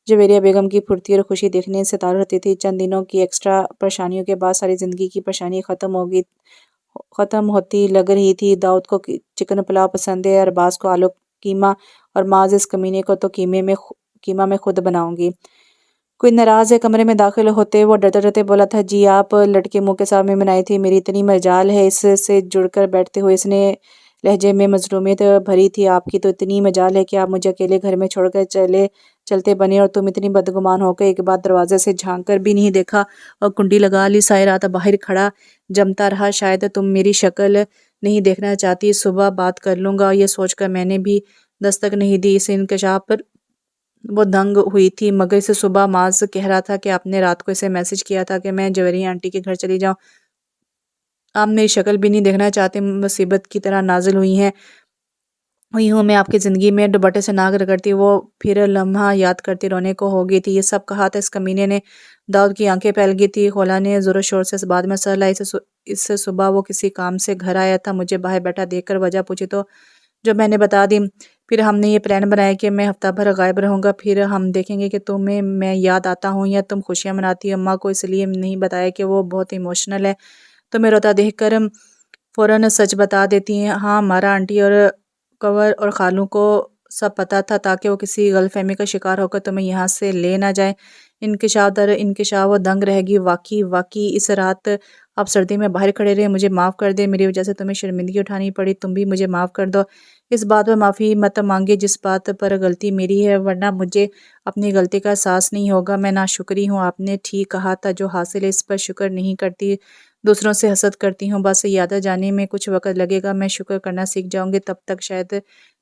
جویریہ بیگم کی پھرتی اور خوشی دیکھنے سے تعارف رہتی تھی۔ چند دنوں کی ایکسٹرا پریشانیوں کے بعد ساری زندگی کی پریشانی ختم ہوتی لگ رہی تھی۔ داؤد کو چکن پلاؤ پسند ہے، ارباز کو آلو قیمہ، اور معاذ اس کمینے کو تو قیمہ میں خود بناؤں گی۔ کوئی ناراض ہے؟ کمرے میں داخل ہوتے وہ ڈرتے ڈرتے بولا تھا۔ جی آپ؟ لڑکے منہ کے ساتھ منمنائی تھی۔ میری اتنی مجال ہے؟ اس سے جڑ کر بیٹھتے ہوئے اس نے لہجے میں مظلومیت بھری تھی۔ آپ کی تو اتنی مجال ہے کہ آپ مجھے اکیلے گھر میں چھوڑ کر چلتے بنے، اور تم اتنی بدگمان ہو کر ایک بار دروازے سے جھانک کر بھی نہیں دیکھا اور کنڈی لگا لی۔ ساری رات باہر کھڑا جمتا رہا۔ شاید تم میری شکل نہیں دیکھنا چاہتی، صبح بات کر لوں گا، یہ سوچ کر میں نے بھی دستک نہیں دی۔ اس انکشاف پر وہ دنگ ہوئی تھی، مگر اسے صبح معاذ کہہ رہا تھا کہ آپ نے رات کو اسے میسج کیا تھا کہ میں جویریہ آنٹی کے گھر چلی جاؤں۔ آپ میری شکل بھی نہیں دیکھنا چاہتے، مصیبت کی طرح نازل ہوئی ہوں میں آپ کی زندگی میں۔ دوپٹے سے ناک رگڑتی وہ پھر لمحہ یاد کرتی رونے کو ہو گئی تھی۔ یہ سب کہا تھا اس کمینے نے؟ داؤد کی آنکھیں پھیل گئی تھی۔ خولا نے زور و شور سے اس بات میں سر لائی۔ اس صبح وہ کسی کام سے گھر آیا تھا، مجھے باہر بیٹھا دیکھ کر وجہ پوچھی تو جو میں نے بتا دی۔ پھر ہم نے یہ پلان بنایا کہ میں ہفتہ بھر غائب رہوں گا، پھر ہم دیکھیں گے کہ تمہیں میں یاد آتا ہوں یا تم خوشیاں مناتی ہو۔ اماں کو اس لیے نہیں بتایا کہ وہ بہت ایموشنل ہے، تمہیں روتا دیکھ کر فوراً سچ بتا دیتی ہیں۔ ہاں، ہمارا آنٹی اور کنور اور خالوں کو سب پتا تھا، تاکہ وہ کسی غلط فہمی کا شکار ہو کر تمہیں یہاں سے لے نہ جائیں۔ انکشاف در انکشاف وہ دنگ رہ گئی۔ واقعی اس رات آپ سردی میں باہر کھڑے رہے۔ مجھے معاف کر دے، میری وجہ سے تمہیں شرمندگی اٹھانی پڑی، تم بھی مجھے معاف کر دو۔ اس بات پر معافی مت مانگے جس بات پر غلطی میری ہے، ورنہ مجھے اپنی غلطی کا احساس نہیں ہوگا۔ میں ناشکری ہوں۔ آپ نے ٹھیک کہا تھا، جو حاصل ہے اس پر شکر نہیں کرتی، دوسروں سے حسد کرتی ہوں۔ بس یاد جانے میں کچھ وقت لگے گا، میں شکر کرنا سیکھ جاؤں گی، تب تک شاید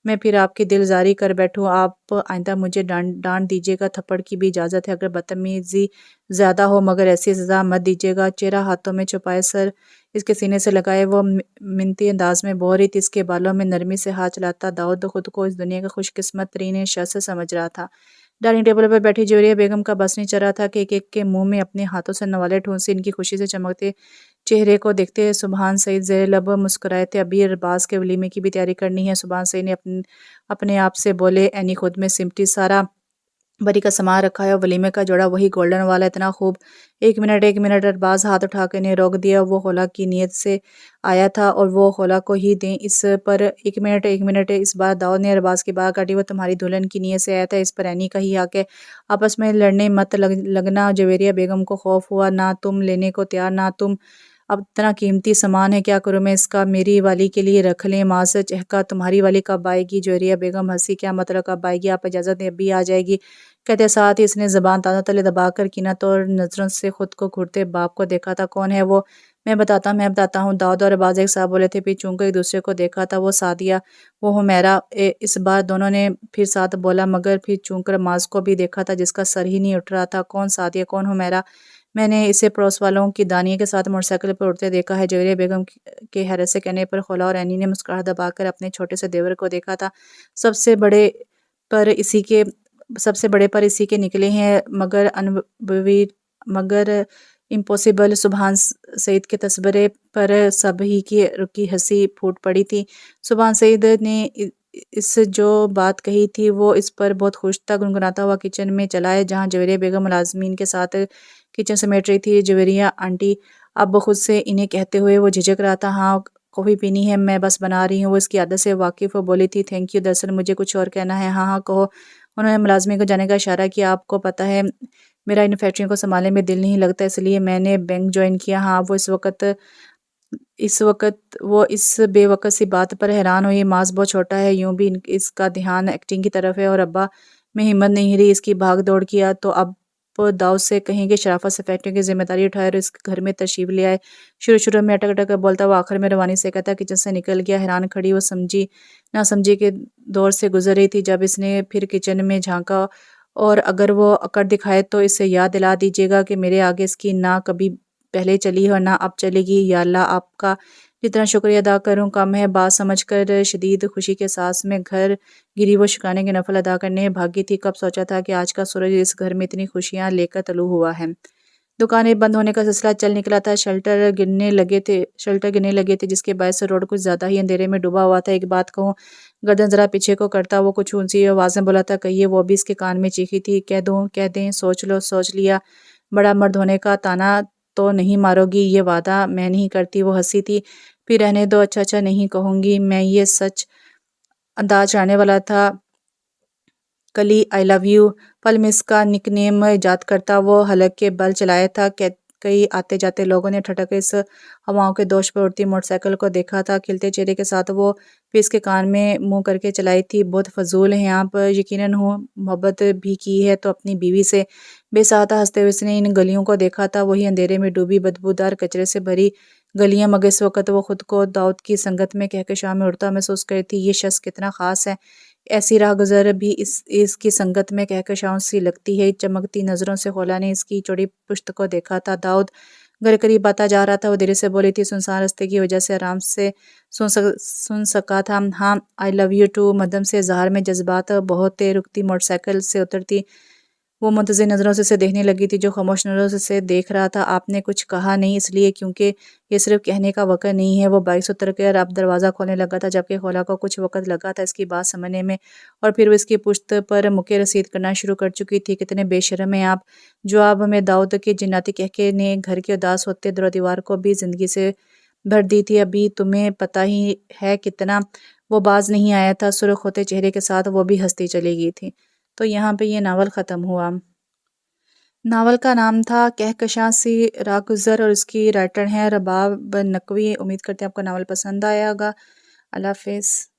میں پھر آپ کی دل زاری کر بیٹھوں۔ آپ آئندہ مجھے ڈانٹ دیجیے گا، تھپڑ کی بھی اجازت ہے اگر بدتمیزی زیادہ ہو، مگر ایسی سزا مت دیجیے گا۔ چہرہ ہاتھوں میں چھپائے سر اس کے سینے سے لگائے وہ منتی انداز میں بول رہی تھی۔ اس کے بالوں میں نرمی سے ہاتھ چلاتا داؤد خود کو اس دنیا کا خوش قسمت ترین شخص سمجھ رہا تھا۔ ڈائننگ ٹیبل پر بیٹھی جویریہ بیگم کا بس نہیں چل رہا تھا کہ ایک ایک کے منہ میں اپنے ہاتھوں سے نوالے ٹھونسے ان کی خوشی سے چمکتے چہرے کو دیکھتے سبحان سید زیر لب مسکرائے تھے۔ ابھی ارباز کے ولیمے کی بھی تیاری کرنی ہے، سبحان سید نے اپنے آپ سے بولے۔ اینی خود میں سمٹی سارا بری کا سامان رکھا ہے اور ولیمے کا جوڑا وہی گولڈن والا اتنا خوب۔ ایک منٹ ارباز ہاتھ اٹھا کے نے روک دیا۔ وہ خولا کی نیت سے آیا تھا اور وہ خولا کو ہی دیں۔ اس پر ایک منٹ اس بار داؤد نے ارباز کی بات کاٹی۔ وہ تمہاری دلہن کی نیت سے آیا تھا، اس پر اینی کا ہی حق ہے۔ آپس میں لڑنے مت لگنا۔ جویریہ بیگم کو خوف ہوا، نہ تم لینے کو تیار نہ تم۔ اب اتنا قیمتی سامان ہے، کیا کروں میں اس کا؟ میری والی کے لیے رکھ لیں۔ معاذ چہکا، تمہاری والی کب آئے گی؟ جویریہ بیگم ہنسی، کیا مطلب کب آئے گی؟ آپ اجازت دیں ابھی آ جائے گی۔ کہتے ساتھ ہی اس نے زبان دانتوں تلے دبا کر کینت اور نظروں سے خود کو گھورتے باپ کو دیکھا تھا۔ کون ہے وہ؟ میں بتاتا ہوں۔ داؤد اور ارباز ایک ساتھ بولے تھے، پھر چونکہ ایک دوسرے کو دیکھا تھا۔ وہ سعدیہ، وہ حمیرہ۔ اس بار دونوں نے پھر ساتھ بولا، مگر پھر چون کر معاذ کو بھی دیکھا تھا جس کا سر ہی نہیں اٹھ رہا تھا۔ کون سعدیہ، کون حمیرہ؟ میں نے اسے پڑوس والوں کی دانیہ کے ساتھ موٹر سائیکل پر اڑتے دیکھا ہے۔ جویریہ بیگم کے حیرت سے کہنے پر خولا اور عینی نے مسکراہٹ دبا کر اپنے چھوٹے سے دیور کو دیکھا تھا۔ سب سے بڑے پر اسی کے نکلے ہیں، مگر امپوسیبل۔ سبحان سعید کے تصورے پر سب ہی کی رکی ہنسی پھوٹ پڑی تھی۔ سبحان سعید نے اس جو بات کہی تھی وہ اس پر بہت خوش تھا۔ گنگناتا ہوا کچن میں چلا آیا جہاں جویریہ بیگم ملازمین کے ساتھ کچن سمیٹ رہی تھی۔ جویریہ آنٹی اب خود سے انہیں کہتے ہوئے وہ جھجک رہا تھا۔ ہاں کافی پینی ہے؟ میں بس بنا رہی ہوں۔ وہ اس کی عادت سے واقف وہ بولی تھی۔ تھینک یو، دراصل مجھے کچھ اور کہنا ہے۔ ہاں ہاں کہو۔ انہوں نے ملازمین کو جانے کا اشارہ کیا۔ آپ کو پتہ ہے میرا ان فیکٹریوں کو سنبھالنے میں دل نہیں لگتا، اس لیے میں نے بینک جوائن کیا۔ ہاں وہ اس بے وقت سی بات پر حیران ہوئی۔ ماس بہت چھوٹا ہے، یوں بھی اس کا دھیان ایکٹنگ کی طرف ہے، اور ابا میں ہمت نہیں رہی اس کی بھاگ دوڑ کیا تو اب داؤد سے کہیں کہ شرافت سے فیکٹریوں کی ذمہ داری اٹھائے اور اس گھر میں تشریف لے آئے۔ شروع میں اٹک اٹک بولتا وہ آخر میں روانی سے کہتا کچن سے نکل گیا۔ حیران کھڑی وہ نہ سمجھی کے دور سے گزر رہی تھی۔ جب اس نے پھر کچن میں جھانکا اور اگر وہ اکڑ دکھائے تو اسے یاد دلا دیجیے گا کہ میرے آگے اس کی نہ کبھی پہلے چلی ہے اور نہ اب چلے گی۔ یا اللہ آپ کا جتنا شکریہ ادا کروں کم ہے۔ بات سمجھ کر شدید خوشی کے سانس میں گھر گری وہ شکرانے کے نفل ادا کرنے بھاگی تھی۔ کب سوچا تھا کہ آج کا سورج اس گھر میں اتنی خوشیاں لے کر طلوع ہوا ہے۔ دکانیں بند ہونے کا سلسلہ چل نکلا تھا۔ شٹر گرنے لگے تھے جس کے باعث روڈ کچھ زیادہ ہی اندھیرے میں ڈوبا ہوا تھا۔ ایک بات کہوں؟ گردن ذرا پیچھے کو کرتا وہ کچھ اونچی آواز میں بولا تھا۔ کہیے؟ وہ بھی اس کے کان میں چیخی تھی۔ کہہ دیں؟ سوچ لیا؟ بڑا مرد ہونے کا طعنہ تو نہیں مارو گی؟ یہ وعدہ میں نہیں کرتی۔ وہ ہنسی تھی۔ پھر رہنے دو۔ اچھا نہیں کہوں گی میں، یہ سچ انداز چڑھانے والا تھا۔ کلی آئی لو یو پل میں اس کا نک نیم ایجاد کرتا وہ حلق کے بل چلایا تھا۔ کئی آتے جاتے لوگوں نے ٹھٹک اس ہواؤں کے دوش پر اڑتی موٹر سائیکل کو دیکھا تھا۔ کھلتے چہرے کے ساتھ وہ بھی اس کے کان میں منہ کر کے چلائی تھی۔ بہت فضول ہیں آپ، یقیناً محبت بھی کی ہے تو اپنی بیوی سے۔ بے ساختہ ہنستے ہوئے اس نے ان گلیوں کو دیکھا تھا، وہی اندھیرے میں ڈوبی بدبودار کچرے سے بھری گلیاں، مگر اس وقت وہ خود کو داؤد کی سنگت میں کہکشاں میں اڑتا محسوس کرتی تھی۔ یہ شخص کتنا خاص ہے، ایسی راہ گزر بھی اس کی سنگت میں کہکشاؤں سی لگتی ہے۔ چمکتی نظروں سے خولا نے اس کی چوڑی پشت کو دیکھا تھا۔ داؤد گھر قریب آتا جا رہا تھا۔ وہ دھیرے سے بولی تھی، سنسان رستے کی وجہ سے آرام سے سن سکا تھا۔ ہاں آئی لو یو ٹو۔ مدھم سے اظہار میں جذبات بہت تھے۔ رکتی موٹر سائیکل سے اترتی وہ منتظر نظروں سے اسے دیکھنے لگی تھی جو خاموش نظروں سے اسے دیکھ رہا تھا۔ آپ نے کچھ کہا نہیں، اس لیے کیونکہ یہ صرف کہنے کا وقت نہیں ہے۔ وہ بائک سے اتر کر اب دروازہ کھولنے لگا تھا جبکہ خولا کو کچھ وقت لگا تھا اس کی بات سمجھنے میں، اور پھر وہ اس کی پشت پر مکے رسید کرنا شروع کر چکی تھی۔ کتنے بے شرم ہیں آپ! جواب میں داؤد کے جناتی کہکے نے گھر کے اداس ہوتے در و دیوار کو بھی زندگی سے بھر دی تھی۔ ابھی تمہیں پتہ ہی ہے کتنا؟ وہ باز نہیں آیا تھا۔ سرخ ہوتے چہرے کے ساتھ وہ بھی ہنستی چلی گئی تھی۔ تو یہاں پہ یہ ناول ختم ہوا۔ ناول کا نام تھا کہکشاں سی راہ گزر اور اس کی رائٹر ہیں رباب نقوی۔ امید کرتے ہیں آپ کو ناول پسند آیا ہوگا۔ اللہ حافظ۔